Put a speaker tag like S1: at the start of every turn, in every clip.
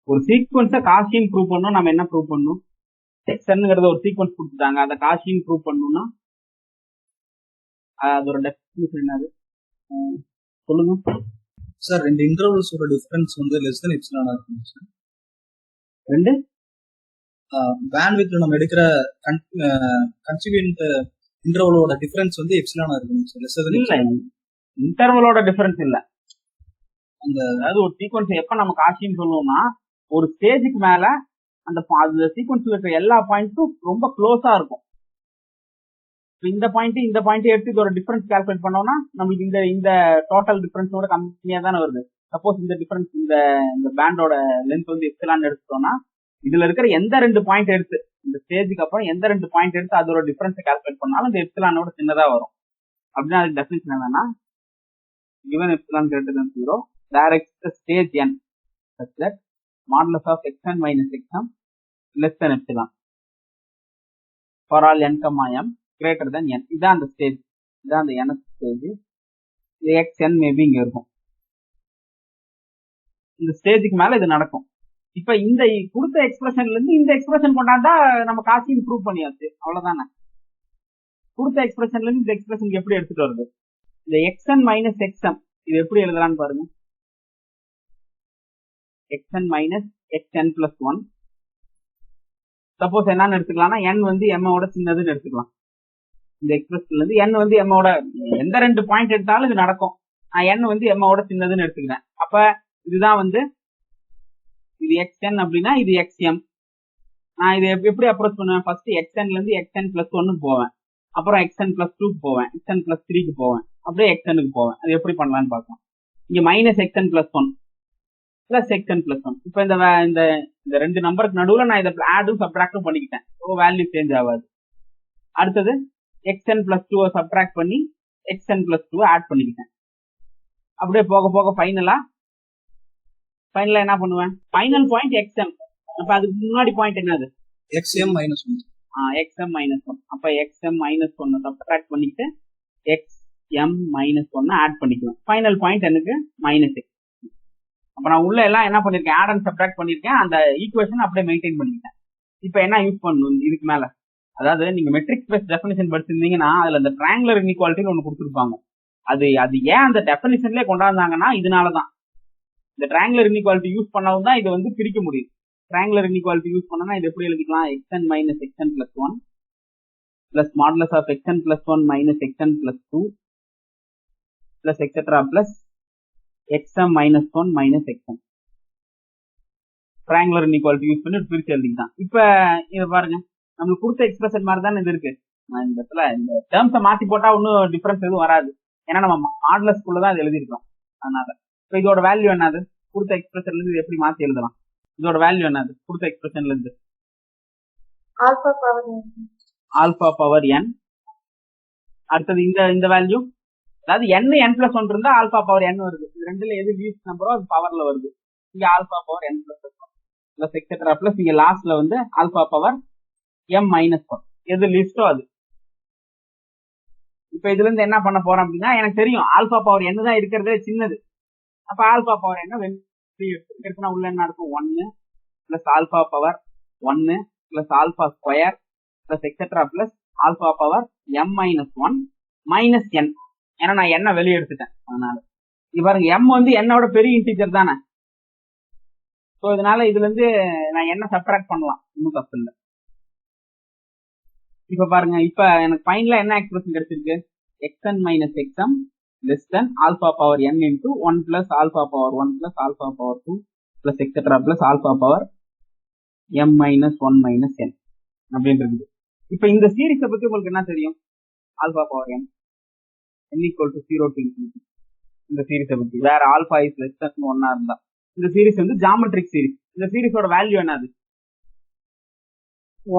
S1: ஒரு சீக்வன்ஸை காஷின்னு ப்ரூவ் பண்ணணும். நம்ம என்ன ப்ரூவ் பண்ணணும்? எக்ஸ்ங்கிறத ஒரு சீக்வன்ஸ் கொடுத்துட்டாங்க, அதை காஷின்னு ப்ரூவ் பண்ணணும்னா அதோட டெஃபினிஷன் என்னது சொல்லுங்க
S2: சார். ரெண்டு இன்டர்வல்ஸோட டிஃபரன்ஸ் வந்து லெஸ் தென் எப்சிலானா இருக்கும் சார்.
S1: ரெண்டு
S2: பேண்ட்வித்ல நம்ம எடுக்கிற கன்சிக்வென்ட் இன்டர்வலோட டிஃபரன்ஸ் வந்து எப்சிலானா இருக்கும் சார். லெஸ் தென்
S1: இல்ல, இன்டர்வலோட டிஃபரன்ஸ் இல்ல. அதாவது ஒரு சீக்வன்ஸ் எப்ப நம்ம காஷின்னு சொல்லுவோம்னா, ஒரு ஸ்டேஜுக்கு மேல அந்த சீக்வன்ஸ்ல இருக்கிற எல்லா பாயிண்ட்டும் ரொம்ப க்ளோஸா இருக்கும். இந்த பாயிண்ட் எடுத்து ஒரு டிஃபரன்ஸ் கால்குலேட் பண்ணோம்னா நம்மளுக்கு இந்த டோட்டல் டிஃபரன்ஸோட கம்மியா தானே வருது. சப்போஸ் இந்த டிஃபரன்ஸ் இந்த பேண்டோட லென்த் வந்து எப்சிலான் எடுத்துட்டோம்னா, இதுல இருக்கிற எந்த 2 பாயிண்ட் எடுத்து இந்த ஸ்டேஜுக்கு அப்புறம் எந்த 2 பாயிண்ட் எடுத்து அதோட டிஃபரன்ஸை கால்குலேட் பண்ணாலும் இந்த எப்சிலானோட சின்னதா வரும். அப்படின்னா அதுக்கு டெஃபினிஷன் என்னன்னா, given epsilon greater than 0, there exists a stage n such that modulus of xn minus xm less than epsilon for all n comma m greater than n. இதான் அந்த ஸ்டேஜ், இதான் அந்த nth ஸ்டேஜ். இது xn maybe இங்க இருக்கும். இந்த ஸ்டேஜுக்கு மேல இது நடக்கும். இப்ப இந்த கொடுத்த எக்ஸ்பிரஷன்ல இருந்து இந்த எக்ஸ்பிரஷன் கொண்டாந்தா நம்ம காசின்னு ப்ரூவ் பண்ணியாச்சு, அவ்வளவுதானே. கொடுத்த எக்ஸ்பிரஷன்ல இருந்து இந்த எக்ஸ்பிரஷன் எப்படி எடுத்துட்டு வருது? இந்த xn minus xm இது எப்படி எழுதலான்னு பாருங்க. xn minus xn plus 1. Suppose என்னன்னு எடுத்துக்கலாம்னா n வந்து m ஓட சின்னதுன்னு எடுத்துக்கலாம். இந்த எக்ஸ்பிரஷன்ல இருந்து n வந்து m ஓட எந்த 2 பாயிண்ட் எடுத்தாலும் இது நடக்கும். நான் n வந்து m ஓட சின்னதுன்னு எடுத்துக்கிறேன். அப்ப இதுதான் வந்து இது xn அப்படின்னா இது xm. நான் இதை எப்படி அப்ரோச் பண்ணுவேன்? ஃபர்ஸ்ட் xnல இருந்து xn plus 1 போவேன், அப்புறம் xn plus 2 போவேன், xn plus 3 போவேன், அப்படியே xnக்கு போவேன். அது எப்படி பண்ணலாம்னு பார்க்கலாம். இங்க minus xn plus 1 plus xn plus 1. இப்ப இந்த 2 நம்பருக்கு நடுவுல நான் இதை ஆடும் சப்ட்ராக்டும் பண்ணிக்கிட்டேன். வேல்யூ சேஞ்ச் ஆகாது. அடுத்தது xn plus 2 சப்ட்ராக்ட் பண்ணி xn plus 2 ஆட் பண்ணிக்கிட்டேன். அப்படியே போக போக ஃபைனலா என்ன பண்ணுவேன்? Final point xm. அப்ப அதுக்கு முன்னாடி பாயிண்ட் என்னது?
S2: xm minus 1.
S1: xm minus 1. அப்ப xm minus 1 சப்ட்ராக்ட் பண்ணிட்டு xm minus 1 ஆட் பண்ணிக்குவேன். ஃபைனல் பாயிண்ட் எனக்கு மைனஸ் x. அப்ப நான் உள்ள எல்லாம் என்ன பண்ணிருக்கேன்? ஆட் அண்ட் சப்ட்ராக்ட் பண்ணிருக்கேன். அந்த ஈக்குவேஷன் அப்படியே மெயின்டைன் பண்ணிக்கிட்டேன். இப்ப என்ன யூஸ் பண்ணணும் இதுக்கு மேல? அதாவது நீங்க மெட்ரிக் ஸ்பேஸ் டெஃபினிஷன் படிச்சிருந்தீங்கன்னா அதுல அந்த ட்ரையாங்குலர் இன்இக்வாலிட்டின்னு ஒண்ணு கொடுத்துருப்பாங்க. அது ஏன் அந்த டெஃபினிஷன்லயே கொண்டாந்தாங்கன்னா இதனாலதான். இந்த ட்ரையாங்குலர் இன்இக்வாலிட்டி யூஸ் பண்ணவும் தான் இதை வந்து பிரிக்க முடியும். ட்ரையாங்குலர் இன்இக்வாலிட்டி யூஸ் பண்ணனா இது எப்படி எழுதிக்கலாம்? xn minus xn plus 1 plus modulus of xn plus 1 minus xn plus 2 plus etc plus xm minus 1 minus xm. Triangular inequality use பண்ணி பிரிச்சு எழுதிக்கலாம். இப்ப இதை பாருங்க, நம்மளுக்கு கொடுத்த எக்ஸ்பிரஷன் மாதிரி தானே இது இருக்கு. இந்த இடத்துல இந்த டேர்ம்ஸை மாத்தி போட்டா ஒன்னும் டிஃபரன்ஸ் எதுவும் வராது. ஏன்னா நம்ம மாடுலஸ்குள்ளதான் இது எழுதிருக்கோம். அதனால இப்ப இதோட வேல்யூ என்னது? கொடுத்த எக்ஸ்பிரஷன்ல இருந்து எப்படி மாத்தி எழுதலாம்? இதோட வேல்யூ என்னது கொடுத்த எக்ஸ்பிரஷன்ல இருந்து? Alpha power n. அடுத்தது இந்த வேல்யூ, அதாவது n plus 1 இருந்தா ஆல்பா பவர் n வருது. இது ரெண்டுல எது லீஸ்ட் நம்பரோ அது பவர்ல வருது. இங்க alpha power n plus etcetera plus இங்க லாஸ்ட்ல வந்து ஆல்பா பவர் m மைனஸ் 1 எது லீஸ்டோ அது. இப்ப இதுல இருந்து என்ன பண்ண போறோம் அப்படின்னா, எனக்கு தெரியும் ஆல்பா பவர் n தான் இருக்கிறதே சின்னது. அப்ப ஆல்பா பவர் என்ன இருக்குன்னா உள்ள என்ன இருக்கும்? 1 plus alpha power 1 plus alpha square plus etcetera plus alpha power m minus 1 minus n. ஏன்னா நான் என்ன வெளியே எடுத்துட்டேன். அதனால இங்க பாருங்க, m வந்து என்னோட பெரிய இன்டிஜர் தானே. ஸோ இதனால இதுல இருந்து நான் என்ன சப்ட்ராக்ட் பண்ணலாம், இன்னும் தப்பு இல்லை. இப்ப பாருங்க, இப்ப எனக்கு ஃபைனலா என்ன எக்ஸ்பிரஷன் கிடைச்சிருக்கு? xn minus xm less than alpha power n into 1 plus alpha power 1 plus alpha power 2 plus etc plus alpha power m minus 1 minus n அப்படின்றது. இப்ப இந்த சீரிஸை பத்தி உங்களுக்கு என்ன தெரியும்? alpha power n equal to 0 to infinity. இந்த சீரிஸை பத்தி வேற ஆல்பா இஸ் லெஸ் than 1 இருந்தா இந்த சீரிஸ் வந்து ஜாமெட்ரிக் சீரிஸ். இந்த சீரிஸோட வேல்யூ என்னது?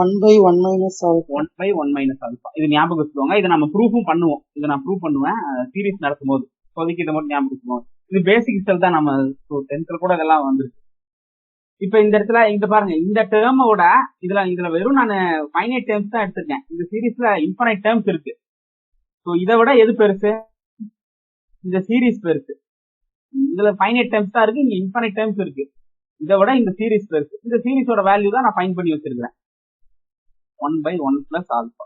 S3: 1/1 minus alpha.
S1: 1/1 minus alpha. இது ஞாபகம் வச்சுக்கோங்க. இதை நம்ம ப்ரூஃபும் பண்ணுவோம். இதை நான் ப்ரூவ் பண்ணுவேன் சீரிஸ் நடத்தும் போது. இப்போதைக்கு இதை மட்டும் ஞாபகம் வச்சுக்கோங்க. இது பேசிக் ரிசல்ட் தான். நம்ம 10th கூட இதெல்லாம் வந்துருக்கு. இப்ப இந்த இடத்துல இந்த பாருங்க, இந்த டேர்மோட இதுல வெறும் நான் ஃபைனைட் டேர்ம்ஸ் தான் எடுத்திருக்கேன். இந்த சீரிஸ்ல இன்ஃபைனைட் டேர்ம்ஸ் இருக்கு. ஸோ இதை விட எது பெருசு? இந்த சீரிஸ் பெருசு. இதுல ஃபைனைட் டேர்ம்ஸ் தான் இருக்கு, இங்க இன்ஃபைனைட் டேர்ம்ஸ் இருக்கு. இதை விட இந்த சீரிஸ் பெருசு. இந்த சீரிஸோட வேல்யூ தான் நான் ஃபைண்ட் பண்ணி வச்சிருக்கிறேன். 1/1 plus alpha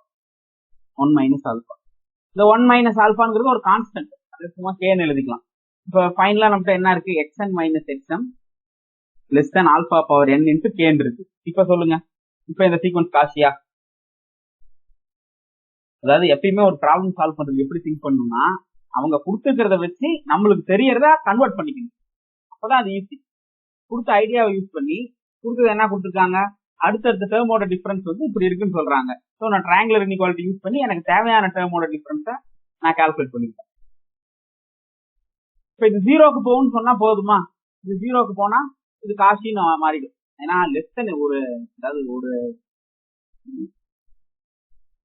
S1: 1 minus alpha. இந்த 1 minus alphaங்கிறது ஒரு கான்ஸ்டன்ட், அது சும்மா கேன்னு எழுதிக்கலாம். இப்போ ஃபைனலா நம்மகிட்ட என்ன இருக்கு, xn minus xm less than alpha power n into k இருக்கு. இப்ப சொல்லுங்க, இப்ப இந்த சீக்வன்ஸ் காசியா? அதாவது எப்பயுமே ஒரு ப்ராப்ளம் சால்வ் பண்றது எப்படி திங்க் பண்ணணும்னா, அவங்க கொடுத்துக்கிறத வச்சு நம்மளுக்கு தெரியறத கன்வெர்ட் பண்ணிக்கணும். அப்பதான் அது ஈஸி. கொடுத்த ஐடியாவை யூஸ் பண்ணி கொடுத்தது என்ன கொடுத்துருக்காங்க, அடுத்தடுத்த டேர்மோட டிஃபரன்ஸ் வந்து இப்படி இருக்குன்னு சொல்றாங்க. ஸோ நான் ட்ரையாங்குலர் இன்இக்வாலிட்டி யூஸ் பண்ணி எனக்கு தேவையான டேர்மோட டிஃபரன்ஸை நான் கால்குலேட் பண்ணிருக்கேன். இப்போ இது 0க்கு போகும்னு சொன்னா போதுமா? இது 0க்கு போனா இது காசின்னு மாறிடும். ஏன்னா லெஸ் தென் அதாவது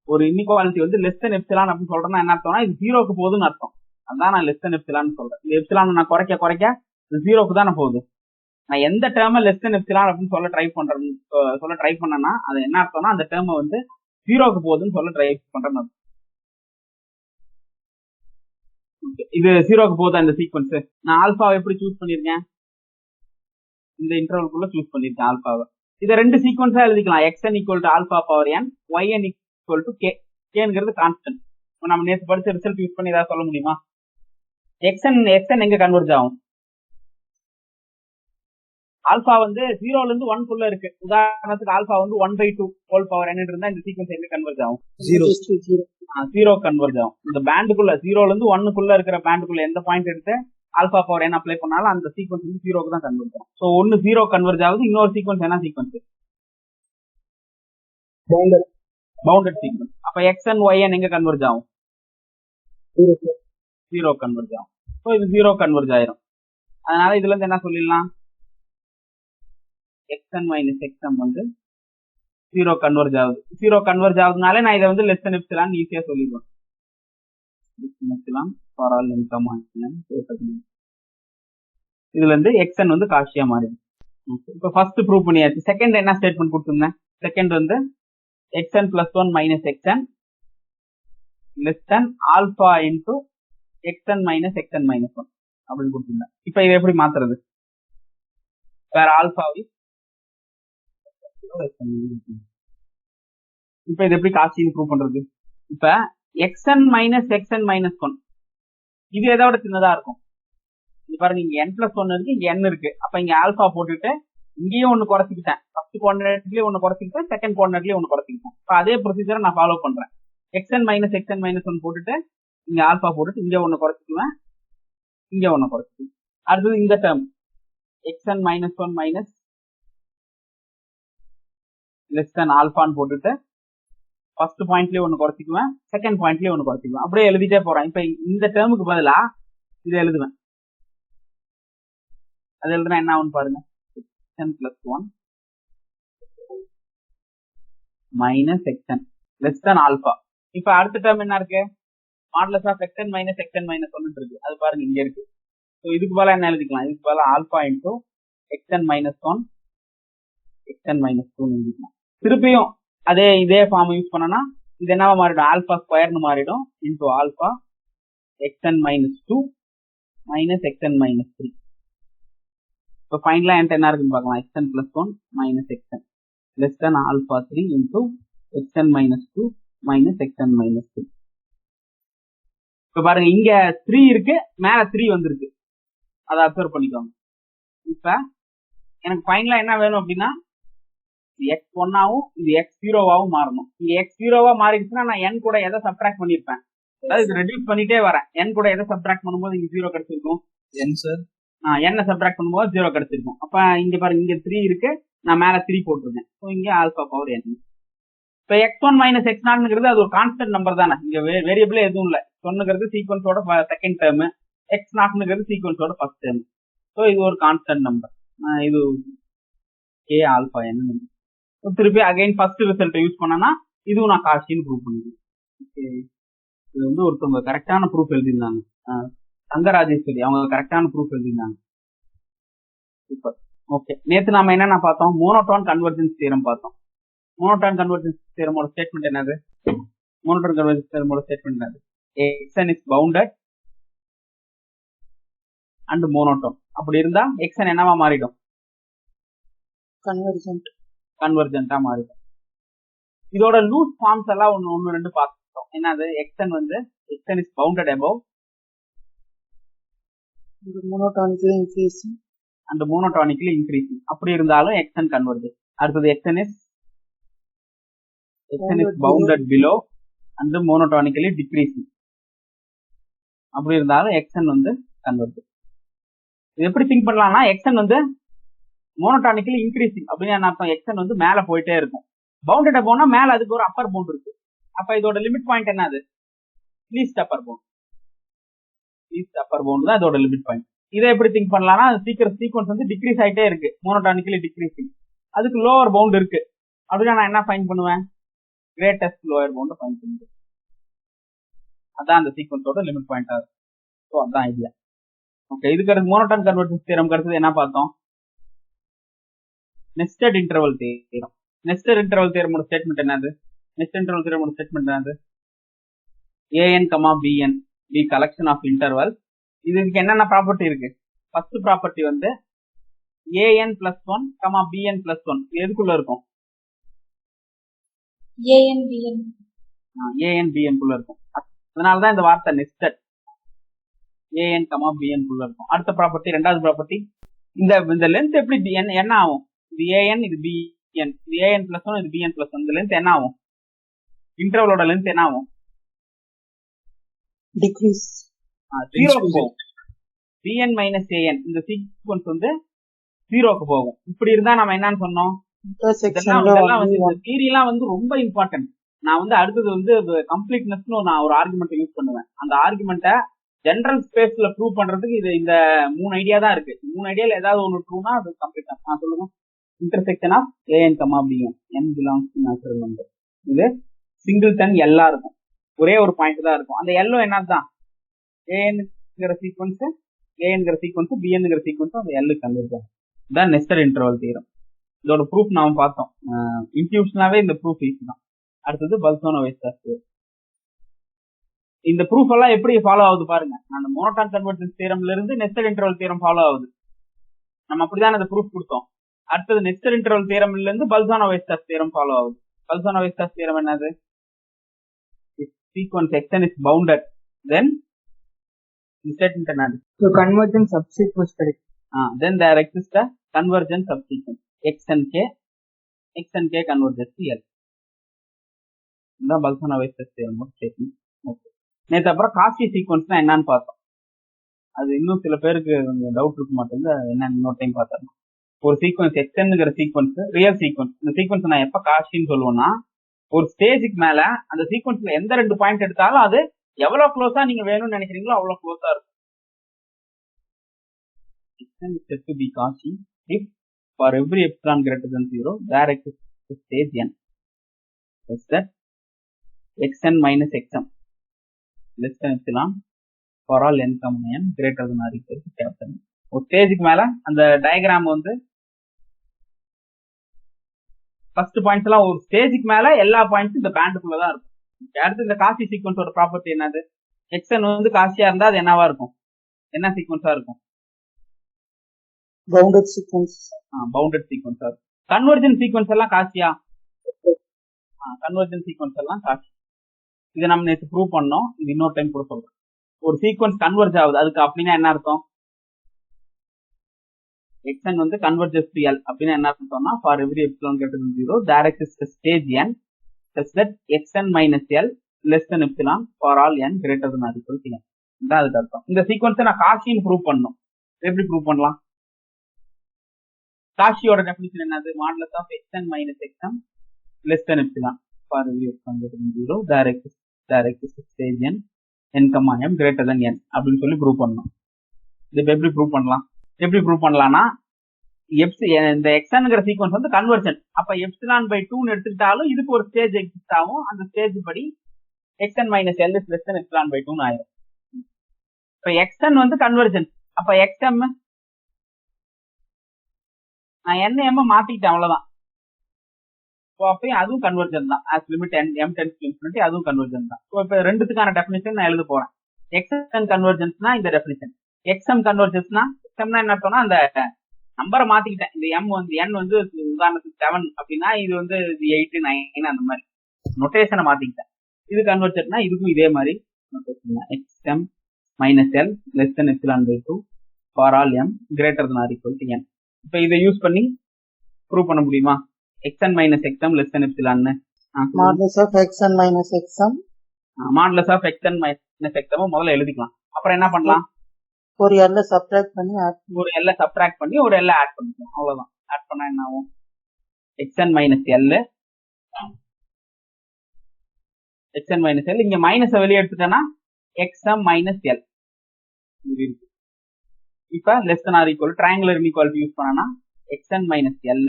S1: ஒரு இன்இக்வாலிட்டி வந்து லெஸ் தென் எப்சிலான் அப்படின்னு சொல்றேன்னா என்ன அர்த்தம்னா இது 0க்கு போகுதுன்னு அர்த்தம். அதான் நான் லெஸ் தென் எப்சிலான்னு சொல்றேன். இந்த எப்சிலான் நான் குறைக்க இது 0க்கு தானே போகுது. நான் எந்த டேர்மை லெஸ் தென் எப்சிலான் அப்படின்னு சொல்ல ட்ரை பண்ணேன்னா அது என்ன அர்த்தம்னா அந்த டேர்மை வந்து 0க்கு போகுதுன்னு சொல்ல ட்ரை பண்றேன்னு. இது 0க்கு போகுதா இந்த சீக்வன்ஸ்? நான் ஆல்பாவை எப்படி சூஸ் பண்ணிருக்கேன், இந்த இன்டர்வல்குள்ள சூஸ் பண்ணிருக்கேன் ஆல்பாவை. இதை ரெண்டு சீக்வன்ஸா எழுதிக்கலாம். xn equal to alpha power n, yn equal to k. கேங்கிறது கான்ஸ்டன்ட். நம்ம நேற்று படிச்ச ரிசல்ட் யூஸ் பண்ணி ஏதாவது சொல்ல முடியுமா? xn எங்க கன்வர்ஜ் ஆகும்? ஆல்பா வந்து 0ல இருந்து 1 குள்ள இருக்கு. உதாரணத்துக்கு ஆல்பா வந்து 1/2 ஹோல் பவர் n இருந்தா இந்த சீக்வன்ஸ் எங்க கன்வர்ஜ் ஆகும்? 0 கன்வர்ஜ் ஆகும். இந்த பேண்டுக்குள்ள 0ல இருந்து 1 இருக்கிற பேண்டுக்குள்ள எந்த பாயிண்ட் எடுத்து ஆல்பா பவர் n அப்ளை பண்ணாலும் அந்த சீக்வன்ஸ் வந்து 0க்கு தான் கன்வர்ஜ் ஆகும். சோ ஒன்னு 0 கன்வர்ஜ் ஆகுது. இன்னொரு சீக்வன்ஸ் என்ன சீக்வன்ஸ்? Bounded sequence. அப்ப xn yn எங்க கன்வர்ஜ் ஆகும்? 0 கன்வர்ஜ் ஆகும். சோ இது 0 கன்வர்ஜ் ஆயிரும். அதனால இதுல இருந்து என்ன சொல்லிடலாம், xn minus xm வந்து 0 கன்வர்ஜ் ஆகுது. 0 கன்வர்ஜ் ஆகுதுனாலே நான் இதை வந்து லெஸ் தென் எப்சிலான் ஈஸியா சொல்லிடுவேன். இதுல இருந்து xn வந்து காஷியா மாறிடும். இப்ப ஃபர்ஸ்ட் ப்ரூவ் பண்ணியாச்சு. செகண்ட் என்ன ஸ்டேட்மெண்ட் கொடுத்திருந்தேன்? செகண்ட் வந்து xn plus 1 minus xn less than alpha into xn minus xn minus 1 அப்படின்னு கொடுத்திருந்தேன். இப்ப இதை எப்படி மாத்துறது? வேற ஆல்பா இப்ப இது எப்படி காசின்னு ப்ரூவ் பண்றது? இப்ப xn minus xn minus 1 இது எதோட சின்னதா இருக்கும்? இது பாருங்க, இங்க n plus 1 இருக்கு, இங்க n இருக்கு. அப்ப இங்க ஆல்பா போட்டுட்டு இங்கேயும் ஒண்ணு குறைச்சிக்கிட்டேன். ஃபர்ஸ்ட் குவாட்ரேட்லயே ஒண்ணு குறைச்சிக்கிட்டேன், செகண்ட் குவாட்ரேட்லயே ஒண்ணு குறைச்சிக்கிட்டேன். இப்ப அதே ப்ரொசீஜரை நான் ஃபாலோ பண்றேன். xn minus xn minus 1 போட்டுட்டு இங்க ஆல்பா போட்டுட்டு இங்க ஒண்ணு குறைச்சிக்குவேன், இங்க ஒண்ணு குறைச்சிக்குவேன். அடுத்தது இந்த term xn minus 1 minus less than ஆல்பான்னு போட்டுட்டு ஃபர்ஸ்ட் பாயிண்ட்லயே ஒண்ணு குறைச்சிக்குவேன், செகண்ட் பாயிண்ட்லயே ஒண்ணு குறைச்சிக்குவேன். அப்படியே எழுதிட்டே போறேன். இப்ப இந்த டேர்முக்கு பதிலா இதை எழுதுவேன். அது எழுதுனா என்ன ஆகும் பாருங்க, xn plus 1 minus xn less than alpha. இப்ப அடுத்த டேர்ம் என்ன இருக்கு? Modulus of xn minus xn minus 1 இருக்கு. அது பாருங்க இங்க இருக்கு. ஸோ இதுக்கு பதிலா என்ன எழுதிக்கலாம்? இதுக்கு பதிலா alpha into xn minus 1 xn minus 2 எழுதிக்கலாம். திருப்பியும் இதே ஃபார்ம் யூஸ் பண்ணனா இது என்னவா மாறிடும்? ஆல்பா ஸ்கொயர்னு மாறிடும். Into alpha xn minus 2 minus xn minus 3. இப்போ ஃபைனலா என்கிட்ட என்ன இருக்குன்னு பார்க்கலாம். xn plus 1 minus xn less than alpha 3 into xn minus 2 minus xn minus 3. இப்ப பாருங்க, இங்க 3 இருக்கு, மேல 3 வந்திருக்கு. அதை அப்சர்வ் பண்ணிக்கோங்க. இப்ப எனக்கு ஃபைனலா என்ன வேணும் அப்படின்னா x1 ஆவும் இது x0 ஆவும் மாறணும். இங்க x0 மாறிடுச்சுன்னா நான் n கூட எதை சப்ட்ராக்ட் பண்ணிருப்பேன்? அதாவது இது ரெடியூஸ் பண்ணிட்டே வரேன். n கூட எதை சப்ட்ராக்ட் பண்ணும்போது இங்க 0 கிடைச்சிருக்கும். n சப்ட்ராக்ட் பண்ணும்போது 0 கிடைச்சிருக்கும். அப்ப இங்க பாருங்க, இங்க 3 இருக்கு, நான் மேல 3 போட்டிருக்கேன். ஸோ இங்க ஆல்பா பவர் n. இப்ப x1 மைனஸ் x0ங்கிறது அது ஒரு கான்ஸ்டன்ட் நம்பர் தானே, இங்க வேரியபிளே எதுவும் இல்லை. சொன்னுங்கிறது சீக்வன்ஸோட செகண்ட் டேர்ம், x0ங்கிறது சீக்வன்ஸோட ஃபர்ஸ்ட் டேர்ம். ஸோ இது ஒரு கான்ஸ்டன்ட் நம்பர். இது k ஆல்பா n. திருப்பி அகைன் ஃபர்ஸ்ட் ரிசல்ட் யூஸ் பண்ணனா இதுவும் நான் காஷின்னு ப்ரூவ் பண்ணிடுவேன். இது வந்து ஒருத்தவங்க கரெக்டான ப்ரூஃப் எழுதியிருந்தாங்க, தங்கராஜேஸ்வரி, அவங்க கரெக்டான ப்ரூஃப் எழுதியிருந்தாங்க. சூப்பர். ஓகே, நேற்று நாம என்னென்ன பார்த்தோம்? மோனோடோன் கன்வர்ஜென்ஸ் தியரம் பார்த்தோம். மோனோடோன் கன்வர்ஜென்ஸ் தியரமோட ஸ்டேட்மெண்ட் என்னது? மோனோடோன் கன்வர்ஜென்ஸ் தியரமோட ஸ்டேட்மெண்ட் என்னது? xn is bounded and monotone. அப்படி இருந்தா xn என்னவா மாறிடும்? கன்வர்ஜென்ட்டா மாறிடும். இதோட லூஸ் ஃபார்ம்ஸ் எல்லாம் ஒன்னு ரெண்டு பார்த்தோம். என்னது எக்ஸ்என் வந்து x n is bounded above and monotonically increasing. அப்படி இருந்தாலும் எக்ஸ்என் கன்வர்ஜஸ். அடுத்தது x n is bounded below and monotonically decreasing. அப்படி இருந்தாலும் எக்ஸ்என் வந்து கன்வர்ஜஸ். இது எப்படி திங்க் பண்ணலாம்னா எக்ஸ்என் வந்து மோனோடானிக்கலி இன்க்ரீசிங் அப்படின்னு என்ன அர்த்தம்? எக்ஸ்என் வந்து மேல போயிட்டே இருக்கும். பவுண்டட் அபவ்னா மேல அதுக்கு ஒரு அப்பர் பவுண்ட் இருக்கு. அப்ப இதோட லிமிட் பாயிண்ட் என்னது? Least upper bound. Least upper bound தான் இதோட லிமிட் பாயிண்ட். இதை எப்படி திங்க் பண்ணலாம்னா சீக்வன்ஸ் வந்து டிக்ரீஸ் ஆயிட்டே இருக்கு, மோனோடானிக்கலி டிக்ரீசிங். அதுக்கு லோவர் பவுண்ட் இருக்கு அப்படின்னா நான் என்ன ஃபைண்ட் பண்ணுவேன்? கிரேட்டஸ்ட் லோவர் பவுண்ட் ஃபைண்ட் பண்ணுவேன். அதான் அந்த சீக்வன்ஸோட லிமிட் பாயிண்ட் ஆகும். ஸோ அதான் ஐடியா. ஓகே, இதுக்கு அடுத்து மோனோடான் கன்வர்ஜென்ஸ் தியரம் அடுத்தது என்ன பார்த்தோம்? Nested interval theorem. Nested interval தியரமோட ஸ்டேட்மெண்ட் என்னது? நெஸ்டட் இன்டர்வல் தியரமோட ஸ்டேட்மெண்ட் என்னது? an, bn be collection of intervals. இதுக்கு என்னென்ன ப்ராப்பர்ட்டி இருக்கு? ஃபர்ஸ்ட் ப்ராப்பர்ட்டி வந்து an plus 1, bn plus 1 எதுக்குள்ள இருக்கும்? an bn குள்ள இருக்கும். அதனாலதான் இந்த வார்த்தை நெஸ்டட். an, bn குள்ள இருக்கும். அடுத்த ப்ராப்பர்ட்டி, ரெண்டாவது ப்ராப்பர்ட்டி, இந்த லென்த் எப்படி என்ன ஆகும்? இது an, இது bn, இது an plus 1, இது bn plus 1. இந்த லென்த் என்ன ஆகும்? இன்டர்வலோட லென்த் என்ன ஆகும்?
S3: டிக்ரீஸ்.
S1: ஜீரோக்கு போகும். bn minus an இந்த சீக்வன்ஸ் வந்து ஜீரோக்கு போகும். இப்படி இருந்தா நம்ம என்னன்னு சொன்னோம்? இதெல்லாம் வந்து இந்த தியரி எல்லாம் வந்து ரொம்ப இம்பார்ட்டன்ட். நான் வந்து அடுத்தது வந்து கம்ப்ளீட்னஸ்னு நான் ஒரு ஆர்குமெண்ட் யூஸ் பண்ணுவேன். அந்த ஆர்குமெண்ட்டை ஜெனரல் ஸ்பேஸ்ல ப்ரூவ் பண்றதுக்கு இது இந்த 3 ஐடியா தான் இருக்கு. 3 ஐடியால ஏதாவது ஒன்று ட்ரூனா அது கம்ப்ளீட் தான். நான் சொல்லுங்க, intersection of an, bn, n belongs to natural number. இது சிங்கிள்டன் எல்லா இருக்கும், ஒரே ஒரு பாயிண்ட் தான் இருக்கும். அந்த எல்லோ என்னதான் anங்கிற சீக்வன்ஸ், anங்கிற சீக்வன்ஸ், bnங்கிற சீக்வன்ஸ் அந்த எல்லுக்கு கன்வெர்ட் ஆகும். இதான் நெஸ்டட் இன்டர்வல் தியரம். இதோட ப்ரூஃப் நாம பார்த்தோம். இன்ட்யூஷனாவே இந்த ப்ரூஃப் ஈஸி தான். அடுத்தது பல்சோனோ-வெஸ்டர்ஸ் தியரம். இந்த ப்ரூஃப் எல்லாம் எப்படி ஃபாலோ ஆகுது பாருங்க. அந்த மோனோடான் கன்வர்ஜென்ஸ் தியரம்ல இருந்து நெஸ்டட் இன்டர்வல் தியரம் ஃபாலோ ஆகுது. நம்ம அப்படிதான் அந்த ப்ரூஃப் கொடுத்தோம். அடுத்தது நெஸ்டட் இன்டர்வல் தியரம்ல இருந்து பல்சோனோ-வெஸ்டர்ஸ் தியரம் ஃபாலோ ஆகுது. பல்சோனோ-வெஸ்டர்ஸ் தியரம் என்னது? Sequence xn is bounded, then the statement என்னது?
S3: So convergent subsequence கிடைக்கும்.
S1: Then there exists a convergent subsequence xnk converges to L. இந்த பல்சோனோ-வெஸ்டர்ஸ் தியரம் ஸ்டேட்மெண்ட். ஓகே, நேற்று அப்புறம் காஷி சீக்வன்ஸ்னா என்னன்னு பார்த்தோம். அது இன்னும் சில பேருக்கு டவுட் இருக்க மாட்டேங்குது. என்னன்னு இன்னொரு டைம் பார்த்தோம். ஒரு சீக்வன்ஸ் xnங்கிற சீக்வன்ஸ் ரியல் சீக்வன்ஸ். இந்த சீக்வன்ஸ் நான் எப்ப காஷின்னு சொல்லுவேன்னா, ஒரு ஸ்டேஜுக்கு மேல அந்த சீக்வன்ஸ்ல எந்த 2 பாயிண்ட் எடுத்தாலும் அது எவ்வளவு க்ளோஸா நீங்க வேணும்னு நினைக்கிறீங்களோ அவ்வளவு க்ளோஸா இருக்கும். xn is said to be Cauchy if for every epsilon greater than 0 there exists a stage n such that xn minus xm less than epsilon for all n, n greater than or equal to capital N. ஒரு ஸ்டேஜுக்கு மேல அந்த diagram வந்து first points எல்லாம் ஒரு ஸ்டேஜுக்கு மேல எல்லா பாயிண்ட்ஸும் இந்த பேண்டுக்குள்ள தான் இருக்கும். அடுத்து இந்த காஷி சீக்வன்ஸோட ப்ராப்பர்ட்டி என்னது? xn வந்து காஷியா இருந்தா அது என்னவா இருக்கும்? என்ன சீக்வன்ஸா இருக்கும்?
S3: Bounded sequence.
S1: பவுண்டட் சீக்வன்ஸா இருக்கும். கன்வர்ஜென்ட் சீக்வன்ஸ் எல்லாம் காஷியா? கன்வர்ஜென்ட் சீக்வன்ஸ் எல்லாம் காஷி. இதை நம்ம நேற்று ப்ரூவ் பண்ணோம். இது இன்னொரு டைம் கூட சொல்றேன். ஒரு சீக்வன்ஸ் கன்வர்ஜ் ஆகுது, அதுக்கு அப்படின்னா என்ன அர்த்தம்? xn வந்து converges to L அப்படின்னா என்ன அர்த்தம்னா, for every epsilon greater than 0 there exists a stage n such that xn minus L less than epsilon for all n greater than or equal to n. இதான் அதுக்கு அர்த்தம். இந்த சீக்வன்ஸை நான் காஷின்னு prove பண்ணணும். எப்படி ப்ரூவ் பண்ணலாம்? காஷியோட டெஃபினிஷன் என்னது? Modulus of xn minus xm less than epsilon for every epsilon greater than 0 there exists a stage n n, m greater than n அப்படின்னு சொல்லி ப்ரூவ் பண்ணணும். இது எப்படி ப்ரூவ் பண்ணலாம்? எப்படி ப்ரூவ் பண்ணலாம்னா, இந்த xnங்கிற சீக்வன்ஸ் வந்து கன்வர்ஜென்ட். அப்ப எப்சிலான் பை 2 எடுத்துக்கிட்டாலும் இதுக்கு ஒரு ஸ்டேஜ் எக்ஸிஸ்ட் ஆகும். அந்த ஸ்டேஜ் படி xn minus L is less than epsilon by 2 ஆயிரும். இப்ப xn வந்து கன்வர்ஜென்ட். அப்ப xm நான் n m மாத்திக்கிட்டேன், அவ்வளவுதான். அப்பயும் அதுவும் கன்வர்ஜென்ட் தான். as limit m tends to infinity அதுவும் கன்வர்ஜென்ட் தான். இப்ப ரெண்டுத்துக்கான டெஃபினிஷன் நான் எழுத போறேன். xn கன்வர்ஜென்ஸ்னா இந்த டெஃபினிஷன், xm கன்வர்ஜென்ஸ்னா xmனா என்ன அர்த்தம்னா அந்த நம்பரை மாத்திக்கிட்டேன். இந்த m வந்து n வந்து உதாரணத்துக்கு 7 அப்படின்னா இது வந்து 8 9 அந்த மாதிரி நொட்டேஷனை மாத்திக்கிட்டேன். இது கன்வர்ஜென்ட்னா இதுக்கும் இதே மாதிரி xm minus L less than epsilon by 2 for all M greater than or equal to N. இப்போ இதை யூஸ் பண்ணி ப்ரூவ் பண்ண முடியுமா? xn minus x m less than எப்சிலான்னு
S3: modulus of xn minus xm
S1: modulus of xn minus x m முதல்ல எழுதிக்கலாம். அப்புறம் என்ன பண்ணலாம்?
S3: ஒரு எல்ல சப்ட்ராக்ட் பண்ணி
S1: ஒரு எல்ல சப்ட்ராக்ட் பண்ணி ஒரு எல்ல ஆட் பண்ணிக்கலாம். அவ்வளவுதான். ஆட் பண்ணா என்ன ஆகும்? xn minus L xn minus L இங்க மைனஸை வெளியே எடுத்துட்டேன்னா xm மைனஸ் எல் இருக்கு. இப்ப less than or equal triangular inequality use பண்ணனா xn minus L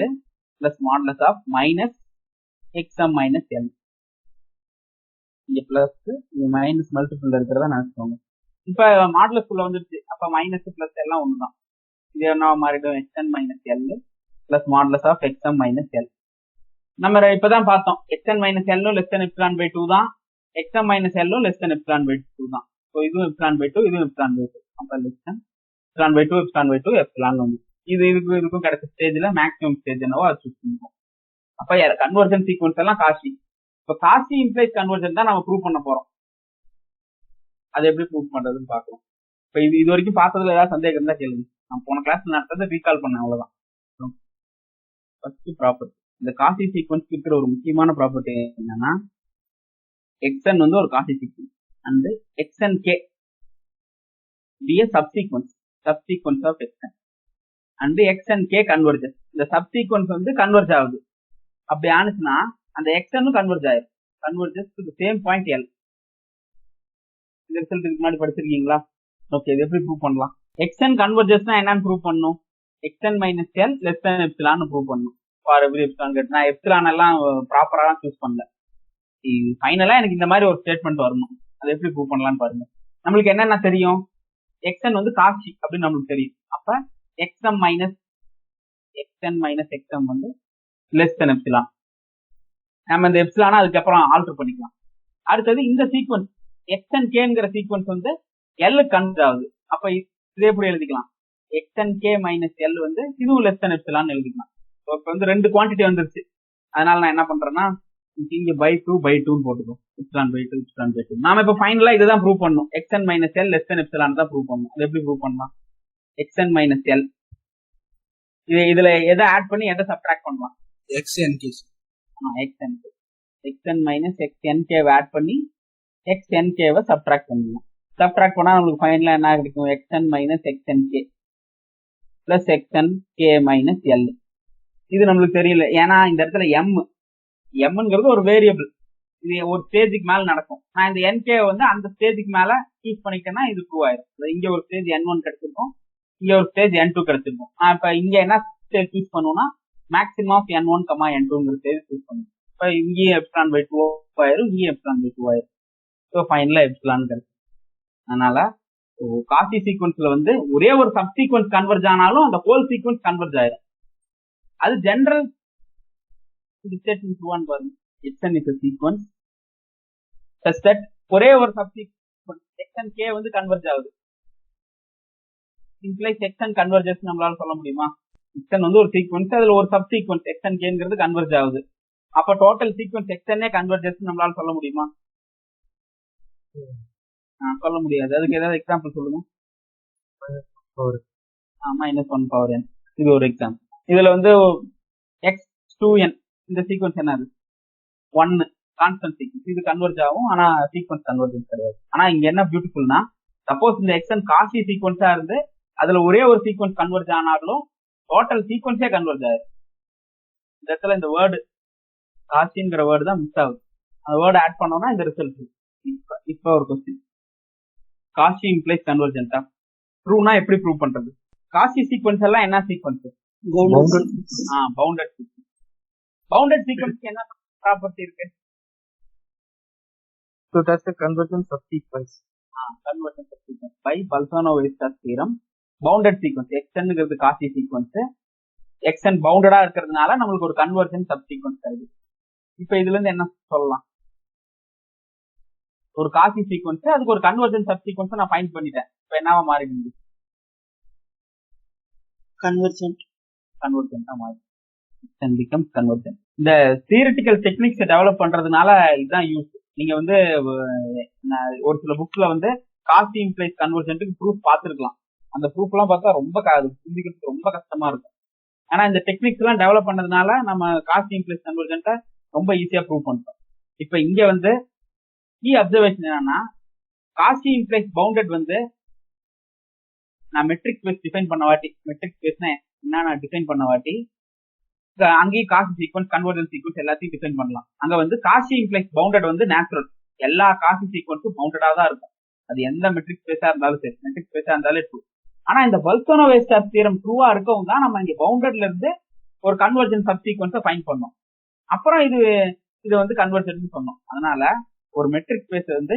S1: plus modulus of minus xm minus L. இங்க பிளஸ் இங்க மைனஸ் மல்டிபிள் இருக்கிறதா நினைச்சுக்கோங்க. இப்ப மாடுலஸ் குள்ள வந்துருச்சு. அப்ப மைனஸ் பிளஸ் எல்லாம் ஒண்ணுதான். இது என்ன மாறிடும்? xn minus L plus modulus of xm minus L. நம்ம இப்பதான் பார்த்தோம் xn மைனஸ் எல்லும் லெஸ் தென் எப்சிலான் பை 2 தான். xm மைனஸ் எல்லும் லெஸ் தென் எப்சிலான் பை 2 தான். ஸோ இதுவும் எப்சிலான் பை 2 இதுவும் எப்சிலான் பை 2. அப்ப less than epsilon by 2 epsilon by 2 epsilon வந்து இதுக்கும் கிடைச்ச ஸ்டேஜ்ல மேக்ஸிமம் ஸ்டேஜ் என்னவோ அது சூஸ் பண்ணிப்போம். அப்ப கன்வர்ஜன் சீக்வன்ஸ் எல்லாம் காஷி. இப்ப காஷி இம்ப்ளைஸ் கன்வர்ஜன் தான் நம்ம ப்ரூவ் பண்ண போறோம். அதை எப்படி ப்ரூவ் பண்றதுன்னு பாக்கலாம். இப்ப இது வரைக்கும் பார்த்ததுல ஏதாவது சந்தேகம் இருந்தா கேளுங்க. நான் போன கிளாஸ்ல நடத்ததை ரீகால் பண்ணேன், அவ்வளவுதான். ஃபர்ஸ்ட் ப்ராப்பர்ட்டி, இந்த காஷி சீக்வன்ஸ் இருக்கிற ஒரு முக்கியமான ப்ராப்பர்ட்டி என்னன்னா xn வந்து ஒரு Cauchy sequence and xnk be a subsequence of xn and xnk converges. இந்த சப்சீக்வன்ஸ் வந்து கன்வர்ஜ் ஆகுது. அப்படி ஆனிச்சுன்னா அந்த xn கன்வர்ஜ் ஆயிடும். Converges to the same point l. இந்த ரிசல்ட் இதுக்கு முன்னாடி படிச்சிருக்கீங்களா? ஓகே, இது எப்படி ப்ரூவ் பண்ணலாம்? xn கன்வர்ஜஸ்னா என்னன்னு ப்ரூவ் பண்ணணும்? xn minus L less than epsilon prove பண்ணணும். ஃபார் எவ்ரி எப்சிலான் கேட் நான் எப்சிலான் எல்லாம் ப்ராப்பரா சூஸ் பண்ணல. ஃபைனலா எனக்கு இந்த மாதிரி ஒரு ஸ்டேட்மெண்ட் வரணும். அதை எப்படி ப்ரூவ் பண்ணலாம்னு பாருங்க. நம்மளுக்கு என்னென்ன தெரியும்? xn வந்து காஷி அப்படின்னு நம்மளுக்கு தெரியும். அப்ப xn மைனஸ் xm வந்து லெஸ் தென் எப்சிலான். நம்ம இந்த எப்சிலானா அதுக்கப்புறம் ஆல்டர் பண்ணிக்கலாம். அடுத்தது இந்த சீக்வன்ஸ் xnkங்கிற சீக்வன்ஸ் வந்து எல் கன்வர்ஜ் ஆகுது. அப்ப இதே எப்படி எழுதிக்கலாம்? xnk மைனஸ் எல் வந்து இதுவும் லெஸ் தென் எப்சிலான் எழுதிக்கலாம். இப்போ வந்து ரெண்டு குவான்டிட்டி வந்துருச்சு. அதனால நான் என்ன பண்றேன்னா இங்க பை 2 போட்டுக்கோ. Epsilon by 2 epsilon by 2. நாம இப்ப ஃபைனலா இதுதான் ப்ரூவ் பண்ணணும். xn minus L less than epsilon தான் ப்ரூவ் பண்ணணும். அது எப்படி ப்ரூவ் பண்ணலாம்? xn மைனஸ் எல் இதுல எதை ஆட் பண்ணி எதை சப்ட்ராக்ட் பண்ணலாம்? xn மைனஸ் xnk ஆட் பண்ணி xnk சப்ட்ராக்ட் பண்ணலாம். சப்ட்ராக்ட் பண்ணா நம்மளுக்கு ஃபைனலா என்ன கிடைக்கும்? xn minus xnk plus xnk minus L. இது நம்மளுக்கு தெரியல, ஏன்னா இந்த இடத்துல எம்ங்கிறது ஒரு வேரியபிள். இது ஒரு ஸ்டேஜுக்கு மேல நடக்கும். நான் இந்த nk வந்து அந்த ஸ்டேஜுக்கு மேல கீப் பண்ணிட்டேன்னா இது ப்ரூவ் ஆயிடும். இங்க ஒரு ஸ்டேஜ் n1 கிடைச்சிருக்கும், இங்க ஒரு ஸ்டேஜ் n2 கிடைச்சிருக்கும். நான் இப்ப இங்க என்ன ஸ்டேஜ் சூஸ் பண்ணுவோம்னா மேக்ஸிமம் ஆஃப் n1, n2ங்கிற ஸ்டேஜ் சூஸ் பண்ணுவோம். இப்ப இங்கேயும் எப்சிலான் பை 2 ஆயிரும், இங்கேயும் எப்சிலான் பை 2 ஆயிரும். ஸோ ஃபைனலா எப்சிலான் கிடைக்கும். அதனால காஷி சீக்வன்ஸ்ல வந்து ஒரே ஒரு சப் சீக்வன்ஸ் கன்வர்ஜ் ஆனாலும் அந்த ஹோல் சீக்வன்ஸ் கன்வர்ஜ் ஆயிரும். அது ஜெனரல் ஸ்டேட்மெண்ட் பாருங்க. xn is a sequence such that ஒரே ஒரு சப் சீக்வன்ஸ் xnk வந்து கன்வர்ஜ் ஆகுது. இம்ப்ளைஸ் xn கன்வர்ஜஸ் நம்மளால சொல்ல முடியுமா? xn வந்து ஒரு சீக்வன்ஸ், அதுல ஒரு சப் சீக்வன்ஸ் xnkங்கிறது கன்வர்ஜ் ஆகுது. அப்ப டோட்டல் சீக்வன்ஸ் xn கன்வர்ஜஸ் நம்மளால சொல்ல முடியுமா? சொல்ல முடியாது. அதுக்கு ஏதாவது எக்ஸாம்பிள் சொல்லுங்க. -1 இது ஒரு எக்ஸாம்பிள். இதுல வந்து x2n இந்த சீக்வன்ஸ் என்னது? 1 கான்ஸ்டன்ட் சீக்வன்ஸ். இது கன்வர்ஜ் ஆகும், ஆனா சீக்வன்ஸ் கன்வர்ஜன்ஸ் கிடையாது. ஆனா இங்க என்ன பியூட்டிஃபுல்னா சப்போஸ் இந்த xn காஷி சீக்வன்ஸா இருந்து அதுல ஒரே ஒரு சீக்வன்ஸ் கன்வர்ஜ் ஆனாலும் டோட்டல் சீக்வன்ஸே கன்வர்ஜ் ஆயிரும். இந்த இடத்துல இந்த வேர்டு காஷிங்கிற வேர்டு தான் மிஸ் ஆகுது. அந்த வேர்டு ஆட் பண்ணோம்னா இந்த ரிசல்ட். இப்ப ஒரு கொஸ்டின், காஷி இம்ப்ளைஸ் கன்வர்ஜென்ட்டா? ட்ரூனா எப்படி ப்ரூவ் பண்றது? காஷி சீக்வன்ஸ் எல்லாம் என்ன சீக்வன்ஸ்? Bounded sequence. பவுண்டட் சீக்வன்ஸ்க்கு என்ன ப்ராப்பர்ட்டி இருக்கு?
S3: to test the convergence of sequence.
S1: Convergence of sequence by Bolzano-Weierstrass theorem. Bounded sequence xnங்கிறது காஷி சீக்வன்ஸ். xn பவுண்டடா இருக்கிறதுனால நம்மளுக்கு ஒரு கன்வர்ஜென்ஸ் சப் சீக்வன்ஸ் கிடைக்குது. இப்ப இதுல இருந்து என்ன சொல்லலாம்? ஒரு காஷி சீக்வன்ஸ், அதுக்கு ஒரு கன்வர்ஜென்ஸ் சப் சீக்வன்ஸ் நான் ஃபைண்ட் பண்ணிட்டேன். இப்ப என்னவா மாறிடுது?
S3: Convergent
S1: கன்வர்ஜென்ட்டா மாறி. X n becomes convergent. இந்த தியரிட்டிக்கல் டெக்னிக்ஸ் டெவலப் பண்றதுனால இதுதான் யூஸ். நீங்க வந்து ஒரு சில புக்ஸ்ல வந்து காசி இம்ப்ளைஸ் கன்வர்ஜென்ட்டுக்கு ப்ரூஃப் பார்த்துருக்கலாம். அந்த ப்ரூஃப் எல்லாம் பார்த்தா ரொம்ப புரிஞ்சுக்கிறதுக்கு ரொம்ப கஷ்டமா இருக்கும். ஆனா இந்த டெக்னிக்ஸ் எல்லாம் டெவலப் பண்ணதுனால நம்ம காசி இம்ப்ளைஸ் கன்வர்ஜென்ட்டை ரொம்ப ஈஸியா ப்ரூவ் பண்றோம். இப்ப இங்க வந்து கீ அப்சர்வேஷன் என்னன்னா, காசி இம்ப்ளைஸ் பவுண்டட் வந்து நான் மெட்ரிக் ஸ்பேஸ் டிஃபைன் பண்ண வாட்டி, மெட்ரிக் ஸ்பேஸ்னா என்ன நான் டிஃபைன் பண்ண வாட்டி அங்கேயும் காசி சீக்வன்ஸ் கன்வர்ஜென்ட் சீக்வன்ஸ் எல்லாத்தையும் டிஃபைன் பண்ணலாம். அங்க வந்து காசி இம்ப்ளைஸ் பவுண்டட் வந்து நேச்சுரல், எல்லா காசி சீக்வன்ஸும் பவுண்டடா தான் இருக்கும். அது எந்த மெட்ரிக் ஸ்பேஸா இருந்தாலும் சரி, மெட்ரிக் ஸ்பேஸா இருந்தாலே ட்ரூ. ஆனா இந்த பல்சோனோ-வெஸ்டாப் தியரம் ட்ரூவா இருக்கவும் தான் நம்ம இங்க பவுண்டட்ல இருந்து ஒரு கன்வர்ஜென்ட் சப் சீக்வன்ஸை ஃபைண்ட் பண்ணோம். அப்புறம் இது வந்து கன்வர்ஜென்ட்னு சொன்னோம். அதனால ஒரு மெட்ரிக் ஸ்பேஸ் வந்து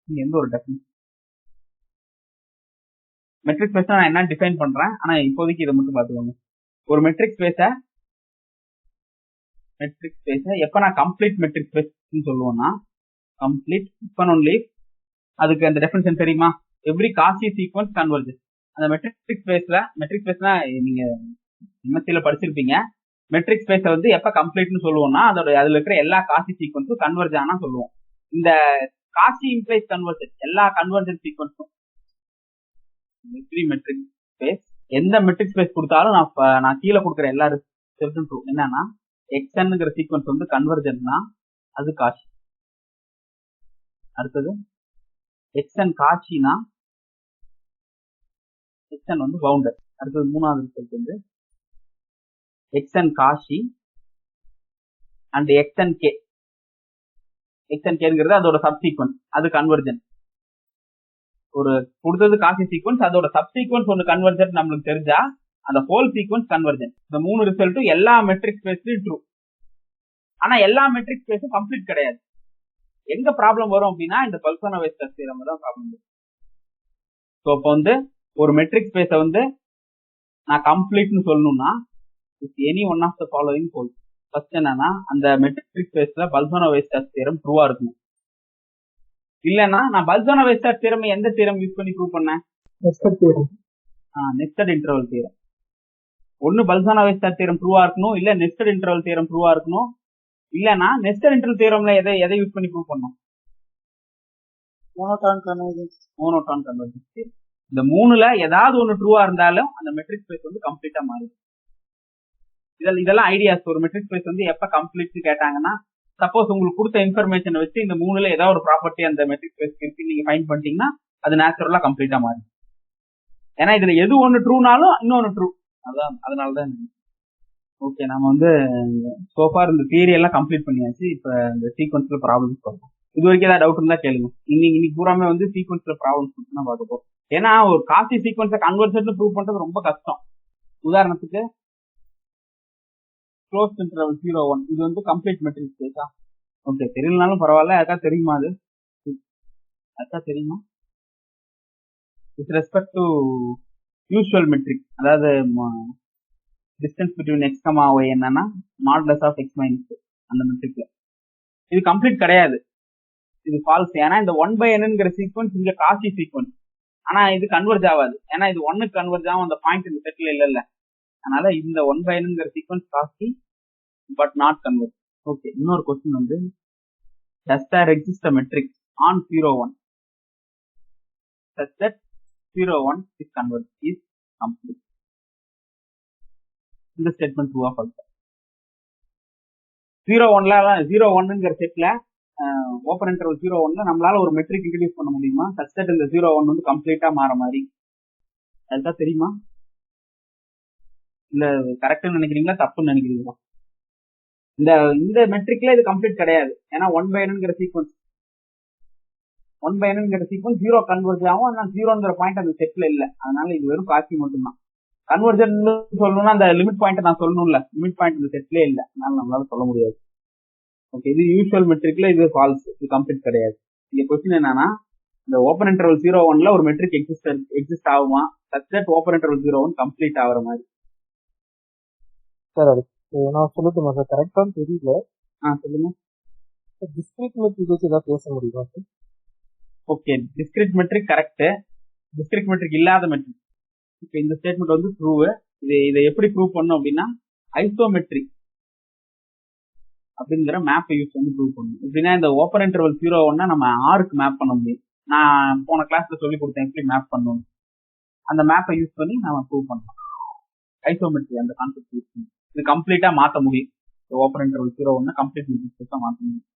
S1: இங்க எந்த ஒரு டெஃபினிஷன் மெட்ரிக் ஸ்பேஸ் நான் என்ன டிஃபைன் பண்றேன், ஆனா இப்போதைக்கு இதை மட்டும் பாத்துக்கோங்க. ஒரு மெட்ரிக் ஸ்பேஸ எப்ப நான் கம்ப்ளீட் மெட்ரிக் ஸ்பேஸ் சொல்லுவோம்னா, கம்ப்ளீட் இப்ப ஒன்லி அதுக்கு அந்த டெஃபினிஷன் தெரியுமா? Every Cauchy sequence converges. அந்த மெட்ரிக் ஸ்பேஸ்னா நீங்க எம்எஸ்சில படிச்சிருப்பீங்க. மெட்ரிக் ஸ்பேஸ வந்து எப்ப கம்ப்ளீட்னு சொல்லுவோம்னா அதுல இருக்கிற எல்லா காசி சீக்வன்ஸும் கன்வர்ஜ் ஆனா சொல்லுவோம். இந்த காசி இம்ப்ளைஸ் கன்வர்ஜன் எல்லா கன்வர்ஜன் சீக்வன்ஸும் மெட்ரிக் ஸ்பேஸ் எந்த மெட்ரிக் ஸ்பேஸ் கொடுத்தாலும் நான் கீழே கொடுக்குற எல்லா ரிசல்ட்டும் ட்ரூ. என்னன்னா எக்ஸ்என்ங்கிற சீக்வன்ஸ் வந்து கன்வர்ஜன்ட்னா அது காசி. அடுத்தது எக்ஸ்என் காசினா எக்ஸ்என் வந்து பவுண்டட். அடுத்தது மூணாவது ரிசல்ட் வந்து x n Cauchy and x n k. X n கேங்கிறது அதோட சப் சீக்வன்ஸ், அது கன்வர்ஜன்ட். ஒரு கொடுத்தது காசி சீக்வன்ஸ், அதோட சப் சீக்வன்ஸ் ஒன்று கன்வர்ஜென்ட் நம்மளுக்கு தெரிஞ்சா அந்த ஹோல் சீக்வன்ஸ் கன்வர்ஜென்ட். இந்த மூணு ரிசல்ட்டும் எல்லா மெட்ரிக் ஸ்பேஸ்லயும் ட்ரூ. ஆனா எல்லா மெட்ரிக் ஸ்பேஸும் கம்ப்ளீட் கிடையாது. எங்க ப்ராப்ளம் வரும் அப்படின்னா இந்த பல்சோனோ-வெஸ்டாப் தியரம் தான் ப்ராப்ளம் வரும். ஸோ இப்போ வந்து ஒரு மெட்ரிக் ஸ்பேஸை வந்து நான் கம்ப்ளீட்னு சொல்லணும்னா any one of the following holds. First என்னன்னா அந்த மெட்ரிக் ஸ்பேஸ்ல பல்சோனோ-வெஸ்டாப் தியரம் ட்ரூவா இருக்கணும். இல்லன்னா நான் பல்சோனோ-வெஸ்டாப் தியரம் எந்த தியரம் யூஸ் பண்ணி ப்ரூவ் பண்ணேன்? Nested interval theorem. ஒன்னு பல்சோனோ-வெஸ்டாப் தியரம் ட்ரூவா இருக்கணும், இல்ல நெஸ்டட் இன்டர்வல் தியரம் ட்ரூவா இருக்கணும். இல்லனா நெஸ்டட் இன்டர்வல் தியரம்ல எதை யூஸ் பண்ணி ப்ரூவ் பண்ணோம்?
S3: Monotone convergence.
S1: இந்த மூணுல ஏதாவது ஒன்னு ட்ரூவா இருந்தாலும் அந்த மெட்ரிக் ஸ்பேஸ் வந்து கம்ப்ளீட்டா மாறும். இதெல்லாம் ஐடியாஸ். ஒரு மெட்ரிக் ஸ்பேஸ் வந்து எப்ப கம்ப்ளீட் கேட்டாங்கன்னா, சப்போஸ் உங்களுக்கு கொடுத்த இன்ஃபர்மேஷனை வச்சு இந்த மூணுல ஏதாவது ஒரு ப்ராப்பர்ட்டி அந்த மெட்ரிக் ஸ்பேஸ் இருக்கு நீங்க ஃபைண்ட் பண்ணிட்டீங்கன்னா அது நேச்சுரலா கம்ப்ளீட்டா மாறும். ஏன்னா இதுல எது ஒன்னு ட்ரூனாலும் இன்னொன்னு ட்ரூ. அதான் அதனாலதான். ஓகே, நம்ம வந்து சோஃபார் இந்த தியரி எல்லாம் கம்ப்ளீட் பண்ணியாச்சு. இப்ப இந்த சீக்வன்ஸ்ல ப்ராப்ளம்ஸ் பார்ப்போம். இது வரைக்கும் ஏதாவது டவுட் இருந்தா கேளுங்க. இன்னைக்கு பூராமே வந்து சீக்வன்ஸ்ல ப்ராப்ளம்ஸ் தான் பார்க்க போறோம். ஏன்னா ஒரு காசி சீக்வன்ஸை கன்வர்ஜென்ட்னு ப்ரூவ் பண்றது ரொம்ப கஷ்டம். உதாரணத்துக்கு க்ளோஸ் இன்டர்வல் 0, 1 இது வந்து கம்ப்ளீட் மெட்ரிக் ஸ்பேஸா? ஓகே, தெரியலனாலும் பரவாயில்ல. யாருக்கா தெரியுமா? தெரியுமா? With respect to usual metric, அதாவது distance between x comma y என்னன்னா மாடுலஸ் ஆஃப் எக்ஸ் மைனஸ் அந்த மெட்ரிக்ல இது கம்ப்ளீட் கிடையாது, இது ஃபால்ஸ். ஏன்னா இந்த 1/nங்கிற சீக்வன்ஸ் இங்க காசி சீக்வன்ஸ். ஆனா இது கன்வர்ஜ் ஆகாது. ஏன்னா இது 1க்கு கன்வர்ஜ் ஆகும், அந்த பாயிண்ட் இந்த செட்ல இல்ல. அதனால இந்த 1/nங்கிற sequence Cauchy but not converge. Okay, இன்னொரு கொஸ்டின் வந்து does there exist a metric on 0, 1 such that 0, 1 is converged is complete? இந்த ஸ்டேட்மெண்ட் ட்ரூ ஆர் ஃபால்ஸ்? 0, 1ங்கிற செட்ல ஓப்பன் இன்டர்வல் 0, 1ல நம்மளால ஒரு மெட்ரிக் இன்ட்ரோடியூஸ் பண்ண முடியுமா such that இந்த 0, 1 வந்து கம்ப்ளீட்டா மாற மாதிரி? அதுதான் தெரியுமா? இல்ல கரெக்ட்னு நினைக்கிறீங்களா தப்புன்னு நினைக்கிறீங்களா? இந்த மெட்ரிக்ல இது கம்ப்ளீட் கிடையாது. ஏன்னா 1/nங்கிற சீக்வன்ஸ் 0 கன்வர்ஜ் ஆகும். ஆனா 0ங்கிற பாயிண்ட் அந்த செட்ல இல்ல. அதனால இது வெறும் காசி மட்டும்தான். கன்வர்ஜன் சொல்லணும்னா அந்த லிமிட் பாயிண்ட் நான் சொல்லணும்ல, லிமிட் பாயிண்ட் இந்த செட்லயே இல்ல, அதனால நம்மளால சொல்ல முடியாது. ஓகே, இது யூசுவல் மெட்ரிக்ல இது ஃபால்ஸ், இது கம்ப்ளீட் கிடையாது. இந்த கொஸ்டின் என்னன்னா, இந்த ஓப்பன் இன்டர்வல் 0, 1ல ஒரு மெட்ரிக் எக்ஸிஸ்ட் ஆகுமா such that open interval 0, 1 complete ஆகிற மாதிரி?
S3: சார் அதுக்கு நான் சொல்லட்டுமா சார்? கரெக்டான்னு தெரியல.
S1: சொல்லுங்க.
S3: டிஸ்கிரீட் மெட்ரிக் வச்சு ஏதாவது பேச முடியுமா sir?
S1: Okay, discrete metric correct. Discrete metric இல்லாத மெட்ரிக். இப்போ இந்த ஸ்டேட்மெண்ட் வந்து ப்ரூவ். இதை எப்படி ப்ரூவ் பண்ணும் அப்படின்னா, ஐசோமெட்ரி அப்படிங்கிற மேப்பை யூஸ் பண்ணி ப்ரூவ் பண்ணணும். எப்படின்னா இந்த ஓப்பன் இன்டர்வல் 0 நம்ம ஆருக்கு மேப் பண்ண முடியும். நான் போன கிளாஸ்ல சொல்லி கொடுத்தேன் எப்படி மேப் பண்ணணும். அந்த மேப்பை யூஸ் பண்ணி நம்ம ப்ரூவ் பண்ணலாம். ஐசோமெட்ரி அந்த கான்செப்ட் யூஸ் பண்ணி இது கம்ப்ளீட்டா மாற்ற முடியும். ஓப்பன் இன்டர்வல் 0 கம்ப்ளீட் மெட்ரிக்ஸா மாற்ற முடியும்.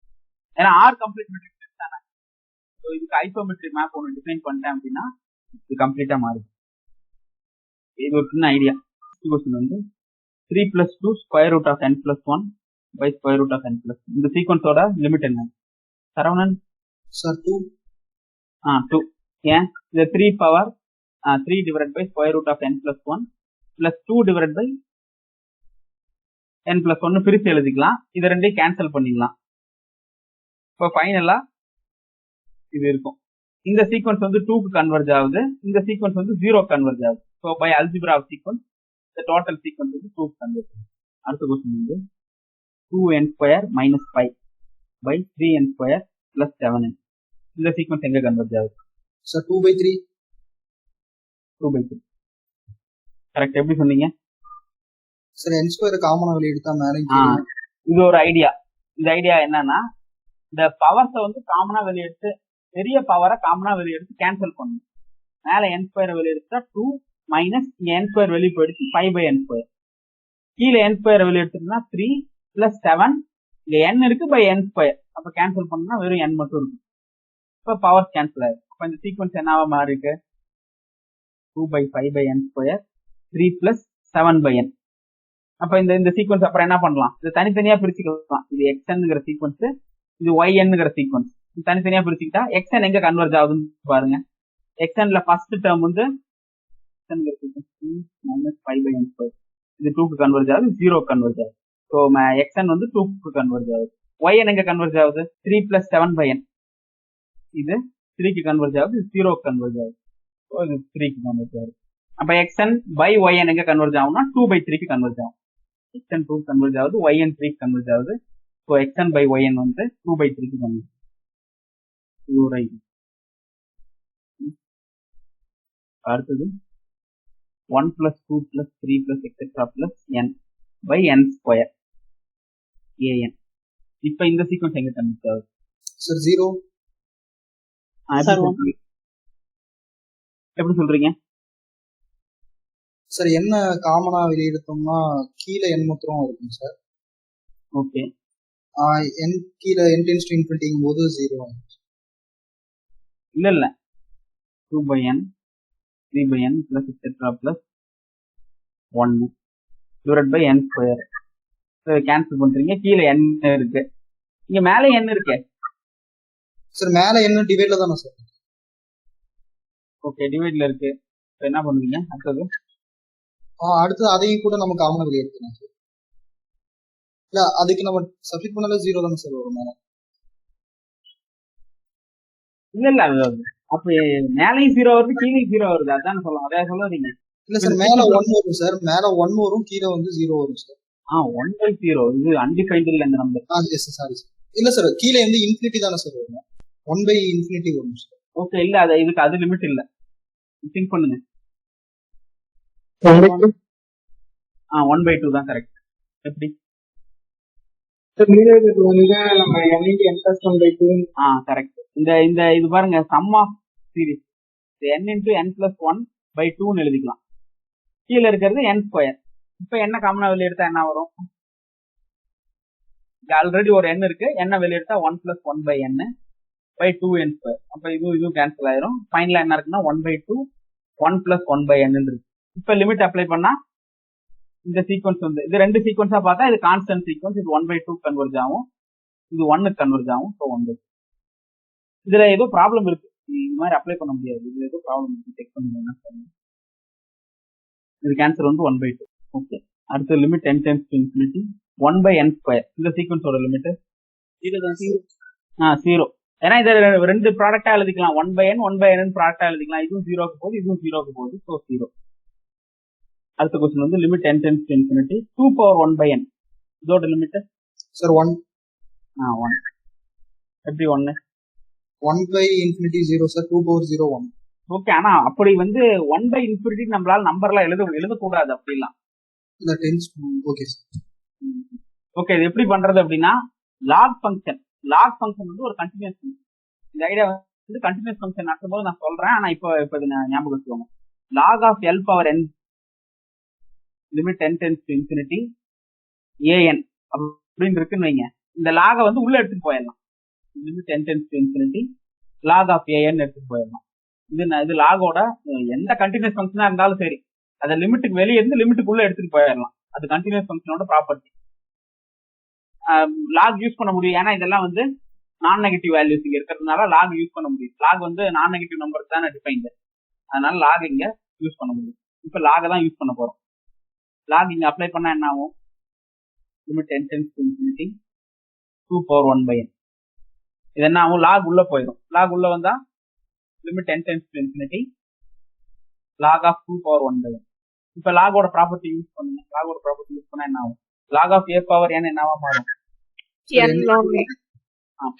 S1: ஏன்னா ஆர் கம்ப்ளீட் மெட்ரிக்ஸ் தானே. ஸோ இதுக்கு ஐசோமெட்ரி மேப் ஒன்று டிஃபைன் பண்ணிட்டேன் அப்படின்னா இது கம்ப்ளீட்டா மாறுது. இது ஒரு சின்ன ஐடியா. கொஸ்டின் வந்து 3 + 2 √n + 1 by √n + 1. இந்த சீக்வன்ஸோட லிமிட் என்ன சரவணன்?
S2: சார் 2.
S1: 2. ஏன் இந்த 3 power 3 divided by √n + 1 plus 2 divided by n + 1 பிரிச்சு எழுதிக்கலாம். இது ரெண்டையும் கேன்சல் பண்ணிடலாம். இப்போ ஃபைனலா இது இருக்கும். இந்த சீக்வன்ஸ் வந்து 2க்கு கன்வர்ஜ் ஆகுது, இந்த சீக்வன்ஸ் வந்து 0க்கு கன்வர்ஜ் ஆகுது. So by algebra of sequence இந்த டோட்டல் சீக்வன்ஸ் வந்து 2க்கு கன்வர்ஜ் ஆகுது. அடுத்த கொஸ்டின் வந்து 2n² - 5 by 3n² + 7n. இந்த சீக்வன்ஸ் எங்க கன்வர்ஜ் ஆகுது?
S2: சார் 2/3.
S1: 2/3 கரெக்ட். எப்படி சொன்னீங்க
S2: சார்? n² காமனா வெளிய எடுத்தா மேலே
S1: இது ஒரு ஐடியா. இந்த ஐடியா என்னன்னா இந்த பவர்ஸை வந்து காமனா வெளியெடுத்து பெரிய பவரை காமனா வெளியெடுத்து கேன்சல் பண்ணணும். மேல n² வெளியெடுத்தா 2 மைனஸ் n² வெளியே போயிடுச்சு 5/n². கீழே n² வெளியெடுத்துனா 3 + 7 இங்க n இருக்கு பை n². அப்ப கேன்சல் பண்ணா வெறும் n மட்டும் இருக்கு. இப்ப பவர் கேன்சல் ஆயிடும். அப்ப இந்த சீக்வன்ஸ் என்னவா மாறி இருக்கு? 2/5/n², 3 + 7/n. அப்ப இந்த சீக்வன்ஸ் அப்புறம் என்ன பண்ணலாம்? இது தனித்தனியா பிரிச்சுக்கலாம். இது xnங்கிற சீக்வன்ஸ், இது yn சீக்வன்ஸ். தனித்தனியா பிரிச்சுக்கிட்டா xn எங்க கன்வர்ஜ் ஆகுதுன்னு பாருங்க. xnல ஃபர்ஸ்ட் டேர்ம் வந்து -5/n². இது 2க்கு கன்வர்ஜ் ஆகுது, 0க்கு கன்வர்ஜ் ஆகுது. ஸோ xn வந்து 2க்கு கன்வர்ஜ் ஆகுது. yn எங்க கன்வர்ஜ் ஆகுது? 3 + 7/n. இது 3க்கு கன்வர்ஜ் ஆகுது, இது 0க்கு கன்வர்ஜ் ஆகுது. ஸோ இது 3க்கு கன்வர்ஜ் ஆகுது. அப்ப xn by yn எங்க கன்வர்ஜ் ஆகும்னா 2/3க்கு கன்வர்ஜ் ஆகும். xn 2 கன்வர்ஜ் ஆகுது, yn 3க்கு கன்வர்ஜ் ஆகுது. ஸோ xn by yn வந்து 2/3க்கு கன்வர்ஜ். அடுத்தது 1 + 2 + 3 + etc. + n by n². an. இப்ப இந்த சீக்வன்ஸ் எங்க கன்வர்ஜ் ஆகுது?
S2: சார் 0.
S1: எப்படி சொல்றீங்க
S2: சார்? என்ன காமனா வெளிய எடுத்தோம்னா கீழே n மாத்திரம் இருக்கும் சார்.
S1: ஓகே.
S2: n கீழே n → ∞ போது 0 ஆகும்.
S1: இல்ல 2/n 3/n + etc. + 1 divided by n². Cancel பண்றீங்க. கீழே n இருக்கு, இங்க மேலே n இருக்கு.
S2: சார் மேலே n டிவைட்ல தானே சார்?
S1: ஓகே, டிவைட்ல இருக்கு. என்ன பண்ணுவீங்க அடுத்தது?
S2: அடுத்து அதையும் கூட நம்ம காமனா வெளியே எடுத்துக்கலாம் சார். இல்ல அதுக்கு நம்ம சப்ஸ்டிட் பண்ணால 0 தானே சார் வரும் மேல?
S1: இல்ல அப்ப மேலையும் 0 வருது, கீழே 0 வருது. அதான் சொல்லலாம். அதே சொல்லுவீங்க.
S2: இல்ல சார், மேல 1 வரும் சார், மேல 1 வரும், கீழே வந்து 0 வரும் சார்.
S1: 1/0 இது அன்டிஃபைன்ட் இல்ல இந்த நம்பர்.
S2: Yes sorry sir. இல்ல சார், கீழே வந்து இன்ஃபினிட்டி தானே சார் வரும். 1/∞ வரும் சார்.
S1: ஓகே, இல்ல அது இதுக்கு அது லிமிட் இல்ல. திங்க் பண்ணுங்க. 1/2 தான் கரெக்ட். எப்படி? கரெக்ட். இந்த இது பாருங்க, sum of series n × n + 1/2 எழுதிக்கலாம். கீழே இருக்கிறது n². இப்ப என்ன காமனா வெளியெடுத்தா என்ன வரும்? ஆல்ரெடி ஒரு n இருக்கு, என்ன வெளியெடுத்தா 1 + 1/n/2n². அப்ப இதுவும் கேன்சல் ஆயிரும். ஃபைனலா என்ன இருக்குன்னா 1/2 1 + 1/n இருக்கு. இப்ப லிமிட் அப்ளை பண்ணா இந்த சீக்வன்ஸ் வந்து இது ரெண்டு சீக்வன்ஸா பார்த்தா இது கான்ஸ்டன்ட் சீக்வன்ஸ். இது 1/2 கன்வர்ஜ் ஆகும், இது 1க்கு கன்வர்ஜ் ஆகும். ஸோ 1/2. இதுல ஏதோ ப்ராப்ளம் இருக்கு, இந்த மாதிரி அப்ளை பண்ண முடியாது. இதுல ஏதோ ப்ராப்ளம் இருக்கு, செக் பண்ணுங்க. இதுக்கு ஆன்சர் வந்து 1/2. ஓகே. அடுத்த லிமிட் n → ∞ 1/n². இந்த சீக்வன்ஸோட லிமிட் 0. ஏன்னா இதை ரெண்டு ப்ராடக்டா எழுதிக்கலாம். 1/n 1/n ப்ராடக்டா எழுதிக்கலாம். இதுவும் 0க்கு போகுது, இதுவும் 0க்கு போகுது. ஸோ 0. அடுத்த கொஸ்டின் வந்து லிமிட் n → ∞ 2/1/n. இதோட லிமிட்
S2: சார் 1.
S1: 1. எப்படி 1?
S2: 1/∞ 0 சார். 2/0 1.
S1: ஓகே. ஆனா அப்படி வந்து 1/∞ நம்மளால நம்பர்லாம் எழுதக்கூடாது. அப்படிலாம்
S2: இந்த டென்ஸ் ஓகே சார்.
S1: ஓகே, இது எப்படி பண்றது அப்படின்னா லாக் ஃபங்க்ஷன் வந்து ஒரு கண்டினியூஸ் ஃபங்க்ஷன். இந்த ஐடியா வந்து கண்டினியூஸ் ஃபங்க்ஷன் நடத்தும் போது நான் சொல்றேன். ஆனா இப்போ இது ஞாபகம் வச்சுக்கோங்க. log of L power n limit n tends to infinity an அப்படின்னு இருக்குன்னு வைங்க. இந்த லாக வந்து உள்ள எடுத்துட்டு போயிடலாம். Limit n tends to infinity log of an எடுத்துட்டு போயிடலாம். இது லாகோட எந்த கண்டினியூஸ் ஃபங்க்ஷனா இருந்தாலும் சரி, அதை லிமிட்டுக்கு வெளியே இருந்து லிமிட்டுக்குள்ள எடுத்துட்டு போயிடலாம். அது கண்டினியூஸ் ஃபங்க்ஷனோட ப்ராப்பர்ட்டி. லாக் யூஸ் பண்ண முடியும். ஏன்னா இதெல்லாம் வந்து நான் நெகட்டிவ் வேல்யூஸ் இங்க இருக்கிறதுனால லாக் யூஸ் பண்ண முடியும். லாக் வந்து நான் நெகட்டிவ் நம்பருக்கு தானே டிஃபைன்டு, அதனால லாக் இங்க யூஸ் பண்ண முடியும். இப்ப லாக தான் யூஸ் பண்ண போறோம். லாக் இங்க அப்ளை பண்ணா என்ன ஆகும்? Limit n tends to infinity 2 power 1 by n. இது என்ன ஆகும்? லாக் உள்ள போயிடும். லாக் உள்ள வந்தா limit n tends to infinity log of 2 power 1 by n. இப்ப லாகோட ப்ராப்பர்ட்டி யூஸ் பண்ணுங்க. லாகோட ப்ராப்பர்ட்டி யூஸ் பண்ணா என்ன ஆகும்? log of a power n என்னவா மாறும்?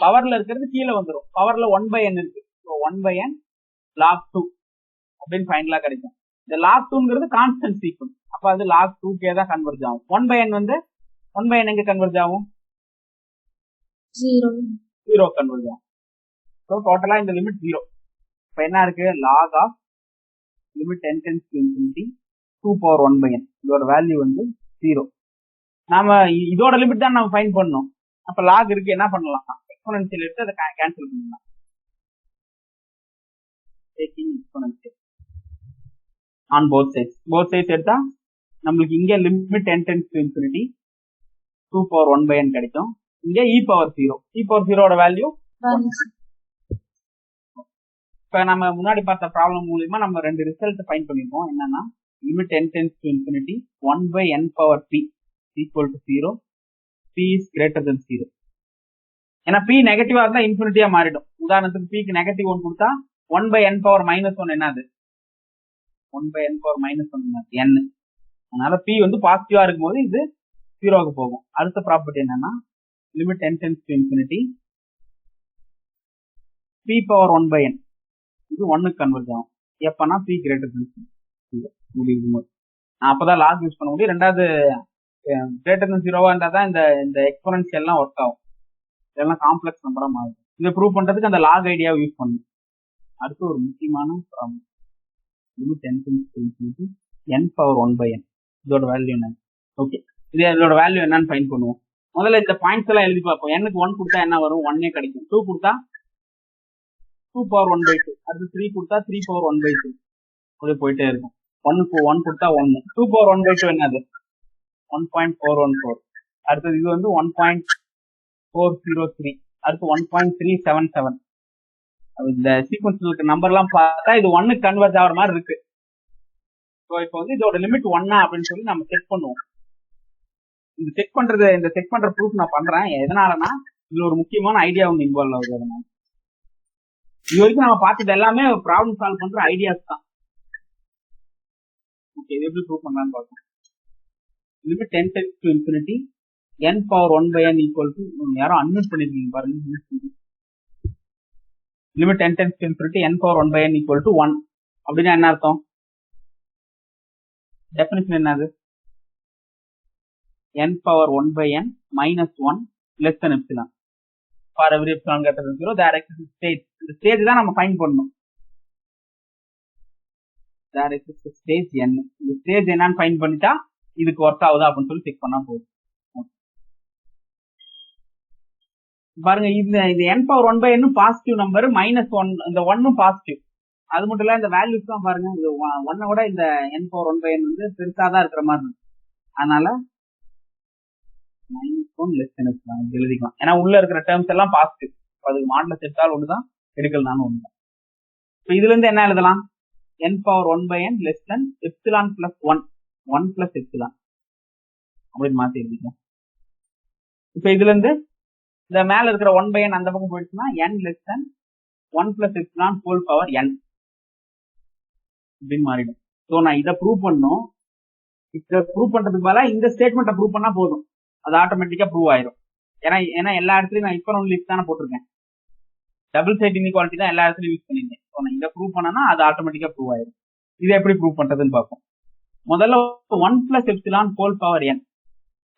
S1: பவர்ல இருக்கிறது கீழே வந்துடும். பவர்ல 1 by n இருக்கு. 1 by n log 2 அப்படின்னு ஃபைனலா கிடைக்கும். இந்த log 2ங்கிறது கான்ஸ்டன்ட் சீக்வன்ஸ். அப்ப அது log 2k தான் கன்வர்ஜ் ஆகும். 1 by n வந்து 1 by n எங்க கன்வர்ஜ் ஆகும்? 0 கன்வர்ஜ் ஆகும். ஸோ டோட்டலா இந்த லிமிட் 0. இப்ப என்ன இருக்கு? log of limit n tends to infinity 2 power 1 by n. இதோட வேல்யூ வந்து 0. நாம இதோட லிமிட் தான் நம்ம ஃபைண்ட் பண்ணணும். அப்ப லாக் இருக்கு, என்ன பண்ணலாம்? எக்ஸ்போனென்ஷியல் எடுத்து அதை கேன்சல் பண்ணலாம். Taking exponential on both sides எடுத்தா நம்மளுக்கு இங்க limit n tends to infinity 2 power 1 by n கிடைக்கும். இங்க e power 0 ஓட வேல்யூ. இப்ப நம்ம முன்னாடி பார்த்த ப்ராப்ளம் மூலமா நம்ம ரெண்டு ரிசல்ட் ஃபைண்ட் பண்ணிருக்கோம். என்னன்னா limit n tends to infinity 1 by n power p equal to 0, p is greater than 0. ஏன்னா p நெகட்டிவா இருந்தா இன்ஃபினிட்டியா மாறிடும். உதாரணத்துக்கு p க்கு நெகட்டிவ் 1 கொடுத்தா 1 by n power minus 1 என்னது? 1 by n power minus 1 n. அதனால p வந்து பாசிட்டிவா இருக்கும்போது இது 0க்கு போகும். அடுத்த ப்ராப்பர்ட்டி என்னன்னா limit n tends to infinity p power 1 by n இது 1க்கு கன்வெர்ட் ஆகும். எப்பனா p greater than 0 அப்பதான் லாக் யூஸ் பண்ண முடியும். ரெண்டாவது கிரேட்டர் than 0வா இருந்தா தான் இந்த எக்ஸ்போனன்ஷியல் எல்லாம் ஒர்க் ஆகும். இதெல்லாம் காம்ப்ளெக்ஸ் நம்பரா மாறும். இதை ப்ரூவ் பண்றதுக்கு அந்த லாக் ஐடியாவை யூஸ் பண்ணணும். அடுத்து ஒரு முக்கியமான problem. Limit n tends to infinity n power 1 by n. இதோட வேல்யூ என்ன? ஓகே, இதோட வேல்யூ என்னன்னு ஃபைண்ட் பண்ணுவோம். முதல்ல இந்த பாயிண்ட்ஸ் எல்லாம் எழுதி பார்ப்போம். n-க்கு 1 கொடுத்தா என்ன வரும்? 1 கிடைக்கும். 2 கொடுத்தா 2 power 1 by 2. அடுத்து 3 கொடுத்தா 3 power 1 by 2. அப்படியே போயிட்டே இருக்கும். 1 கொடுத்தா 1. 2 power 1 by 2 என்னது? 1.414. அடுத்தது இது வந்து 1.403. அடுத்து 1.377. இந்த சீக்வன்ஸ்ல இருக்க நம்பர்லாம் பார்த்தா இது 1க்கு கன்வெர்ட் ஆகிற மாதிரி இருக்கு. ஸோ இப்போ வந்து இதோட லிமிட் 1 அப்படின்னு சொல்லி நம்ம செக் பண்ணுவோம். இந்த செக் பண்ற ப்ரூஃப் நான் பண்றேன். எதனாலனா இதுல ஒரு முக்கியமான ஐடியா ஒன்று இன்வால்வ் ஆகுது. அதனால இது வரைக்கும் நம்ம பார்த்தது எல்லாமே ப்ராப்ளம் சால்வ் பண்ற ஐடியாஸ் தான். ஓகே, இது எப்படி ப்ரூவ் பண்ணலாம்னு பார்ப்போம். Limit n tends to infinity n power 1 by n equal to, யாரும் அன்மியூட் பண்ணிருக்கீங்க பாருங்க. Limit n tends to infinity n power 1 by n equal to 1 அப்படின்னா என்ன அர்த்தம்? டெஃபினிஷன் என்னது? n power 1 by n minus 1 less than epsilon. For every epsilon greater than 0 there exists a stage. இந்த stage தான் நம்ம find பண்ணணும். there exists a stage n. இந்த stage என்னன்னு ஃபைண்ட் பண்ணிட்டா இதுக்கு ஒர்க் ஆகுதா அப்படின்னு சொல்லி செக் பண்ணா போதும். பாருங்க, இந்த n power 1 by n positive number, minus 1 இந்த 1ம் பாசிட்டிவ். அது மட்டும் இல்ல இந்த வேல்யூஸ் தான் பாருங்க, இந்த 1 விட இந்த n power 1 by n வந்து பெருசா தான் இருக்கிற மாதிரி இருக்கு. அதனால -1 less than epsilon எழுதிக்கலாம். ஏன்னா உள்ள இருக்கிற டேர்ம்ஸ் எல்லாம் பாசிட்டிவ். அதுக்கு மாடலஸ் எடுத்தால் ஒண்ணுதான், எடுக்கலனாலும் ஒண்ணுதான். இப்போ இதுல இருந்து என்ன எழுதலாம்? n power 1 by n less than epsilon plus 1 plus epsilon அப்படின்னு மாத்தி எழுதிக்கலாம். இப்போ இதுல இருந்து இந்த மேல இருக்கிற 1 by n அந்த பக்கம் போயிடுச்சுன்னா n less than 1 plus epsilon whole power n அப்படின்னு மாறிடும். ஸோ நான் இதை ப்ரூவ் பண்ணணும். இதை ப்ரூவ் பண்றதுக்கு பதிலாக இந்த ஸ்டேட்மெண்ட்டை ப்ரூவ் பண்ணா போதும், அது ஆட்டோமேட்டிக்கா ப்ரூவ் ஆயிடும். ஏன்னா எல்லா இடத்துலயும் நான் இப்போ லிஸ்ட் தானே போட்டிருக்கேன். டபுள் சைட் இன்இக்வாலிட்டி தான் எல்லா இடத்துலயும் யூஸ் பண்ணிருக்கேன். ஸோ நான் இதை ப்ரூவ் பண்ணனா அது ஆட்டோமேட்டிக்கா ப்ரூவ் ஆயிடும். இதை எப்படி ப்ரூவ் பண்றதுன்னு பார்ப்போம். முதல்ல 1 plus epsilon whole power n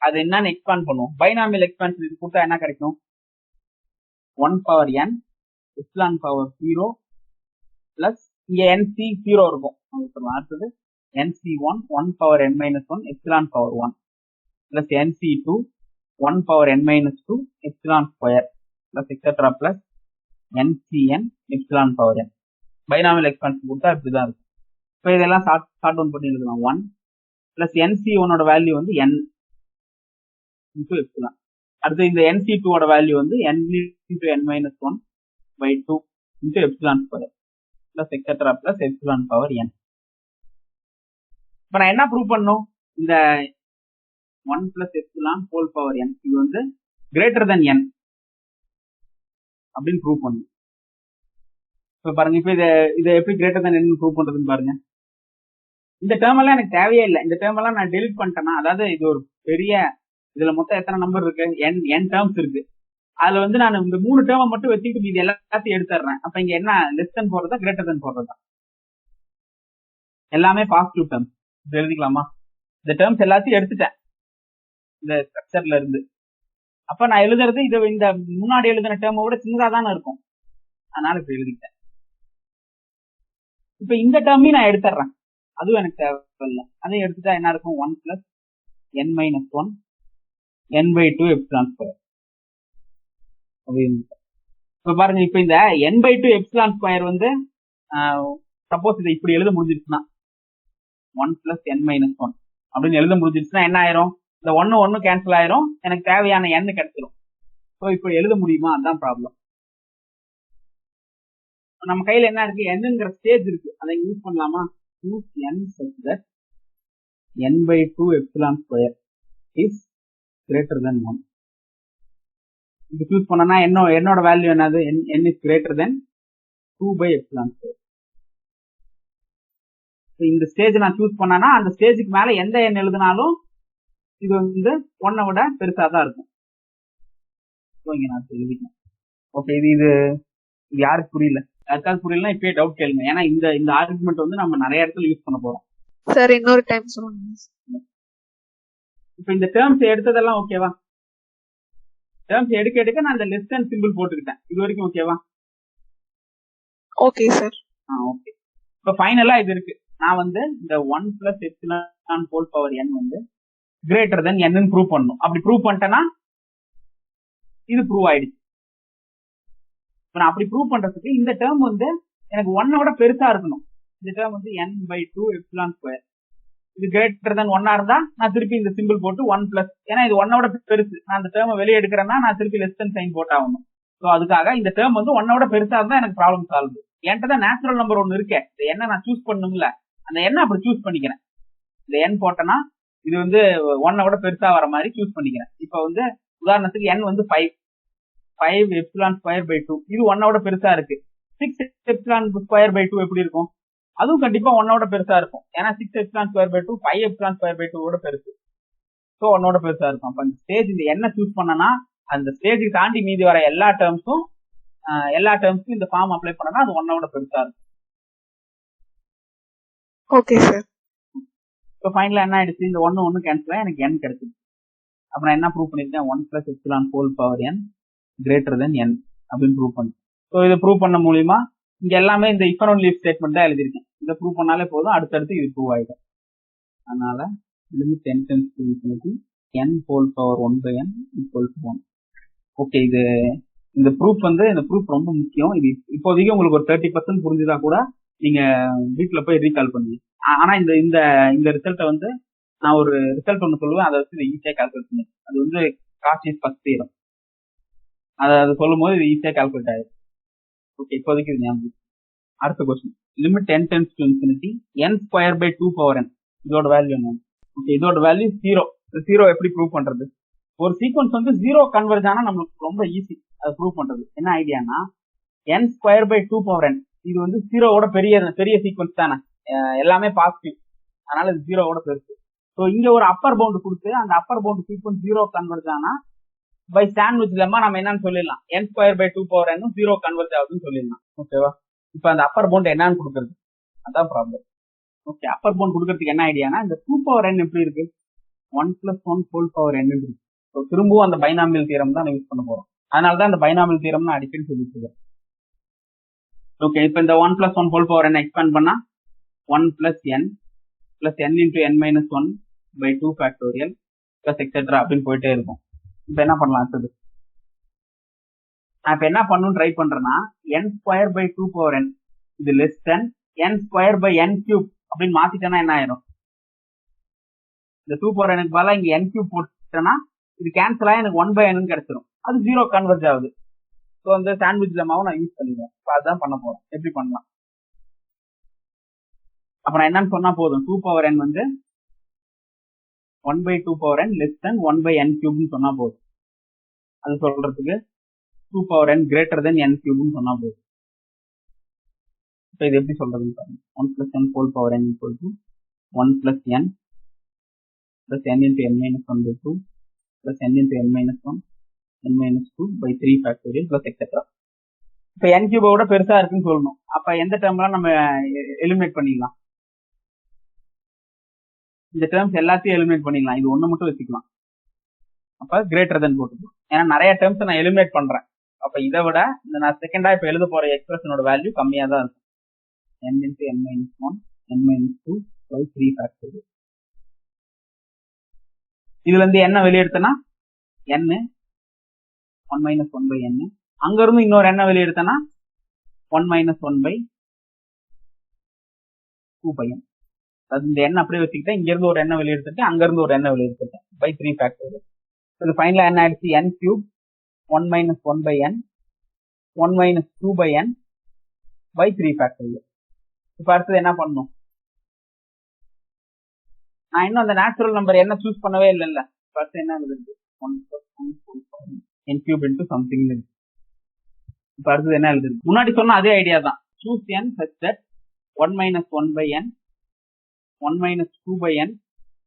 S1: அது என்னன்னு எக்ஸ்பாண்ட் பண்ணுவோம். பைனாமியல் எக்ஸ்பான்ஷன் இது கொடுத்தா என்ன கிடைக்கும்? 1 power n epsilon power 0 plus இங்க nc 0 இருக்கும். அடுத்தது nc1 1 power n minus 1 epsilon power 1 plus nc2 1 power n minus 2 epsilon square plus etcetera plus ncn epsilon power n. Binomial expansion கொடுத்தா இப்படிதான் இருக்கும். இப்போ இதெல்லாம் ஷார்ட் டவுன் பண்ணி எழுதலாம். 1 பிளஸ் nc1ஓட வேல்யூ வந்து n இன்டூ எப்சிலான். அடுத்து இந்த nc2ஓட வேல்யூ வந்து n into n minus 1 by 2 into epsilon square plus etcetera plus epsilon power n. இப்போ நான் என்ன ப்ரூவ் பண்ணும்? இந்த 1 plus epsilon whole power n இது வந்து கிரேட்டர் தென் n அப்படின்னு ப்ரூவ் பண்ணும். இப்போ பாருங்க, இப்போ இதை எப்படி கிரேட்டர் தென் n ப்ரூவ் பண்றதுன்னு பாருங்க. இந்த டேர்ம் எல்லாம் எனக்கு தேவையே இல்லை. இந்த டேர்ம் எல்லாம் நான் டெலிட் பண்ணிட்டேன்னா, அதாவது இது ஒரு பெரிய, இதுல மொத்தம் எத்தனை நம்பர் இருக்கு? n டேர்ம்ஸ் இருக்கு. அதுல வந்து நான் இந்த 3 டேர்மை மட்டும் வச்சுக்கிட்டு இது எல்லாத்தையும் எடுத்துடுறேன். அப்ப இங்க என்ன லெஸ் தென் போடுறதா கிரேட்டர் தென் போடுறதா? எல்லாமே பாசிட்டிவ் டேர்ம்ஸ். இது எழுதிக்கலாமா? இந்த டேர்ம்ஸ் எல்லாத்தையும் எடுத்துட்டேன் இந்த ஸ்ட்ரக்சர்ல இருந்து. அப்ப நான் எழுதுறது இது இந்த முன்னாடி எழுதின டேர்மை விட சின்னதா தானே இருக்கும். அதனால இப்ப எழுதிட்டேன். இப்ப இந்த டேர்மையும் நான் எடுத்துடுறேன், அதுவும் எனக்கு தேவையில்லை. அதையும் எடுத்துட்டா என்ன இருக்கும்? 1 plus n minus 1 n by 2 epsilon square. இப்ப பாருங்க, இப்ப இந்த n பை 2 எப்சிலான் ஸ்கொயர் வந்து சப்போஸ் இதை இப்படி எழுத முடிஞ்சிருச்சுன்னா 1 பிளஸ் n மைனஸ் 1 அப்படின்னு எழுத முடிஞ்சிருச்சுன்னா என்ன ஆயிரும்? இந்த 1 கேன்சல் ஆயிரும், எனக்கு தேவையான n கிடைச்சிடும். ஸோ இப்போ எழுத முடியுமா? அதுதான் ப்ராப்ளம். நம்ம கையில என்ன இருக்கு? என்னங்கிற ஸ்டேஜ் இருக்கு, அதை யூஸ் பண்ணலாமா? Use n such that n by 2 epsilon square is greater than 1. இது யூஸ் பண்ணனா என்னோட வேல்யூ என்னது? n is greater than 2 by epsilon square. இந்த ஸ்டேஜ் நான் சூஸ் பண்ணனா அந்த ஸ்டேஜுக்கு மேல எந்த n எழுதினாலும் இது வந்து 1 விட பெருசா தான் இருக்கும். இங்க நான் எழுதிட்டேன். ஓகே, இது யாருக்கு புரியல? யாருக்காவது புரியலன்னா இப்பயே டவுட் கேளுங்க. ஏன்னா இந்த ஆர்குமெண்ட் வந்து நம்ம நிறைய இடத்துல யூஸ் பண்ண போறோம்.
S4: சார் இன்னொரு டைம் சொல்லுங்க.
S1: இப்போ இந்த டேர்ம்ஸ் எடுத்ததெல்லாம் ஓகேவா? டேர்ம்ஸ் எடுக்க நான் இந்த லெஸ் தென் சிம்பிள் போட்டுக்கிட்டேன். இது வரைக்கும் ஓகேவா?
S4: Okay sir.
S1: ஓகே. இப்போ ஃபைனலா இது இருக்கு. நான் வந்து இந்த 1 plus epsilon whole power n வந்து கிரேட்டர் தென் n ன்னு ப்ரூவ் பண்ணணும். அப்படி ப்ரூவ் பண்ணிட்டேன்னா இது ப்ரூவ் ஆயிடுச்சு. இப்போ நான் அப்படி ப்ரூவ் பண்றதுக்கு இந்த டேர்ம் வந்து எனக்கு 1 விட பெருசா இருக்கணும். இந்த டேர்ம் வந்து n பை 2 எப்சிலான் ஸ்கொயர் இது கிரேட்டர் தென் 1 இருந்தா நான் திருப்பி இந்த சிம்பிள் போட்டு 1 பிளஸ், ஏன்னா இது 1 விட பெருசு, நான் இந்த டேர்மை வெளியே எடுக்கிறேன்னா நான் திருப்பி லெஸ் தென் சைன் போட்டாகணும். ஸோ அதுக்காக இந்த டேர்ம் வந்து 1 விட பெருசா இருந்தா எனக்கு ப்ராப்ளம் சால்வ். என்கிட்ட தான் நேச்சுரல் நம்பர் ஒன்று இருக்கேன், இந்த என்ன நான் சூஸ் பண்ணும்ல, அந்த என்ன அப்படி சூஸ் பண்ணிக்கிறேன். இந்த n போட்டேன்னா இது வந்து 1 விட பெருசா வர மாதிரி சூஸ் பண்ணிக்கிறேன். இப்போ வந்து உதாரணத்துக்கு n வந்து 5 எப்சிலான் ஸ்கொயர் பை 2 இது 1 விட பெருசா இருக்கு. 6 எப்சிலான் ஸ்கொயர் பை 2 எப்படி இருக்கும்? அதுவும் கண்டிப்பா 1 விட பெருசா இருக்கும். ஏன்னா 6 epsilon square by 2 5 epsilon square by 2 விட பெருசு. ஸோ 1 விட பெருசா இருக்கும். அப்ப அந்த ஸ்டேஜ் இந்த என்ன சூஸ் பண்ணனா அந்த ஸ்டேஜுக்கு தாண்டி மீதி வர எல்லா டேர்ம்ஸும் இந்த ஃபார்ம் அப்ளை பண்ணனா அது 1 விட பெருசா இருக்கும்.
S4: Okay sir.
S1: இப்போ ஃபைனலா என்ன ஆயிடுச்சு? இந்த 1 கேன்சல் ஆகி எனக்கு n கிடைச்சிருக்கு. அப்ப நான் என்ன ப்ரூவ் பண்ணிருக்கேன்? 1 plus epsilon whole power n greater than n அப்படின்னு ப்ரூவ் பண்ணு. ஸோ இதை ப்ரூவ் பண்ண மூலியமா இங்க எல்லாமே இந்த if and only if statement தான் எழுதிருக்கேன். இதை ப்ரூவ் பண்ணாலே போதும், அடுத்தடுத்து இது ப்ரூவ் ஆயிடும். அதனால limit n tends to infinity n whole power 1 by n equal to 1. Okay, இந்த ப்ரூஃப் வந்து இந்த ப்ரூஃப் ரொம்ப முக்கியம். இது இப்போதைக்கு உங்களுக்கு ஒரு 30% புரிஞ்சுதா கூட நீங்க வீட்டுல போய் ரீகால் பண்ணுவீங்க. ஆனா இந்த ரிசல்ட்டை வந்து நான் ஒரு ரிசல்ட் ஒன்று சொல்லுவேன், அதை வச்சு ஈஸியா கால்குலேட் பண்ணுவேன். அது வந்து காஸ்ட் ஃபர்ஸ்ட் தியரம். அதை சொல்லும் போது இது ஈஸியா கால்குலேட் ஆயிடும். ஓகே, இப்போதைக்கு இது ஞாபகம். அடுத்த question, limit n tends to infinity n square by 2 power n இதோட வேல்யூ என்ன? ஓகே, இதோட வேல்யூ 0. 0 எப்படி ப்ரூவ் பண்றது? ஒரு சீக்வன்ஸ் வந்து 0 கன்வர்ஜ் ஆனா நம்மளுக்கு ரொம்ப ஈஸி அதை ப்ரூவ் பண்றது. என்ன ஐடியானா n square by 2 power n இது வந்து 0வோட பெரிய சீக்வன்ஸ் தானே, எல்லாமே பாசிட்டிவ், அதனால இது 0வோட பெருசு. ஸோ இங்க ஒரு அப்பர் பவுண்ட் கொடுத்து அந்த அப்பர் பவுண்ட் சீக்வன்ஸ் 0 கன்வர்ஜ் ஆனா பை சாண்ட்விச் லெம்மா நம்ம என்னன்னு சொல்லிடலாம், n square by 2 power n 0 converge ஆகுதுன்னு சொல்லிடலாம். ஓகேவா? இப்போ அந்த அப்பர் பவுண்ட் என்னன்னு கொடுக்குறது, அதான் ப்ராப்ளம். ஓகே, அப்பர் பவுண்ட் கொடுக்கறதுக்கு என்ன ஐடியானா இந்த 2 பவர் n எப்படி இருக்கு, 1 + 1 ஹோல் பவர் n இருக்கு. ஸோ திரும்பவும் அந்த பைனாமியல் தியரம் தான் யூஸ் பண்ண போறோம். அதனாலதான் அந்த பைனாமியல் தியரம் நான் அடிக்கடி சொல்லிட்டு இருக்கேன். ஓகே, இப்போ இந்த 1 + 1 ஹோல் பவர் n எக்ஸ்பேண்ட் பண்ணா 1 + n + n × n - 1 / 2 factorial plus etcetera அப்படின்னு போயிட்டே இருக்கும். இப்போ என்ன பண்ணலாம் அடுத்தது, நான் இப்போ என்ன பண்ணணும்னு ட்ரை பண்றேன்னா n² / 2 பவர் n இது லெஸ் தென் n² / n³ அப்படின்னு மாத்திட்டேன்னா என்ன ஆயிரும், இந்த 2 பவர் n பதிலா இங்க n³ போட்டேன்னா இது கேன்சல் ஆகி எனக்கு 1/n கிடைச்சிரும். அது 0 கன்வெர்ஜ் ஆகுது. ஸோ அந்த சாண்ட்விச் லெம்மாவை நான் யூஸ் பண்ணிடுவேன். இப்போ அதுதான் பண்ண போறேன். எப்படி பண்ணலாம், அப்ப நான் என்னன்னு சொன்னா போதும், 2 பவர் n வந்து 1/2 power n less than 1/n³ சொன்னா போதும். அது சொல்றதுக்கு 2 power n greater than n³ சொன்னா போதும். இப்போ இது எப்படி சொல்றதுன்னு பாருங்க, 1 + n whole power n = 1 + n + n × n - 1/2 + n × n - 1 n - 2 / 3 factorial plus etcetera. இப்போ n³ விட பெருசா இருக்குன்னு சொல்லணும். அப்ப எந்த டேர்ம்லாம் நம்ம எலிமினேட் பண்ணிக்கலாம், இந்த டேர்ம்ஸ் எல்லாத்தையும் எலிமினேட் பண்ணிக்கலாம். இது ஒண்ணு மட்டும் வச்சுக்கலாம். அப்ப கிரேட்டர் தென் போட்டுக்கலாம். ஏன்னா நிறைய டேர்ம்ஸ் நான் எலிமினேட் பண்றேன். அப்ப இதை விட இந்த நான் செகண்டா இப்ப எழுத போற எக்ஸ்பிரஷனோட வேல்யூ கம்மியா தான் இருக்கும். n × n - 1 n - 2 / 3 factorial. இதுல இருந்து என்ன வெளியெடுத்தனா n 1 - 1/n, அங்க இருந்து இன்னொரு என்ன வெளியெடுத்தனா 1 - 1/2n. அது இந்த எண்ணெய் அப்படியே வச்சுக்கிட்டேன், இங்க இருந்து ஒரு எண்ணெய் வெளியெடுத்துட்டு அங்க இருந்து ஒரு எண்ணெய் வெளியெடுத்துட்டேன் / 3 ஃபேக்டோரியல். இது ஃபைனலா என்ன ஆயிடுச்சு, n³ 1 - 1/n 1 - 2/n / 3 ஃபேக்டோரியல். இப்ப அடுத்தது என்ன பண்ணணும், நான் இன்னும் அந்த நேச்சுரல் நம்பர் என்ன சூஸ் பண்ணவே இல்லைல்ல. அடுத்து என்ன எழுதுறது, 1 + 1 n³ into something. இப்ப அடுத்தது என்ன எழுதுறது, முன்னாடி சொன்ன அதே ஐடியா தான். Choose n such that 1 - 1/n 1 - 2/n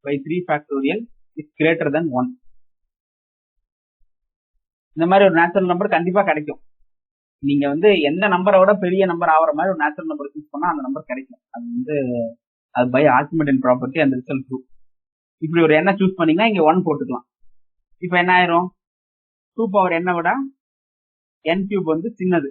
S1: / 3 factorial is greater than 1. இந்த மாதிரி ஒரு நேச்சுரல் நம்பர் கண்டிப்பா கிடைக்கும். நீங்க வந்து எந்த நம்பரை விட பெரிய நம்பர் ஆகிற மாதிரி ஒரு நேச்சுரல் நம்பர் சூஸ் பண்ணா அந்த நம்பர் கிடைக்கும். அது வந்து அது பை ஆர்கிமெடியன் ப்ராப்பர்ட்டி அந்த ரிசல்ட் ட்ரூ. இப்படி ஒரு எண்ணை சூஸ் பண்ணீங்கன்னா இங்க 1 போட்டுக்கலாம். இப்ப என்ன ஆயிரும், 2 பவர் n விட n³ வந்து சின்னது.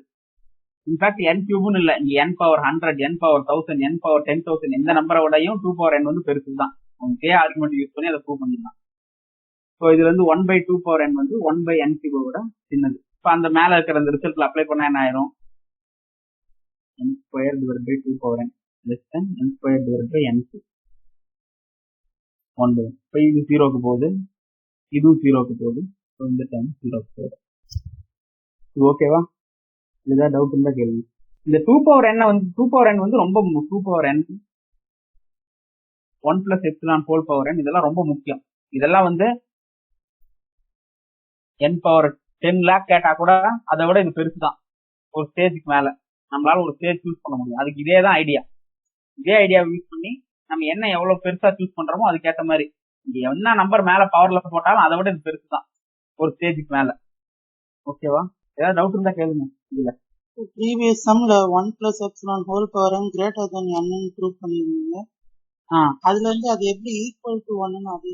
S1: இன்ஃபேக்ட் n³ இல்ல, இங்க n power 100 n power 1000 n power 10,000 எந்த நம்பரை விடையும் 2 பவர் n வந்து பெருசு தான். இதே ஆர்குமெண்ட் யூஸ் பண்ணி அதை ப்ரூவ் பண்ணிடலாம். ஸோ இதுல இருந்து 1/2 பவர் n வந்து 1/n³ விட சின்னது. இப்ப அந்த மேல இருக்கிற அந்த ரிசல்ட்ல அப்ளை பண்ணா என்ன ஆயிரும், n² / 2 power n less than n² / n³. 1/n. இப்ப இது 0க்கு போகுது, இதுவும் 0க்கு போகுது. இந்த டைம் 0க்கு போகுது. இது ஓகேவா, இதுதான் டவுட் இருந்தா கேள்வி. இந்த 2 பவர் n வந்து 2 பவர் n வந்து ரொம்ப 2 power n 1 + epsilon whole power n இதெல்லாம் ரொம்ப முக்கியம். இதெல்லாம் வந்து n பவர் 10 lakh கேட்டா கூட அதை விட இது பெருசு தான். ஒரு ஸ்டேஜுக்கு மேல நம்மளால ஒரு ஸ்டேஜ் சூஸ் பண்ண முடியும். அதுக்கு இதே தான் ஐடியா. இதே ஐடியாவை யூஸ் பண்ணி நம்ம என்ன எவ்வளவு பெருசா சூஸ் பண்றோமோ அதுக்கேற்ற மாதிரி இங்க என்ன நம்பர் மேல பவர்ல போட்டாலும் அதை விட இது பெருசு தான் ஒரு ஸ்டேஜுக்கு மேல. ஓகேவா, ஏதாவது டவுட் இருந்தா கேளுங்க. இதுல
S5: ப்ரீவியஸ் சம்ல 1 + epsilon whole power n greater than n ன்னு ப்ரூவ் பண்ணிருந்தீங்க. அதுல இருந்து அது எப்படி ஈக்குவல் டு 1 ன்னு அது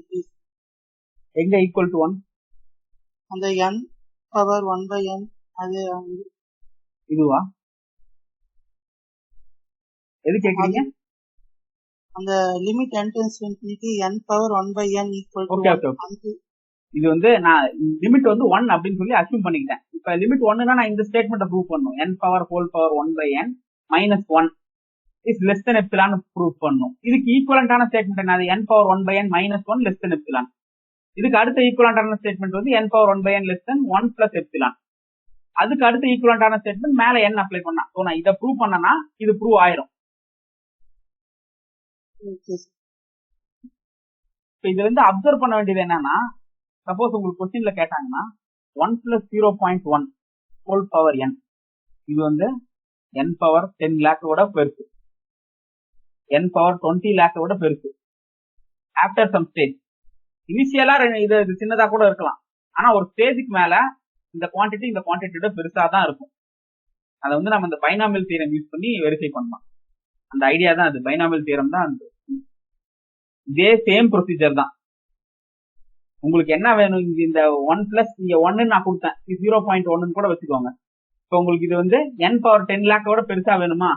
S1: எங்க ஈக்குவல் டு 1,
S5: அந்த n பவர் 1/n அது
S1: இதுவா எது கேக்குறீங்க,
S5: அந்த limit n → ∞ n power 1/n equal to
S1: okay okay okay. இது வந்து நான் லிமிட் வந்து 1 அப்படின்னு சொல்லி அஸ்யூம் பண்ணிக்கிட்டேன். இப்ப லிமிட் 1னா நான் இந்த ஸ்டேட்மெண்ட்டை ப்ரூவ் பண்ணணும். n power whole power 1/n - 1 is less than epsilon prove பண்ணணும். இதுக்கு ஈக்குவலண்டான ஸ்டேட்மெண்ட் என்னது, n power 1/n - 1 less than epsilon. இதுக்கு அடுத்த ஈக்குவலண்டான ஸ்டேட்மெண்ட் வந்து n power 1/n less than 1 + epsilon. அதுக்கு அடுத்த ஈக்குவலண்டான ஸ்டேட்மெண்ட் மேல n அப்ளை பண்ணா. ஸோ நான் இதை ப்ரூவ் பண்ணனா இது ப்ரூவ் ஆயிரும். இப்போ இதுல இருந்து அப்சர்வ் பண்ண வேண்டியது என்னன்னா, சப்போஸ் உங்களுக்கு கொஸ்டின்ல கேட்டாங்கன்னா 1 + 0.1 ஹோல் பவர் n இது வந்து n பவர் 10 lakh விட பெருசு, n பவர் 20 lakh விட பெருசு. ஆஃப்டர் சம் ஸ்டேஜ் இனிஷியலா இது சின்னதா கூட இருக்கலாம். ஆனா ஒரு ஸ்டேஜுக்கு மேல இந்த குவான்டிட்டியோட பெருசா தான் இருக்கும். அதை வந்து நம்ம இந்த பைனாமியல் தியரம் யூஸ் பண்ணி வெரிஃபை பண்ணலாம். அந்த ஐடியா தான் அது, பைனாமியல் தியரம் தான் அது. இதே சேம் ப்ரொசீஜர் தான். உங்களுக்கு என்ன வேணும், இந்த 1 பிளஸ் இங்க 1 நான் கொடுத்தேன், 0.1 கூட வச்சுக்கோங்க. இப்போ உங்களுக்கு இது வந்து n பவர் 10 லேக்கோட பெருசா வேணுமா,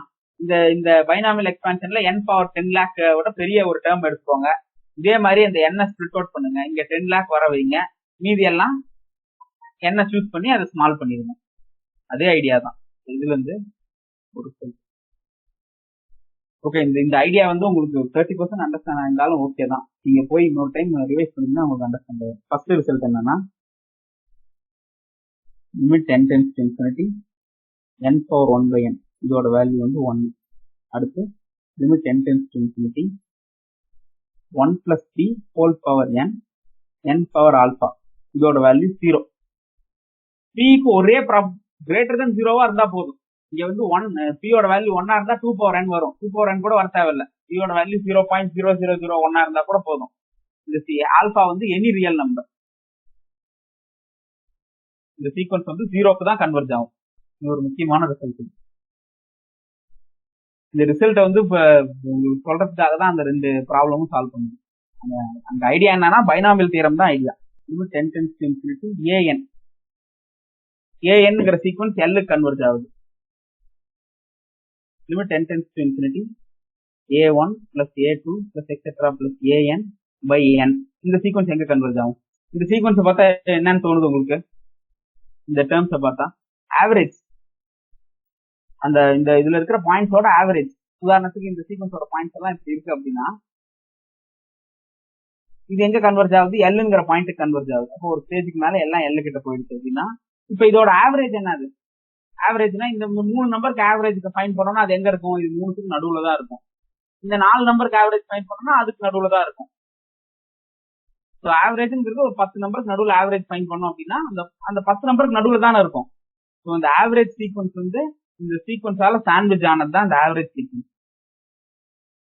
S1: இந்த பைனாமியல் எக்ஸ்பான்ஷன்ல n பவர் 10 லேக்கோட பெரிய ஒரு டேர்ம் எடுத்துக்கோங்க. இதே மாதிரி அந்த n ஸ்பிளிட் அவுட் பண்ணுங்க, இங்க 10 லேக் வர வைங்க, மீதி எல்லாம் n சூஸ் பண்ணி அதை ஸ்மால் பண்ணிருங்க. அதே ஐடியா தான் இதுல இருந்து ஒரு ஓகே. இந்த ஐடியா வந்து உங்களுக்கு 30% அண்டர்ஸ்டாண்ட் ஆயிருந்தாலும் ஓகே தான். நீங்க போய் இன்னொரு டைம் ரிவைஸ் பண்ணீங்கன்னா உங்களுக்கு அண்டர்ஸ்டாண்ட் ஆகும். ஃபர்ஸ்ட் ரிசல்ட் என்னன்னா limit n → ∞ n power 1/n இதோட வேல்யூ வந்து 1. அடுத்து limit n → ∞ 1 + p whole power n power alpha இதோட வேல்யூ 0. p க்கு ஒரே கிரேட்டர் தென் 0வா இருந்தா போதும். இங்க வந்து 1 p யோட வேல்யூ 1 இருந்தா 2 பவர் n வரும். 2 பவர் n கூட வர தேவையில்ல. p யோட வேல்யூ 0.0001 இருந்தா கூட போதும். இந்த ஆல்பா வந்து எனி ரியல் நம்பர். இந்த சீக்வன்ஸ் வந்து 0க்கு தான் கன்வர்ஜ் ஆகும். இது ஒரு முக்கியமான ரிசல்ட். இந்த ரிசல்ட்டை வந்து இப்ப உங்களுக்கு சொல்றதுக்காக தான் அந்த 2 ப்ராப்ளமும் சால்வ் பண்ணுது. அந்த ஐடியா என்னன்னா பைனாமியல் தியரம் தான் ஐடியா. லிமிட் n → an anங்கிற சீக்வன்ஸ் L க்கு கன்வர்ஜ் ஆகுது. Limit n → a1 + a2 + an/n இந்த சீக்வன்ஸ் எங்க கன்வர்ஜ் ஆகும்? இந்த சீக்வன்ஸ் பார்த்தா என்னன்னு தோணுது உங்களுக்கு? இந்த டேர்ம்ஸை பார்த்தா ஆவரேஜ், இந்த இதுல இருக்கிற பாயிண்ட்ஸோட ஆவரேஜ். உதாரணத்துக்கு இந்த சீக்வன்ஸோட பாயிண்ட்ஸ் எல்லாம் இப்படி இருக்கு அப்படின்னா இது எங்க கன்வர்ஜ் ஆகுது? எல்லுங்கிற பாயிண்ட்டுக்கு கன்வர்ஜ் ஆகுது. அப்போ ஒரு ஸ்டேஜுக்கு மேல எல்லாம் எல்லு கிட்ட போயிடுச்சு அப்படின்னா இப்ப இதோட ஆவரேஜ் என்னது? ஆவரேஜ்னா இந்த 3 நம்பருக்கு ஆவரேஜ் ஃபைண்ட் பண்ணோம்னா அது எங்க இருக்கும்? இது 3க்கு நடுவுல தான் இருக்கும். இந்த 4 நம்பருக்கு ஆவரேஜ் ஃபைண்ட் பண்ணோம்னா அதுக்கு நடுவுல தான் இருக்கும். ஸோ ஆவரேஜ்ங்கிறது ஒரு 10 நம்பருக்கு நடுவில் ஆவரேஜ் ஃபைண்ட் பண்ணோம் அப்படின்னா அந்த 10 நம்பருக்கு நடுவுல தானே இருக்கும். ஸோ இந்த ஆவரேஜ் சீக்வன்ஸ் வந்து இந்த சீக்வன்ஸால சாண்ட்விச் ஆனது தான் இந்த ஆவரேஜ் சீக்வன்ஸ்.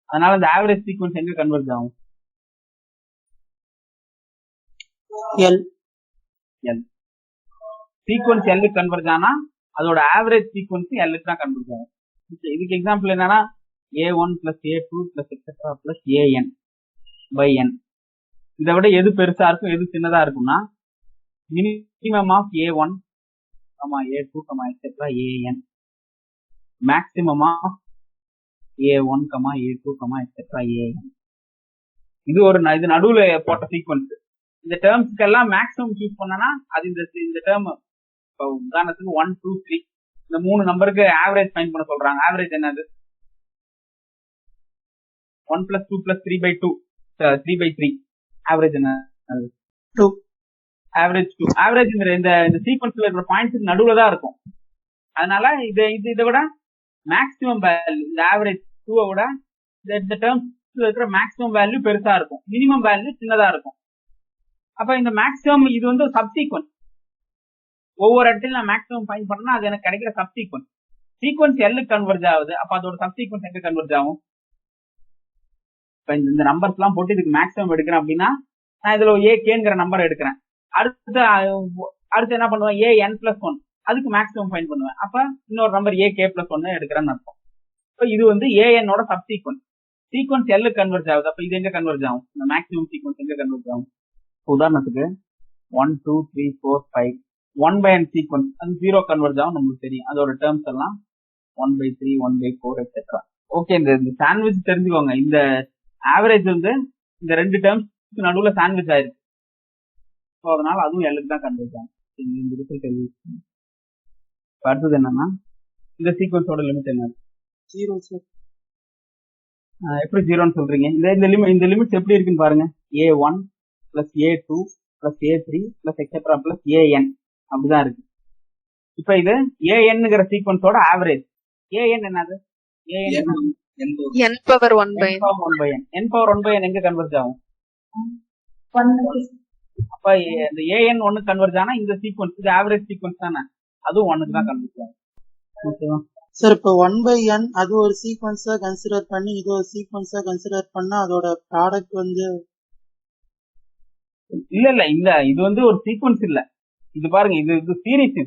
S1: அதனால இந்த ஆவரேஜ் சீக்வன்ஸ் எங்க கன்வர்ஜ் ஆகும்?
S5: எல்.
S1: சீக்வன்ஸ் எல்லுக்கு கன்வர்ஜ் ஆனா அதோட ஆவரேஜ் சீக்வன்ஸ் எல்லுக்கு தான் கன்வர்ஜ் ஆகும். இதுக்கு எக்ஸாம்பிள் என்னன்னா a1 + a2 + an/n. இதை விட எது பெருசா இருக்கும், எது சின்னதா இருக்கும்னா minimum of a1, a2, an, maximum of a1, a2, an. இது நடுவுல போட்ட சீக்வன்ஸ். இந்த டேர்ம்ஸ்க்கு எல்லாம் மேக்ஸிமம் சூஸ் பண்ணனா அது இந்த டேர்ம். இப்போ உதாரணத்துக்கு 1, 2, 3 இந்த 3 நம்பருக்கு ஆவரேஜ் ஃபைண்ட் பண்ண சொல்றாங்க. ஆவரேஜ் என்னது? 1 + 2 + 3/2 3/3. ஆவரேஜ் என்ன?
S5: 2.
S1: ஆவரேஜ் 2. ஆவரேஜ்ங்கிற இந்த சீக்வன்ஸ்ல இருக்கிற பாயிண்ட்ஸ்க்கு நடுவுல தான் இருக்கும். அதனால இதை விட மேக்ஸிமம் வேல்யூ, இந்த ஆவரேஜ் 2 விட இந்த டேர்ம்ஸ்ல இருக்கிற மேக்ஸிமம் வேல்யூ பெருசா இருக்கும், மினிமம் வேல்யூ சின்னதா இருக்கும். அப்ப இந்த மேக்ஸிமம் இது வந்து சப்சீக்வன்ஸ். ஒவ்வொரு இடத்துல நான் மேக்ஸிமம் ஃபைண்ட் பண்ணா அது எனக்கு கிடைக்கிற சப்சீக்வன்ஸ். சீக்வன்ஸ் எல்லுக்கு கன்வர்ஜ் ஆகுது. அப்ப அதோட சப்சீக்வன்ஸ் எங்க கன்வர்ஜ் ஆகும்? இப்ப இந்த நம்பர்ஸ் எல்லாம் போட்டு இதுக்கு மேக்ஸிமம் எடுக்கிறேன் அப்படின்னா நான் இதுல ஏகேங்கிற நம்பர் எடுக்கிறேன். அடுத்து என்ன பண்ணுவேன்? an+1 அதுக்கு மேக்ஸிமம் ஃபைண்ட் பண்ணுவேன். அப்ப இன்னொரு நம்பர் ak+1 எடுக்கிறேன்னு அர்த்தம். இப்ப இது வந்து an-ஓட சப்சீக்வன்ஸ். சீக்வன்ஸ் எல்லுக்கு கன்வர்ஜ் ஆகுது. அப்ப இது எங்க கன்வர்ஜ் ஆகும்? இந்த மேக்ஸிமம் சீக்வன்ஸ் எங்க கன்வர்ஜ் ஆகும்? உதாரணத்துக்கு 1, 2, 3, 4, 5 1/n சீக்வன்ஸ் அது 0 கன்வர்ஜ் ஆகும். நம்மளுக்கு தெரியும் அதோட டேர்ம்ஸ் எல்லாம் 1/3, 1/4 எக்ஸெட்ரா. ஓகே, இந்த சாண்ட்விச் தெரிஞ்சுக்கோங்க. இந்த ஆவரேஜ் வந்து இந்த 2 டேர்ம்ஸ்க்கு நடுவுல சாண்ட்விச் ஆயிருக்கு. ஸோ அதனால அதுவும் எல்லுக்கு தான் கன்வர்ஜ் ஆகும். இந்த ரிசல்ட் அடுத்தது என்னன்னா இந்த சீக்வன்ஸோட லிமிட் என்ன?
S5: 0 சார்.
S1: எப்படி 0ன்னு சொல்றீங்க? இந்த லிமிட்ஸ் எப்படி இருக்குன்னு பாருங்க. a1 + a2 + a3 etcetera an அப்படிதான் இருக்கு. இப்ப இது anங்கிற சீக்வன்ஸோட ஆவரேஜ். an என்னது?
S4: n power 1/n.
S1: n power 1/n எங்க கன்வர்ஜ் ஆகும்? அப்ப இந்த an 1 கன்வர்ஜ் ஆனா இந்த சீக்வன்ஸ் இது ஆவரேஜ் சீக்வன்ஸ் தானே, அதுவும் 1க்கு தான் கன்வர்ஜ் ஆகும். ஓகேவா
S5: சார்? இப்போ 1/n அது ஒரு சீக்வன்ஸா கன்சிடர் பண்ணி இது ஒரு சீக்வன்ஸா கன்சிடர் பண்ணா அதோட ப்ராடக்ட் வந்து
S1: இல்ல இது வந்து ஒரு சீக்வன்ஸ் இல்ல. இது பாருங்க, இது சீரிஸ்.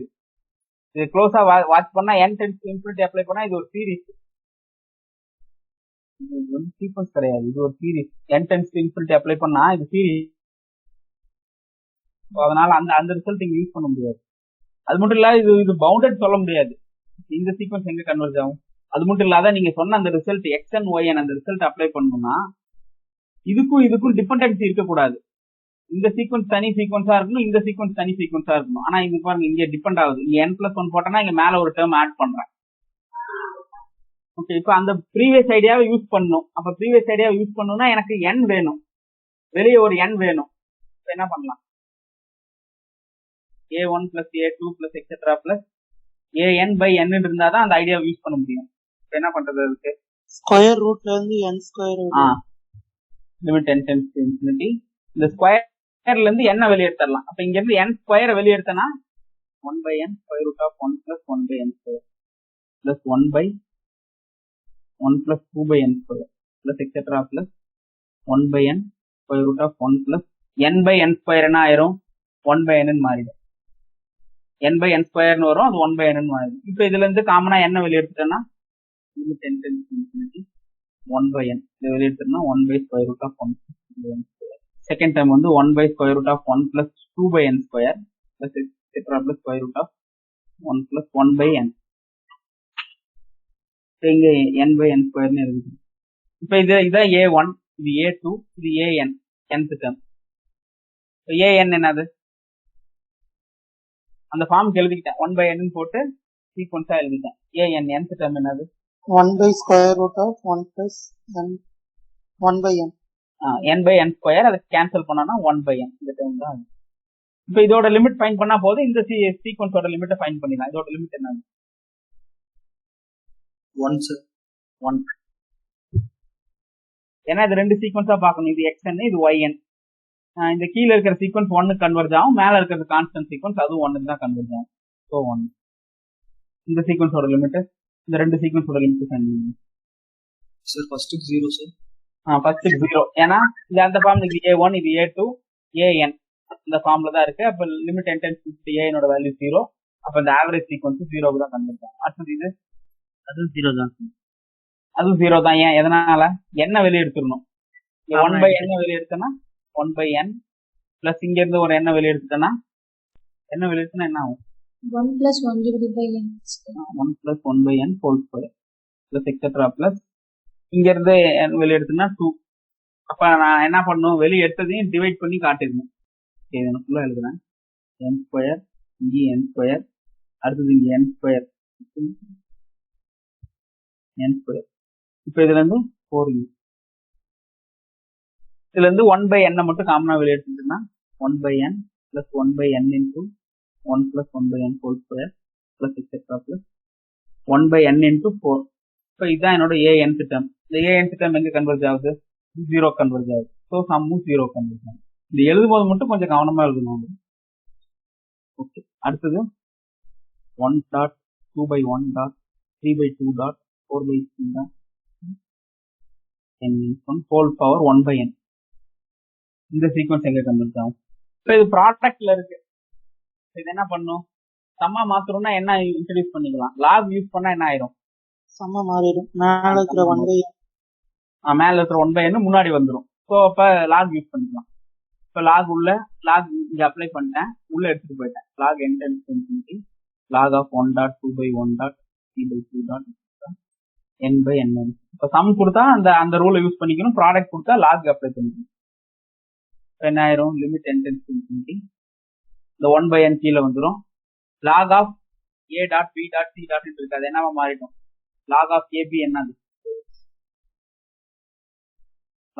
S1: இது க்ளோஸா வாட்ச் பண்ணா n → ∞ அப்ளை பண்ணா இது ஒரு சீரிஸ். இது வந்து சீக்வன்ஸ் கிடையாது, இது ஒரு series. n tends to infinity apply பண்ணா இது சீரிஸ். அதனால அந்த அந்த ரிசல்ட் இங்க யூஸ் பண்ண முடியாது. அது மட்டும் இல்ல, இது பவுண்டட் சொல்ல முடியாது. இந்த சீக்வன்ஸ் எங்க கன்வெர்ஜ் ஆகும்? அது மட்டும் இல்லாத நீங்க சொன்ன அந்த ரிசல்ட் xn yn அந்த ரிசல்ட் அப்ளை பண்ணணும்னா இதுக்கும் டிபெண்டன்சி இருக்கக்கூடாது. இந்த சீக்வன்ஸ் தனி சீக்வன்ஸா இருக்கணும், இந்த சீக்வன்ஸ் தனி சீக்வன்ஸா இருக்கணும். ஆனா இது பாருங்க இங்க டிபெண்ட் ஆகுது. இங்க n+1 போட்டோம்னா இங்க மேல ஒரு டேர்ம் ஆட் பண்றேன். ஓகே, இப்ப அந்த ப்ரீவியஸ் ஐடியாவை யூஸ் பண்ணணும். அப்ப ப்ரீவியஸ் ஐடியாவை யூஸ் பண்ணணும்னா எனக்கு n வேணும், வெளியே ஒரு n வேணும். என்ன பண்ணலாம்? a1 plus a2 plus etc plus an by n இருந்தாதான் அந்த ஐடியாவை யூஸ் பண்ண முடியும். என்ன பண்றது? அதுக்கு
S5: ஸ்கொயர் ரூட்ல இருந்து n square
S1: limit n tends to infinity. இந்த ஸ்கொயர்ல இருந்து n வெளியேற்றலாம். அப்ப இங்க இருந்து n ஸ்கொயரை வெளியேற்றனா 1 by n square root of 1 plus 1 by n square plus 1 by 1 plus 2 by n square plus etc plus 1 by n square root of 1 plus n by n square என்ன ஆயிரும்? 1 by n மாறிடும். n by n square வரும், அது 1 by n மாறிடும். இப்ப இதுல இருந்து காமனா என்ன வெளியேற்றனா limit n tends to infinity 1 by n. இதை வெளியேற்றனா 1 by square root of 1 plus 2 by n square. Second time வந்து 1 by square root of 1 plus 2 by n square plus etc plus square root of 1 plus 1 by n. இங்க n by n square னு இருக்குது. இப்ப இத a1, இது a2, இது an, nth term. an என்னது? அந்த ஃபார்முக்கு எழுதிட்டேன், 1 by n போட்டு சீக்வன்ஸா எழுதிட்டேன். an nth டேர்ம் என்னது?
S5: 1 by square root of 1 plus n 1 by n.
S1: n by n square அதை கேன்சல் பண்ணனா 1 by n இந்த டேர்ம் தான். இப்போ இதோட லிமிட் ஃபைண்ட் பண்ணா போது இந்த சீக்வன்ஸோட லிமிட்டை ஃபைண்ட் பண்ணிடலாம். இதோட லிமிட் என்னது?
S2: 1 சார்
S1: 1. ஏன்னா இது ரெண்டு சீக்வன்ஸா பார்க்கணும், இது xn இது yn. இந்த கீழே இருக்கிற சீக்வன்ஸ் 1 கன்வெர்ஜ் ஆகும், மேல இருக்கிறது கான்ஸ்டன்ட் சீக்வன்ஸ் அதுவும் 1 தான் கன்வெர்ஜ் ஆகும். ஸோ 1 இந்த சீக்வன்ஸோட லிமிட், இந்த ரெண்டு சீக்வன்ஸோட லிமிட் ஃபைண்ட் பண்ணுங்க
S2: சார். First 0 sir.
S1: ஃபர்ஸ்ட் 0, ஏன்னா இது அந்த ஃபார்ம், இது a1 இது a2 an இந்த ஃபார்ம்ல தான் இருக்கு. அப்ப limit n tends to an ஓட வேல்யூ 0. அப்ப இந்த ஆவரேஜ் சீக்வன்ஸ் 0 தான் கன்வெர்ட் ஆகும். அடுத்து இது அதுவும் 0 தான், அதுவும் 0 தான். ஏன்? எதனால? என்ன வெளியே எடுத்துடணும். 1 by n வெளியே எடுத்தனா 1 by n பிளஸ் இங்க இருந்து ஒரு என்ன வெளியே எடுத்துட்டனா என்ன வெளியே எடுத்தனா என்ன ஆகும்?
S6: 1 plus 1 divided by n.
S1: 1 plus 1 by n whole square plus etc plus இங்க இருந்து n வெளியே எடுத்தனா 2. அப்ப நான் என்ன பண்ணணும்? வெளியே எடுத்ததையும் டிவைட் பண்ணி காட்டிடணும். இதை நான் ஃபுல்லா எழுதுறேன். n ஸ்கொயர், இங்கே n ஸ்கொயர், அடுத்தது இங்க n ஸ்கொயர், n ஸ்கொயர். இப்போ இதுல இருந்து 4u, இதுல இருந்து 1 by n மட்டும் காமனா வெளியே எடுத்துட்டோம்னா 1 by n plus 1 by n into 1 plus 1 by n whole square plus etc plus 1 by n into 4. இப்போ இதுதான் என்னோட anth டேர்ம். இந்த anth டேர்ம் எங்க கன்வெர்ஜ் ஆகுது? 0 கன்வெர்ஜ் ஆகுது. ஸோ சம்மும் 0 கன்வெர்ஜ் ஆகுது. இது எழுதும்போது மட்டும் கொஞ்சம் கவனமா எழுதணும். ஓகே, அடுத்தது 1 dot 2 by 1 dot 3 by 2 dot 4 by 3 dot n whole power 1 by n. இந்த சீக்வன்ஸ் எங்க கன்வெர்ட் ஆகும்? இப்போ இது ப்ராடக்ட்ல இருக்கு. இது என்ன பண்ணும்? சம்மா மாத்திரம்னா என்ன இன்ட்ரோடியூஸ் பண்ணிக்கலாம். லாக் யூஸ் பண்ணா என்ன ஆயிரும்?
S5: சம்மா மாறிடும். மேல இருக்கிற 1 by n
S1: மேல இருக்கிற 1 by n முன்னாடி வந்துடும். ஸோ அப்ப லாக் யூஸ் பண்ணிக்கலாம். இப்போ லாக் உள்ள லாக் இங்க அப்ளை பண்ணிட்டேன், உள்ள எடுத்துட்டு போயிட்டேன். Log n tends to infinity log of 1 dot 2 by 1 dot 3 by 2 dot n by n. இப்போ சம் கொடுத்தா அந்த ரூலை யூஸ் பண்ணிக்கணும், ப்ராடக்ட் கொடுத்தா லாக் அப்ளை பண்ணிக்கணும். என்ன ஆயிரும்? Limit n tends to infinity இந்த 1 by n கீழே வந்துடும். Log of a dot b dot c dot இருக்கு, அது என்னவா மாறிடும்? லாக் ஆஃப் ab என்னது?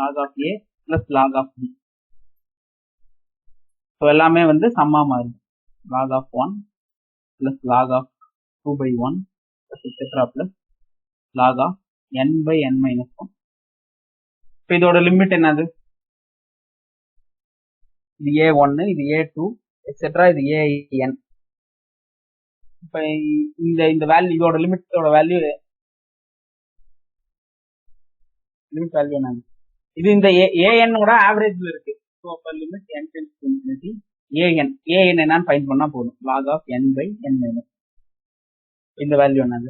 S1: Log of a plus log of b. So எல்லாமே வந்து சம்மா மாறிடும். Log of 1 plus log of 2 by 1 plus etcetera plus log of n by n minus 1. இப்போ இதோட லிமிட் என்னது? இது a1, இது a2 எக்ஸெட்ரா, இது an. இப்போ இந்த வேல்யூ, இதோட லிமிட்டோட வேல்யூ என்னது? இது இந்த an ஓட ஆவரேஜ்ல இருக்கு. ஸோ அப்போ limit n tends to infinity an என்னன்னு ஃபைண்ட் பண்ணா போதும். Log of n by n minus 1. இந்த வேல்யூ என்னது?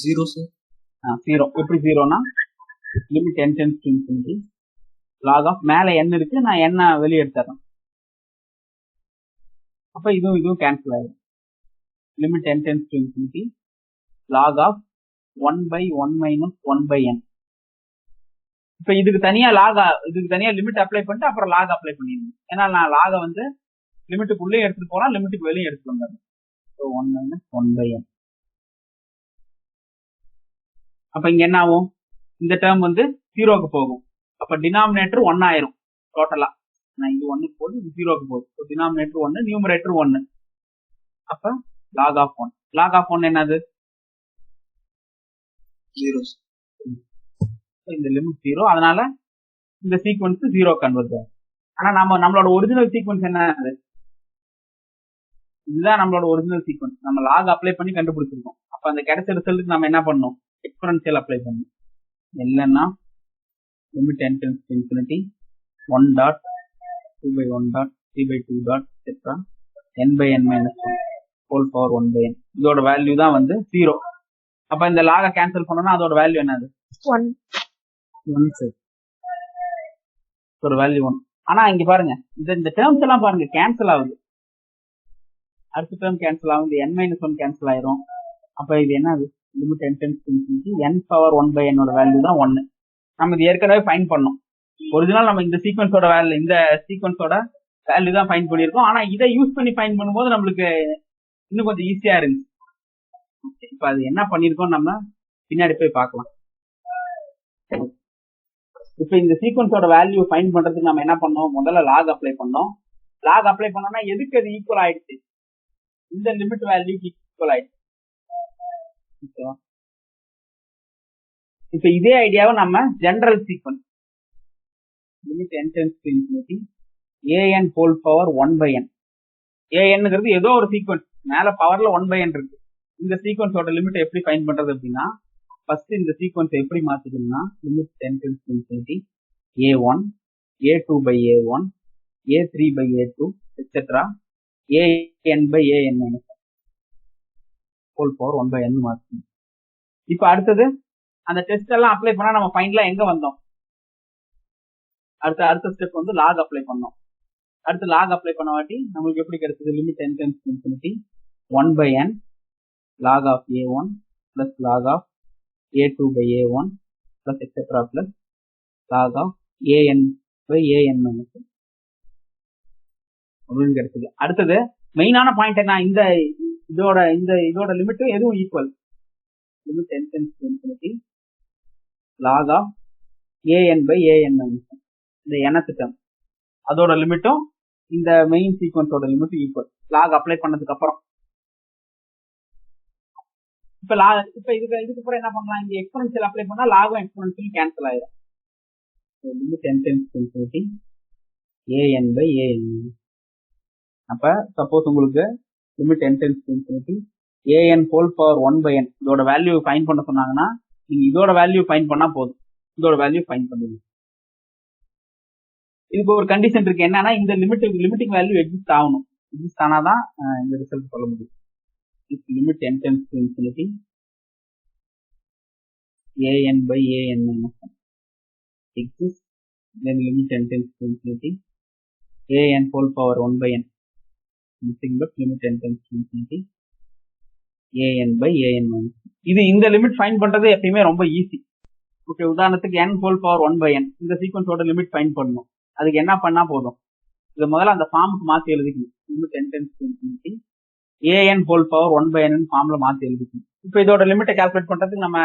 S2: 0 சார்.
S1: 0. எப்படி 0னா limit n tends to infinity log of மேல n இருக்கு, நான் n வெளியே எடுத்துறேன். அப்ப இதுவும் கேன்சல் ஆயிடும். Limit n tends to infinity log of 1/1 - 1/n. இப்ப இதுக்கு தனியா லிமிட் அப்ளை பண்ணிட்டு அப்புறம் லாக் அப்ளை பண்ணிடணும். ஏன்னா நான் லாக வந்து லிமிட்டுக்குள்ளே எடுத்துட்டு போனா லிமிட்டுக்கு வெளியே எடுத்துட்டு வந்துடுறேன். 1 - 1/n. அப்ப இங்க என்ன ஆகும், இந்த டேர்ம் வந்து 0க்கு போகும். அப்ப டினாமினேட்டர் 1 ஆயிரும் டோட்டலா. நான் இது 1க்கு போகுது, இது 0க்கு போகுது. Denominator 1, numerator 1. அப்ப லாக் ஆஃப் 1. லாக் ஆஃப் 1 என்னது?
S2: 0.
S1: இந்த லிமிட் 0, அதனால இந்த சீக்வன்ஸ் 0 கன்வெர்ட் ஆகும். ஆனா நம்மளோட ஒரிஜினல் சீக்வன்ஸ் என்ன? இதுதான் நம்மளோட ஒரிஜினல் சீக்வன்ஸ். நம்ம லாக் அப்ளை பண்ணி கண்டுபிடிச்சிருக்கோம். அப்ப அந்த கிடைச்ச ரிசல்ட்டுக்கு நம்ம என்ன பண்ணணும்? எக்ஸ்பொனென்ஷியல் அப்ளை பண்ணணும். இல்லைன்னா limit n tends to infinity 1 dot 2/1 dot 3/2 dot etcetera n/n - 1 whole power 1/n. இதோட வேல்யூ தான் வந்து 0. அப்ப இந்த லாக கேன்சல் பண்ணோம்னா அதோட வேல்யூ என்னது?
S4: 1.
S1: 1 ஒரு வேல்யூ 1. ஆனா இங்க பாருங்க, இந்த டேர்ம்ஸ் எல்லாம் பாருங்க கேன்சல் ஆகுது. அடுத்த டேர்ம் கேன்சல் ஆகும், n - 1 கேன்சல் ஆயிரும். அப்ப இது என்னது? Limit n tends to infinity n power 1/n ஓட வேல்யூ தான் 1. நம்ம இது ஏற்கனவே ஃபைண்ட் பண்ணோம். ஒரிஜினல் நம்ம இந்த சீக்வன்ஸோட வேல்யூ தான் ஃபைண்ட் பண்ணியிருக்கோம். ஆனா இதை யூஸ் பண்ணி ஃபைண்ட் பண்ணும்போது நம்மளுக்கு இன்னும் கொஞ்சம் ஈஸியா இருந்துச்சு. இப்ப அது என்ன பண்ணிருக்கோம் நம்ம பின்னாடி போய் பார்க்கலாம். இப்ப இந்த சீக்வன்ஸோட வேல்யூ ஃபைண்ட் பண்றதுக்கு நம்ம என்ன பண்ணோம்? முதல்ல லாக் அப்ளை பண்ணோம். லாக் அப்ளை பண்ணோம்னா எதுக்கு அது ஈக்குவல் ஆயிடுச்சு? இந்த லிமிட் வேல்யூக்கு ஈக்குவல் ஆயிடுச்சு. இப்ப இதே ஐடியாவை நம்ம general sequence limit n tends to infinity an whole power 1/n. anங்கிறது ஏதோ ஒரு சீக்வன்ஸ், மேல பவர்ல 1/n இருக்கு. இந்த சீக்வன்ஸோட லிமிட் எப்படி ஃபைண்ட் பண்றது அப்படின்னா, ஃபர்ஸ்ட் இந்த சீக்வன்ஸ் எப்படி மாத்திக்கணும்னா limit n tends to infinity a1 a2/a1 a3/a2 etcetera an/an whole power 1/n மாத்தணும். இப்ப அடுத்தது அந்த டெஸ்ட் எல்லாம் அப்ளை பண்ணா நம்ம ஃபைனலா எங்க வந்தோம்? அடுத்த ஸ்டெப் வந்து லாக் அப்ளை பண்ணோம். அடுத்து லாக் அப்ளை பண்ண வாட்டி நம்மளுக்கு எப்படி கிடைச்சது? Limit n tends to infinity 1/n log of a1 plus log of a2/a1 plus etc plus log of an/an minus அப்படின்னு கிடைச்சது. அடுத்தது மெயினான பாயிண்ட் என்ன? இதோட லிமிட் எதுவும் equal. Limit n tends to infinity log of an/an minus இந்த nth term அதோட லிமிட்டும் இந்த மெயின் சீக்வன்ஸோட லிமிட்டும் ஈக்குவல் லாக் அப்ளை பண்ணதுக்கு அப்புறம். இப்ப இதுக்கு அப்புறம் என்ன பண்ணலாம்? இங்க எக்ஸ்பொனென்ஷியல் அப்ளை பண்ணா லாகும் எக்ஸ்பொனென்ஷியல் கேன்சல் ஆயிடும். Limit n tends to infinity an/an. அப்ப சப்போஸ் உங்களுக்கு limit n tends to infinity an whole power 1/n இதோட வேல்யூ ஃபைண்ட் பண்ண சொன்னாங்கன்னா நீங்க இதோட வேல்யூ ஃபைண்ட் பண்ணா போதும். இதோட வேல்யூ ஃபைண்ட் பண்ணுவீங்க. இதுக்கு ஒரு கண்டிஷன் இருக்கு. என்னன்னா இந்த லிமிட்டிங் வேல்யூ எக்ஸிஸ்ட் ஆகணும். எக்ஸிஸ்ட் ஆனாதான் இந்த ரிசல்ட் சொல்ல முடியும். Limit n tends to infinity an/an minus 1 exists, then limit n tends to infinity an whole power 1/n, nothing but limit n tends to infinity an/an minus 1. இது இந்த limit find பண்றது எப்பயுமே ரொம்ப easy. Okay, உதாரணத்துக்கு n whole power 1/n இந்த சீக்வன்ஸோட limit find பண்ணணும். அதுக்கு என்ன பண்ணா போதும்? இதை முதல்ல அந்த ஃபார்முக்கு மாற்றி எழுதிக்கணும். Limit n tends to infinity an whole power 1/n ஃபார்ம்ல மாற்றி எழுதிக்கணும். இப்போ இதோட லிமிட்டை கால்குலேட் பண்றதுக்கு நம்ம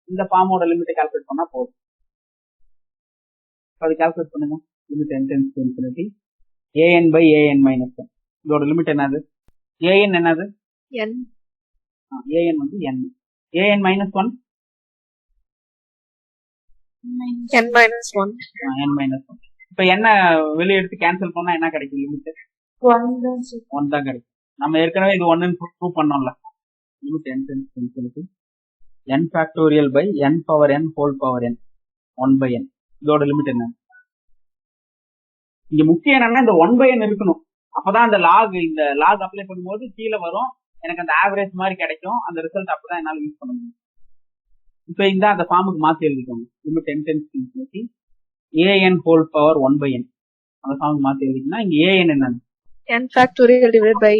S1: இந்த ஃபார்மோட லிமிட்டை கால்குலேட் பண்ணா போதும். அது கால்குலேட் பண்ணுங்க. Limit n tends to infinity an/an minus 1 இதோட லிமிட் என்னது? an என்னது?
S4: n.
S1: an வந்து n. an minus 1
S4: n minus 1.
S1: n minus 1. இப்போ என்ன வெளியே எடுத்து கேன்சல் பண்ணா என்ன கிடைக்கும்? லிமிட் 1 தான் கிடைக்கும். நம்ம ஏற்கனவே இது 1 ப்ரூவ் பண்ணோம்ல. Limit n tends to infinity n factorial by n power n whole power n 1/n இதோட லிமிட் என்ன? இங்க முக்கியம் என்னன்னா இந்த 1/n இருக்கணும். அப்பதான் இந்த லாக் அப்ளை பண்ணும்போது கீழே வரும், எனக்கு அந்த ஆவரேஜ் மாதிரி கிடைக்கும். அந்த ரிசல்ட் அப்பதான் என்னால யூஸ் பண்ண முடியும். இப்போ இந்த அந்த ஃபார்முக்கு மாற்றி எழுதிக்கோங்க. Limit n tends to infinity an whole power 1/n அந்த ஃபார்முக்கு மாற்றி எழுதிக்கணும். இங்க an என்னது
S4: n factorial divided by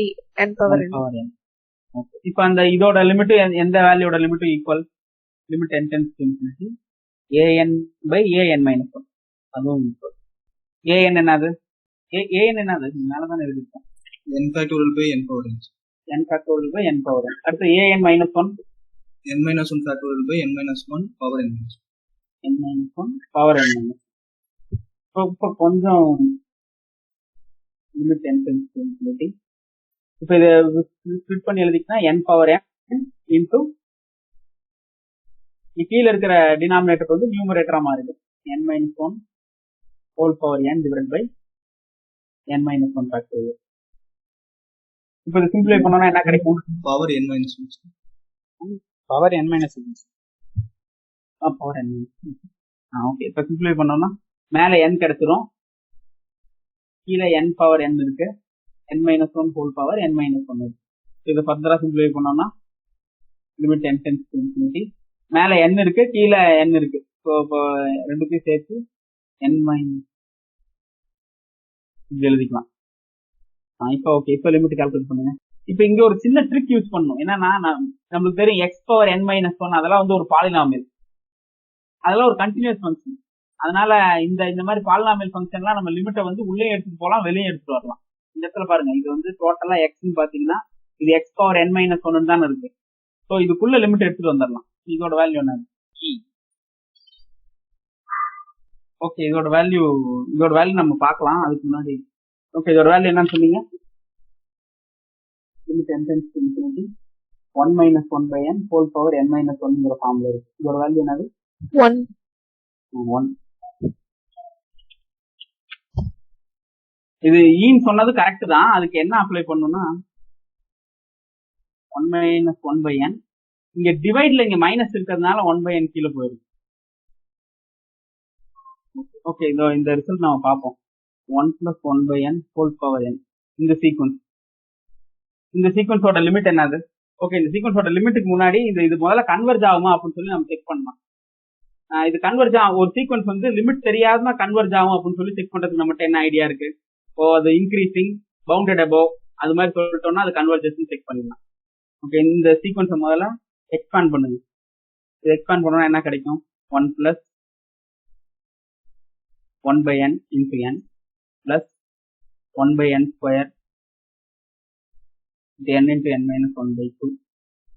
S4: n power n.
S1: Power n. Okay, இப்போ அந்த இதோட லிமிட் எந்த வேல்யூட limit equal limit n tends to infinity an by an minus 1 அதுவும் ஈக்குவல். an என்னது an என்னது மேல தான் எழுதிருக்கோம்.
S2: n factorial by n power n.
S1: n factorial by n power n. அடுத்து an minus 1
S2: n minus 1 factorial by n minus 1 power n minus 1.
S1: n minus 1 power n minus. இப்போ கொஞ்சம் limit n tends to infinity. இப்போ இதை split பண்ணி எழுதிக்கினா n power n into கீழே இருக்கிற denominator வந்து நியூமரேட்டரா மாறுது. n minus 1 whole power n divide by n minus 1 factorial. இப்போ இதை சிம்பிளை பண்ணோம்னா என்ன கிடைக்கும்?
S2: Power n minus 1.
S1: Power n minus 1 power n. Okay, இப்போ சிம்பிளை பண்ணோம்னா மேலே n கிடைச்சிரும், கீழே n பவர் n இருக்கு, n minus 1 whole power n minus 1 இருக்கு. இதை ஃபர்தரா சிம்பிளை பண்ணோம்னா limit n tends to infinity மேலே n இருக்கு, கீழே n இருக்கு. இப்போ ரெண்டுத்தையும் சேர்த்து n மைனஸ் இப்படி எழுதிக்கலாம். இப்போ ஓகே, இப்போ லிமிட் கால்குலேட் பண்ணுங்க. இப்போ இங்க ஒரு சின்ன ட்ரிக் யூஸ் பண்ணணும். என்னன்னா நம்மளுக்கு தெரியும் x பவர் n மைனஸ் 1 அதெல்லாம் வந்து ஒரு பாலினாமியல், அதெல்லாம் ஒரு கண்டினியூஸ் ஃபங்க்ஷன். அதனால இந்த மாதிரி பாலினாமியல் ஃபங்க்ஷன்லாம் நம்ம லிமிட்டை வந்து உள்ளே எடுத்துட்டு போகலாம், வெளியே எடுத்துட்டு வரலாம். இந்த இடத்துல பாருங்க, இது வந்து டோட்டலா எக்ஸ்ன்னு பாத்தீங்கன்னா இது x பவர் n மைனஸ் 1 தான் இருக்கு. ஸோ இதுக்குள்ள லிமிட் எடுத்துட்டு வந்துடலாம். இதோட வேல்யூ என்ன? ஓகே, இதோட வேல்யூ நம்ம பார்க்கலாம். அதுக்கு முன்னாடி ஓகே, இதோட வேல்யூ என்னன்னு சொன்னீங்க? Limit n tends to infinity 1 minus 1 by n whole power n minus 1ங்கிற ஃபார்ம்ல இருக்கு. இதோட வேல்யூ என்னது?
S4: 1.
S1: 1. இது ஈன்னு சொன்னது கரெக்ட் தான். அதுக்கு என்ன அப்ளை பண்ணணும்னா 1 minus 1 by n, இங்க டிவைட்ல இங்க மைனஸ் இருக்கிறதுனால 1 by n கீழே போயிருக்கு. ஓகே, இந்த ரிசல்ட் நம்ம பார்ப்போம். 1 plus 1 by n whole power n இந்த சீக்வன்ஸோட லிமிட் என்னது? ஓகே, இந்த சீக்வன்ஸோட லிமிட்டுக்கு முன்னாடி இது முதல்ல கன்வர்ஜ் ஆகுமா அப்படின்னு சொல்லி நம்ம செக் பண்ணலாம். இது கன்வர்ஜ் ஆகும், ஒரு சீக்வன்ஸ் வந்து லிமிட் தெரியாம கன்வர்ஜ் ஆகும் அப்படின்னு சொல்லி செக் பண்றதுக்கு நம்மகிட்ட என்ன ஐடியா இருக்கு? அது இன்க்ரீசிங் பவுண்டட் அபோவ் அது மாதிரி சொல்லிட்டோம்னா அது கன்வர்ஜேஷன் செக் பண்ணிடலாம். ஓகே, இந்த சீக்வன்ஸை முதல்ல எக்ஸ்பேண்ட் பண்ணுங்க. இது எக்ஸ்பேண்ட் பண்ணோம்னா என்ன கிடைக்கும்? 1 plus 1 by n into n plus 1 by n square n into n minus 1 by 2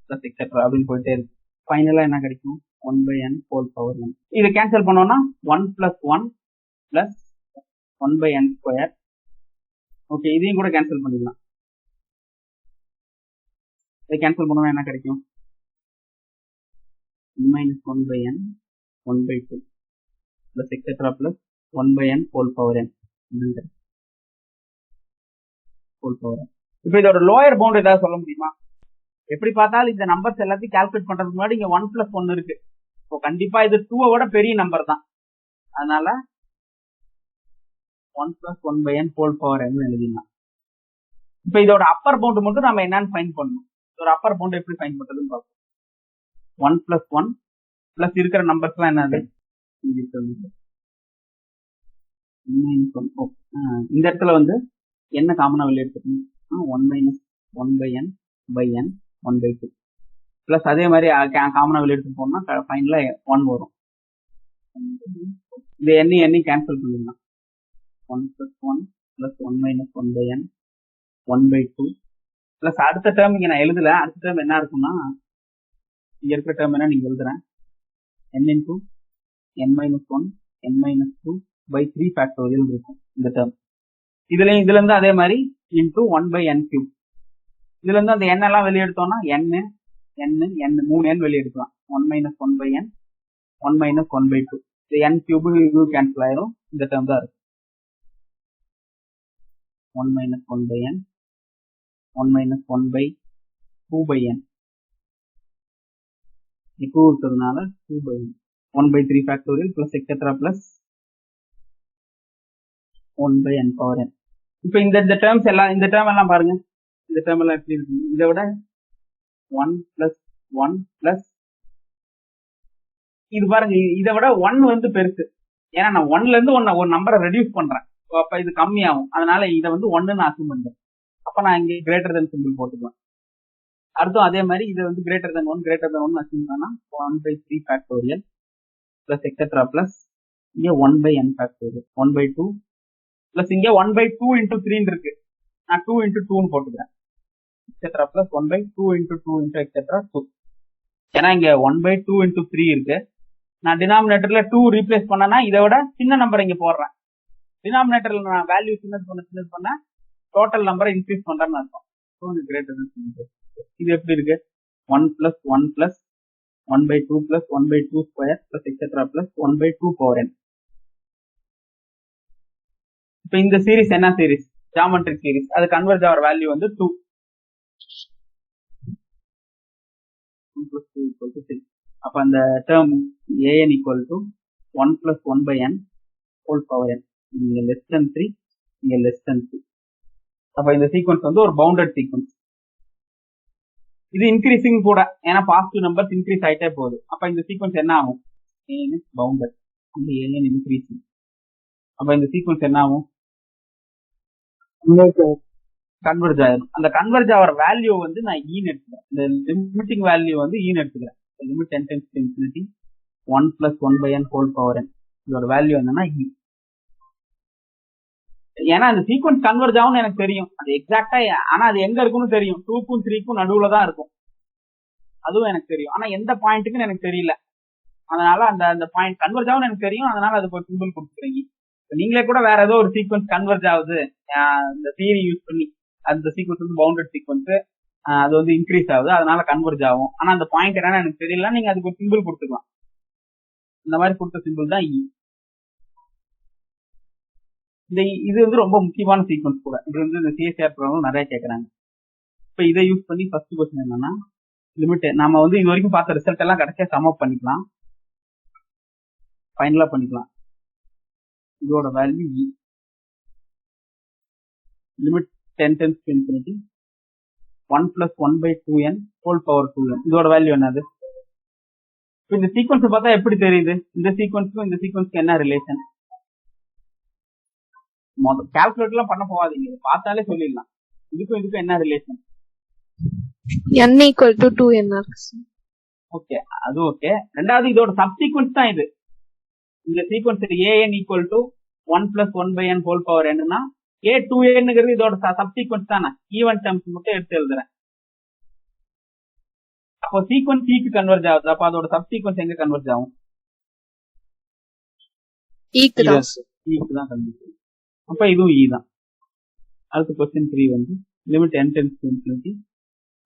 S1: plus etc. அப்படின்னு போயிட்டே இருக்கு. ஃபைனலா என்ன கிடைக்கும்? 1 by n whole power n. இதை கேன்சல் பண்ணோம்னா 1 plus 1 plus 1 by n square. Okay, இதையும் கூட கேன்சல் பண்ணிடலாம். இதை கேன்சல் பண்ணோம்னா என்ன கிடைக்கும்? n minus 1 by n 1 by 2 plus etc. plus 1 by n whole power n whole power n. இப்போ இதோட லோயர் பவுண்ட் ஏதாவது சொல்ல முடியுமா? எப்படி பார்த்தாலும் இந்த நம்பர்ஸ் எல்லாத்தையும் கால்குலேட் பண்றதுக்கு முன்னாடி இங்க 1 plus 1 இருக்கு. இப்போ கண்டிப்பா இது 2 விட பெரிய நம்பர் தான். அதனால 1 plus 1 by n whole power n எழுதிடலாம். இப்போ இதோட அப்பர் பவுண்ட் மட்டும் நம்ம என்னன்னு ஃபைண்ட் பண்ணணும். இதோட அப்பர் பவுண்ட் எப்படி ஃபைண்ட் பண்றதுன்னு பார்ப்போம். 1 plus 1 plus இருக்கிற நம்பர்ஸ் எல்லாம் என்னது? இந்த இடத்துல வந்து என்ன காமனா வெளியே எடுத்துக்கணும்? 1 minus 1 by n by n 1 by 2 plus அதே மாதிரி காமனா வெளியே எடுத்து போனோம்னா ஃபைனலா 1 வரும். இது எண்ணி கேன்சல் பண்ணிடலாம். 1 plus 1 plus 1 minus 1 by n 1 by 2 plus அடுத்த டேர்ம் இங்க நான் எழுதல. அடுத்த டேர்ம் என்ன இருக்கும்னா இங்க இருக்கிற டேர்ம் என்ன நீங்க எழுதுறேன் n into n minus 1 n minus 2 by 3 factorial இருக்கும் இந்த டேர்ம். இதுல இருந்து அதே மாதிரி into 1 by n cube. இதுல இருந்து அந்த n எல்லாம் வெளியே எடுத்தோம்னா n 3 n வெளியே எடுக்கலாம். 1 minus 1 by n 1 minus 1 by 2 இந்த n cube இது கேன்சல் ஆயிரும். இந்த டேர்ம் தான் இருக்கும் 1 minus 1 by n 1 minus 1 by 2 by n 2 இருக்கிறதுனால 2 by 1 by 3 factorial plus etc. plus 1 by n power n. இப்போ இந்த டேர்ம்ஸ் எல்லாம் இந்த டேர்ம் எல்லாம் பாருங்க. இந்த டேர்ம் எல்லாம் எப்படி இருக்கு? இதை விட 1 plus 1 plus இது பாருங்க, இதை விட 1 வந்து பெருசு. ஏன்னா நான் 1ல இருந்து ஒரு நம்பரை ரெடியூஸ் பண்றேன். அப்ப இது கம்மியாகும். அதனால இதை வந்து 1ன்னு அசூம் பண்றேன். அப்ப நான் இங்க கிரேட்டர் தென் சிம்பிள் போட்டுக்குவேன். அடுத்தும் அதே மாதிரி இதை வந்து கிரேட்டர் தென் 1 அசூம் பண்ணா 1/3 ஃபேக்டோரியல் பிளஸ் எக்ஸெட்ரா பிளஸ் இங்க 1/n ஃபேக்டோரியல் 1/2 பிளஸ் இங்க 1/2 into 3 இருக்கு. நான் 2 into 2ன்னு போட்டுக்கிறேன். Etcetera plus 1/2 into 2 into etcetera 2. ஏன்னா இங்க 1/2 into 3 இருக்கு. நான் டினாமினேட்டர்ல 2 ரீப்ளேஸ் பண்ணனா இதை விட சின்ன நம்பர் இங்க போடுறேன். டினாமினேட்டர்ல நான் வேல்யூ சின்னது பண்ண டோட்டல் நம்பரை இன்க்ரீஸ் பண்றேன்னு அர்த்தம். இது எப்படி இருக்கு? 1 plus 1 plus 1/2 plus 1/2 square plus etcetera plus 1/2 power n. இப்ப இந்த சீரிஸ் என்ன சீரிஸ்? Geometric series. அது கன்வர்ஜ் ஆகிற வேல்யூ வந்து 2. 1 plus 2 equal to 3. அப்ப அந்த term an equal to 1 plus 1/n whole power n. இங்க less than 3, இங்க less than 2. அப்ப இந்த சீக்வன்ஸ் வந்து ஒரு பவுண்டட் சீக்வன்ஸ். இது இன்க்ரீசிங் கூட, ஏன்னா பாசிட்டிவ் நம்பர்ஸ் இன்க்ரீஸ் ஆயிட்டே போகுது. அப்ப இந்த சீக்வன்ஸ் என்ன ஆகும்? an is bounded and an increasing. அப்ப இந்த சீக்வன்ஸ் என்ன ஆகும்? கன்வர்ஜ் ஆயிடும். அந்த கன்வர்ஜ் ஆகிற வேல்யூ வந்து நான் ஈன்னு எடுத்துக்கிறேன். இந்த லிமிட்டிங் வேல்யூ வந்து ஈன்னு எடுத்துக்கிறேன். Limit n tends to infinity 1 plus 1/n whole power n. இதோட வேல்யூ என்னன்னா e. ஏன்னா அந்த சீக்வன்ஸ் கன்வர்ஜ் ஆகும்னு எனக்கு தெரியும். அது எக்ஸாக்டா, ஆனா அது எங்க இருக்குன்னு தெரியும். 2க்கும் 3க்கும் நடுவுல தான் இருக்கும். அதுவும் எனக்கு தெரியும். ஆனா எந்த பாயிண்ட்டுக்குன்னு எனக்கு தெரியல. அதனால அந்த பாயிண்ட் கன்வர்ஜ் ஆகும்னு எனக்கு தெரியும். அதனால அதுக்கு ஒரு சிம்பிள் கொடுத்துருக்கீங்க. நீங்களே கூட வேற ஏதோ ஒரு சீக்வன்ஸ் கன்வர்ஜ் ஆகுது இந்த தியரி யூஸ் பண்ணி, அந்த சீக்வன்ஸ் வந்து பவுண்டட் சீக்வன்ஸ், அது வந்து இன்க்ரீஸ் ஆகுது, அதனால கன்வர்ஜ் ஆகும். ஆனா அந்த பாயிண்ட் என்னன்னு எனக்கு தெரியல. நீங்க அதுக்கு ஒரு சிம்பிள் கொடுத்துக்கலாம். இந்த மாதிரி கொடுத்த சிம்பிள் தான் இ. இது வந்து ரொம்ப முக்கியமான சீக்வன்ஸ் கூட. இது வந்து இந்த சிஎஸ்ஆர் ப்ராப்ளம் நிறைய கேட்கறாங்க. இப்ப இதை யூஸ் பண்ணி ஃபர்ஸ்ட் क्वेश्चन என்னன்னா, லிமிட் நாம வந்து இது வரைக்கும் பார்த்த ரிசல்ட் எல்லாம் கடைசியா சம் அப் பண்ணிக்கலாம், ஃபைனலா பண்ணிக்கலாம். இதோட value e. Limit 10 tends to infinity 1 plus 1/2n whole power 2n. இதோட வேல்யூ என்னது? இந்த சீக்வன்ஸ் பார்த்தா எப்படி தெரியுது? இந்த சீக்வன்ஸ்க்கும் இந்த சீக்வன்ஸ்க்கு என்ன ரிலேஷன்? கால்குலேட் எல்லாம் பண்ண போகாதீங்க, பார்த்தாலே சொல்லிடலாம். இதுக்கும் என்ன relation?
S4: n equal to 2n.
S1: Okay, அது ஓகே. ரெண்டாவது இதோட சப்சீக்வன்ஸ் தான் இது. இந்த sequence an equal to 1 plus 1/n whole power n னா a2n இதோட சப்சீக்வன்ஸ் தானே. ஈவன் டேர்ம்ஸ் மட்டும் எடுத்து எழுதுறேன். அப்போ சீக்வன்ஸ் க்கு கன்வர்ஜ் ஆகுது. அப்ப அதோட சப்சீக்வன்ஸ் எங்க கன்வர்ஜ் ஆகும்? க்கு தான் கன்வர்ஜ் ஆகும். அப்ப இதுவும் e தான். அடுத்து क्वेश्चन 3 வந்து limit n tends to infinity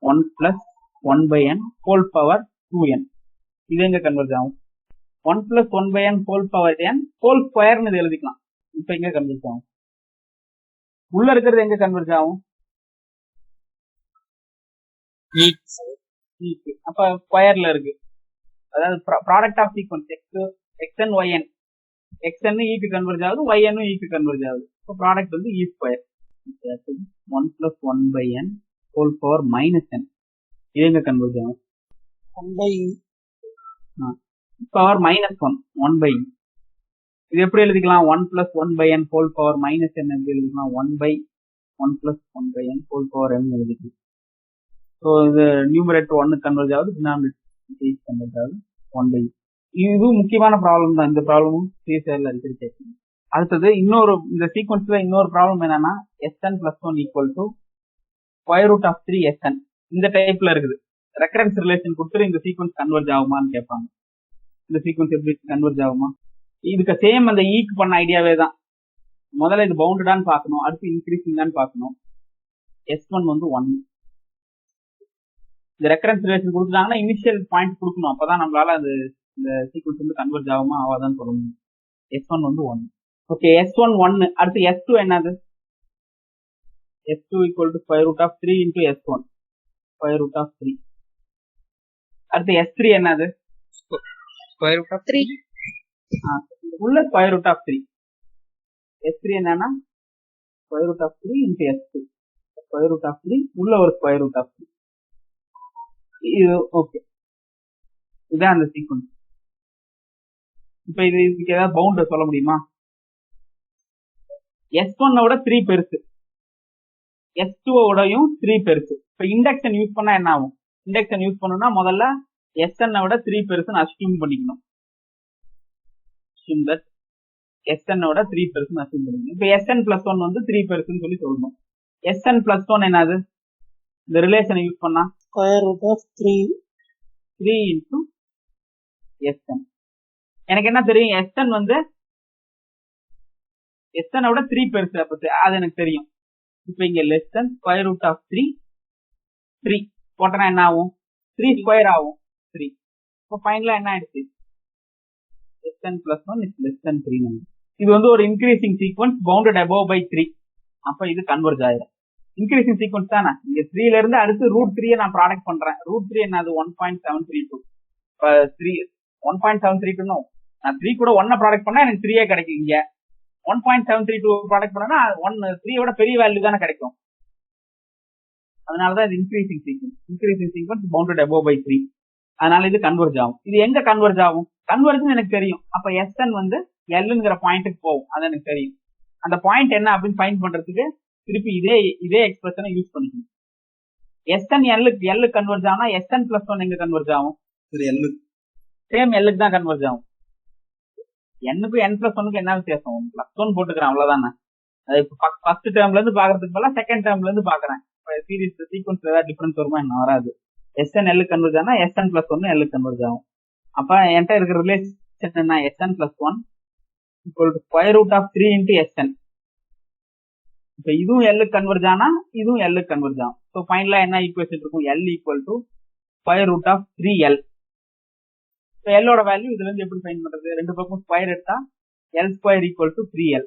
S1: 1 plus 1/n whole power 2n. இது எங்க கன்வர்ஜ் ஆகும்? 1 plus 1/n whole power n whole square னு எழுதிக்கலாம். இப்ப எங்க கன்வர்ஜ் ஆகும்? உள்ள இருக்கிறது எங்க கன்வர்ஜ் ஆகும்? அப்ப ஸ்கொயர்ல இருக்கு. அதாவது product of sequence xn yn, xn e க்கு கன்வர்ஜ் ஆகுது, yn e க்கு கன்வர்ஜ் ஆகுது. இப்போ ப்ராடக்ட் வந்து e square 1 plus 1/n whole power minus n. இது எங்க கன்வர்ஜ் ஆகும்?
S5: 1/e
S1: power minus 1 1/e. இது எப்படி எழுதிக்கலாம்? 1 plus 1/n whole power minus n எப்படி எழுதிக்கலாம்? 1 plus 1/n whole power n எழுதிக்கலாம். ஸோ இது நியூமரேட்டர் 1 கன்வர்ஜ் ஆகுது, டினாமினேட்டர் கன்வர்ஜ் ஆகுது 1/e. இது முக்கியமான ப்ராப்ளம் தான். இந்த ப்ராப்ளமும் சிஎஸ்ஆர்ல அடிக்கடி கேட்கணும். அடுத்தது இன்னொரு இந்த சீக்வன்ஸ்ல இன்னொரு ப்ராப்ளம் என்னன்னா, sn plus 1 equal to square root of 3 sn. இந்த டைப்ல இருக்குது. ரெக்கரன்ஸ் ரிலேஷன் கொடுத்துட்டு இந்த சீக்வன்ஸ் கன்வர்ஜ் ஆகுமான்னு கேட்பாங்க. இந்த சீக்வன்ஸ் எப்படி கன்வர்ஜ் ஆகுமா? இதுக்கு சேம் அந்த ஈக்கு பண்ண ஐடியாவே தான். முதல்ல இது பவுண்டடான்னு பார்க்கணும், அடுத்து இன்க்ரீசிங் தான் பார்க்கணும். s1 வந்து 1. இந்த ரெக்கரன்ஸ் ரிலேஷன் கொடுத்துட்டாங்கன்னா இனிஷியல் பாயிண்ட் கொடுக்கணும். அப்பதான் நம்மளால அது இந்த சீக்வன்ஸ் வந்து கன்வர்ஜ் ஆகுமா ஆகாதான்னு சொல்ல முடியும். s1 வந்து 1. Okay, s1 1. அடுத்து s2 என்னது? s2 equal to square root of 3 into s1 square root of 3. அடுத்து s3 என்னது?
S3: square root of
S4: 3.
S1: உள்ள square root of 3. s3 என்னன்னா square root of 3 into s2 square root of 3 உள்ள ஒரு square root of 3. இது okay, இதான் அந்த sequence. இப்ப இதுக்கு ஏதாவது பவுண்டர் சொல்ல முடியுமா? S1 3 பெருசு, S2 3 பெருசு. இப்ப இண்டக்ஷன் யூஸ் பண்ணா என்ன ஆகும்? இண்டக்ஷன் யூஸ் பண்ணணும்னா முதல்ல SN 3 பெருசுன்னு அஸ்யூம் பண்ணிக்கணும். SN 3 பெருசுன்னு அஸ்யூம் பண்ணிக்கணும். இப்ப SN+1 3 பெருசுன்னு சொல்லி சொல்லணும். SN+1 என்னது? இந்த ரிலேஷனை யூஸ் பண்ணா
S5: square root of 3
S1: into SN. எனக்கு என்ன தெரியும்? SN SN 3 பெருசு, அப்ப அது எனக்கு தெரியும். இப்ப இங்க less than square root of 3 போட்டனா என்ன ஆகும்? 3 ஸ்கொயர் ஆகும் 3. இப்போ ஃபைனலா என்ன ஆயிடுச்சு? SN+1 is less than 3. இது ஒரு increasing sequence bounded above by 3. அப்ப இது கன்வர்ஜ் ஆயிடும். இன்க்ரீசிங் சீக்வன்ஸ் தானே. இங்க 3ல இருந்து அடுத்து √3 நான் ப்ராடக்ட் பண்றேன். √3 என்னது? 1.732. இப்ப 1.732 நான் 3 கூட 1 ப்ராடக்ட் பண்ணா எனக்கு 3 கிடைக்கும். இங்க 1.732 ப்ராடக்ட் பண்ணா 3 பெரிய வேல்யூ தானே கிடைக்கும். அதனாலதான் இது increasing sequence bounded above by 3. அதனால இது கன்வர்ஜ் ஆகும். இது எங்க கன்வர்ஜ் ஆகும்? கன்வர்ஜ் எனக்கு தெரியும். அப்ப SN Lங்கிற பாயிண்ட்டுக்கு போகும், அது எனக்கு தெரியும். அந்த பாயிண்ட் என்ன அப்படின்னு ஃபைண்ட் பண்றதுக்கு திருப்பி இதே எக்ஸ்பிரஷனை யூஸ் பண்ணிக்கணும். SN L கன்வர்ஜ் ஆனா SN+1 எங்க கன்வர்ஜ் ஆகும்? சேம் Lக்கு தான் கன்வர்ஜ் ஆகும். Nக்கு N+1க்கு என்ன வித்தியாசம்? +1 போட்டுக்கிறேன், அவ்வளவுதானே. அது இப்ப ஃபர்ஸ்ட் டேர்ம்ல இருந்து பாக்குறதுக்கு பதிலா செகண்ட் டேர்ம்ல இருந்து பாக்குறேன். சீரிஸ் சீக்வன்ஸ் ஏதாவது டிஃபரன்ஸ் வருமா? என்ன வராது. SN L கன்வர்ஜ் ஆனா SN+1 L கன்வர்ஜ் ஆகும். அப்ப என்கிட்ட இருக்கிற ரிலேஷன் என்ன? SN+1 square root of 3 into SN. இப்ப இதுவும் L கன்வர்ஜ் ஆனா இதுவும் L கன்வர்ஜ் ஆகும். ஸோ ஃபைனலா என்ன ஈக்குவேஷன் இருக்கும்? L square root of 3L. இப்போ L வேல்யூ இதுல இருந்து எப்படி ஃபைண்ட் பண்றது? ரெண்டு பக்கம் ஸ்கொயர் எடுத்தா L square = 3L.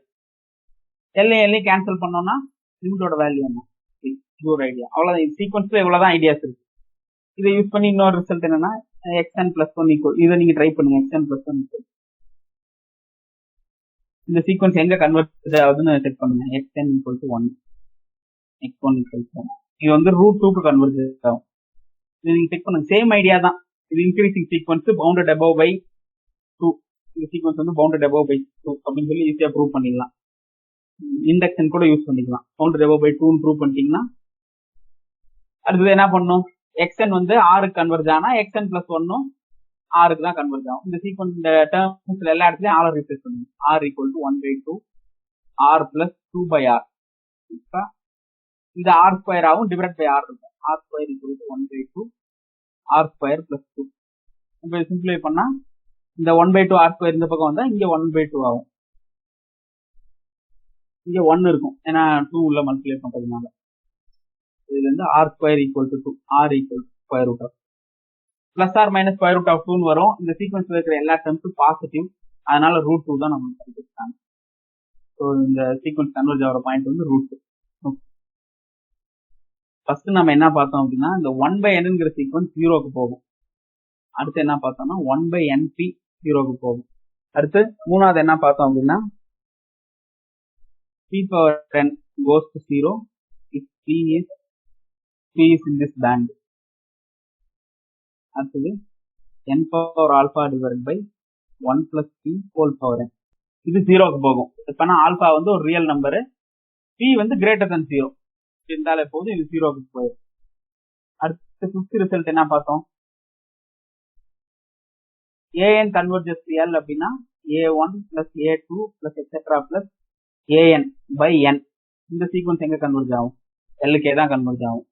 S1: L cancel பண்ணோம்னா லிமிட்டோட வேல்யூ என்ன? இது ஒரு ஐடியா. அவ்வளவுதான். சீக்வன்ஸ்ல இவ்வளவுதான் ஐடியாஸ் இருக்கு. இதை யூஸ் பண்ணி இன்னொரு ரிசல்ட் என்னன்னா xn+1 இதை நீங்க ட்ரை பண்ணுங்க. xn+1 இந்த சீக்வன்ஸ் எங்க கன்வெர்ட் ஆகுதுன்னு செக் பண்ணுங்க. xn = 1, x1 = 1. இது √2க்கு கன்வெர்ட் ஆகும். இது நீங்க செக் பண்ணுங்க. சேம் ஐடியா தான். இது increasing sequence bounded above by 2. இந்த சீக்வன்ஸ் பவுண்டட் above by 2 அப்படின்னு சொல்லி ஈஸியா ப்ரூவ் பண்ணிடலாம். இண்டக்ஷன் கூட யூஸ் பண்ணிக்கலாம். பவுண்டட் above by 2 ப்ரூவ் பண்ணிட்டீங்கன்னா அடுத்தது என்ன பண்ணும்? xn R கன்வர்ஜ் ஆனா xn+1 R தான் கன்வர்ஜ் ஆகும். இந்த சீக்வன்ஸ் இந்த டேர்ம்ஸ்ல எல்லா இடத்துலயும் R ரீப்ளேஸ் பண்ணுங்க. R = 1/2 R + 2/R. இப்ப இந்த R² ஆகும், டிவைட் பை R இருக்கும். R² = 1/2 R² + 2. இப்ப சிம்பிளை பண்ணா இந்த 1/2 R² இந்த பக்கம் வந்தா இங்க 1/2 ஆகும். இங்க 1 இருக்கும், ஏன்னா 2 உள்ள மல்டிப்ளை பண்றதுனால. இதுல இருந்து R² = 2, R = √. Plus R minus √2 வரும். இந்த சீக்வன்ஸ்ல இருக்கிற எல்லா டேர்ம்ஸும் பாசிட்டிவ், அதனால √2 தான் நமக்கு கிடைச்சிருக்காங்க. ஸோ இந்த சீக்வன்ஸ் கன்வர்ஜ் ஆகிற பாயிண்ட் √2. ஃபர்ஸ்ட் நம்ம என்ன பார்த்தோம் அப்படின்னா, இந்த 1/nங்கிற சீக்வன்ஸ் 0க்கு போகும். அடுத்து என்ன பார்த்தோம்னா 1/np 0க்கு போகும். அடுத்து மூணாவது என்ன பார்த்தோம் அப்படின்னா p⁴n goes to 0 if p is in this band. அடுத்தது n⁴α divided by 1 + p⁴n. இது 0க்கு போகும். இப்பனா ஆல்பா ஒரு real number, p greater than 0 இருந்தாலே போதும், இது 0க்கு போயிடும். அடுத்து ஃபிஃப்த் ரிசல்ட் என்ன பார்த்தோம்? an converges to L அப்படின்னா a1 + a2 + etc. + an/n. இந்த சீக்வன்ஸ் எங்க கன்வர்ஜ் ஆகும்? Lக்கே தான் கன்வர்ஜ் ஆகும்.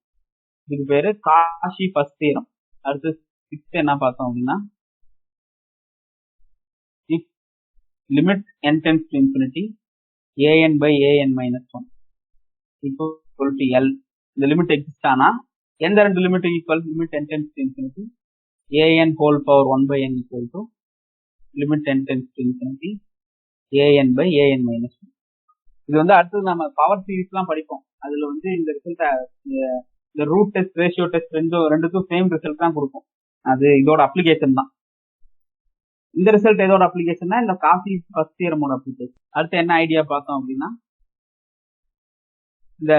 S1: இதுக்கு பேரு காஷி ஃபர்ஸ்ட் தியரம். அடுத்து 6th என்ன பார்த்தோம் அப்படின்னா, if limit n tends to infinity an/an-1 equal to L. இந்த லிமிட் எக்ஸிஸ்ட் ஆனா எந்த ரெண்டு limit equal? Limit n tends to infinity an⁴1/n equal to limit n tends to infinity an/an-1. இது அடுத்தது நம்ம பவர் சீரிஸ்லாம் படிப்போம். அதுல இந்த ரிசல்ட்டை இந்த ரூட் டெஸ்ட், ரேஷியோ டெஸ்ட் ரெண்டுக்கும் சேம் ரிசல்ட் தான் கொடுக்கும். அது இதோட அப்ளிகேஷன் தான். இந்த ரிசல்ட் எதோட அப்ளிகேஷன்னா இந்த காஷி ஃபர்ஸ்ட் தியரமோட அப்ளிகேஷன். அடுத்து என்ன ஐடியா பார்த்தோம் அப்படின்னா, இந்த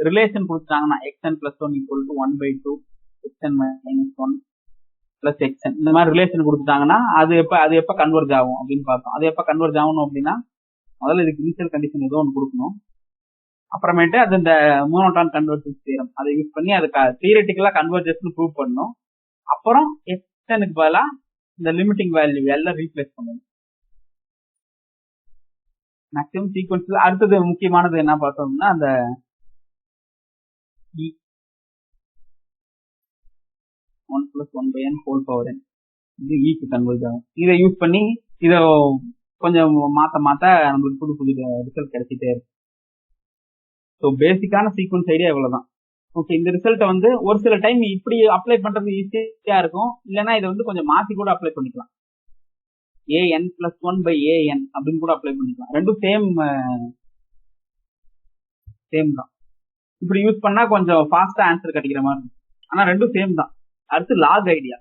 S1: ரிலேஷன் கொடுத்தாங்கன்னா xn+1 = 1/2 xn - 1 பிளஸ் எக்ஸ்என் இந்த மாதிரி ரிலேஷன் கொடுத்துட்டாங்கன்னா அது எப்ப கன்வர்ஜ் ஆகும் அப்படின்னு பார்த்தோம். அது எப்ப கன்வர்ஜ் ஆகணும் அப்படின்னா முதல்ல இதுக்கு இனிஷியல் கண்டிஷன் ஏதோ ஒன்று கொடுக்கணும். அப்புறமேட்டு அது இந்த மோனோட்டான் கன்வர்ஜன்ஸ் தியரம் அதை யூஸ் பண்ணி அதுக்கு தியரிட்டிக்கலா கன்வர்ஜன்ஸ் ப்ரூவ் பண்ணணும். அப்புறம் எக்ஸ்டனுக்கு பதிலா இந்த லிமிட்டிங் வேல்யூ எல்லாம் ரீப்ளேஸ் பண்ணணும். மேக்ஸிமம் சீக்வன்ஸ் அடுத்தது முக்கியமானது என்ன பார்த்தோம்னா அந்த one plus one by n whole power n இது ஈக்கு கன்வர்ஜ் ஆகும். இதை யூஸ் பண்ணி இதை கொஞ்சம் மாத்த நம்மளுக்கு புது புது ரிசல்ட் கிடைச்சிட்டே இருக்கும். ஸோ பேசிக்கான சீக்வன்ஸ் ஐடியா இவ்வளவுதான். ஓகே, இந்த ரிசல்ட்டை வந்து ஒரு சில டைம் இப்படி அப்ளை பண்றது ஈஸியா இருக்கும், இல்லைன்னா இதை வந்து கொஞ்சம் மாத்தி கூட அப்ளை பண்ணிக்கலாம். A n plus one by a n அப்படின்னு கூட அப்ளை பண்ணிக்கலாம். ரெண்டும் சேம் தான். இப்படி யூஸ் பண்ணா கொஞ்சம் ஃபாஸ்டா ஆன்சர் கிடைக்கிற மாதிரி இருக்கும். ஆனா ரெண்டும் சேம் தான். அடுத்து லாக் ஐடியா.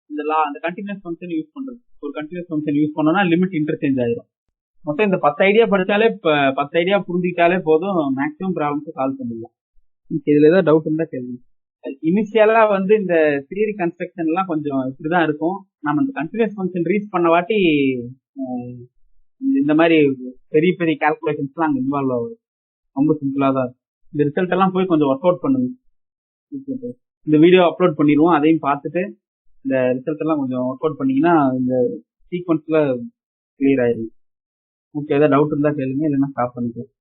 S1: அந்த கண்டினியூஸ் ஃபங்க்ஷன் யூஸ் பண்றது. ஒரு கண்டினியூஸ் ஃபங்க்ஷன் யூஸ் பண்ணோம்னா லிமிட் இன்டர்சேஞ்ச் ஆயிடும். மொத்தம் இந்த 10 ஐடியா படிச்சாலே 10 ஐடியா புரிஞ்சுக்கிட்டாலே போதும், மேக்ஸிமம் ப்ராப்ளம்ஸ் சால்வ் பண்ணிடலாம். இதுல ஏதாவது டவுட் இருந்தா கேள்வி. இனிஷியலா வந்து இந்த தியரி கன்ஸ்ட்ரக்ஷன் எல்லாம் கொஞ்சம் இப்படிதான் இருக்கும். நம்ம இந்த கண்டினியூஸ் ஃபங்க்ஷன் ரீச் பண்ண வாட்டி இந்த மாதிரி பெரிய பெரிய கால்குலேஷன்ஸ் எல்லாம் அங்க இன்வால்வ் ஆகுது. ரொம்ப சிம்பிளா தான் இருக்கும். இந்த ரிசல்ட் எல்லாம் போய் கொஞ்சம் ஒர்க் அவுட் பண்ணுங்க. இந்த வீடியோ அப்லோட் பண்ணிடுவோம், அதையும் பார்த்துட்டு இந்த ரிசல்ட் எல்லாம் கொஞ்சம் ஒர்க் அவுட் பண்ணீங்கன்னா இந்த சீக்வன்ஸ்ல கிளியர் ஆயிடும். ஓகே, ஏதாவது டவுட் இருந்தா கேளுங்க, இல்லைன்னா ஸ்டாப் பண்ணிக்கலாம்.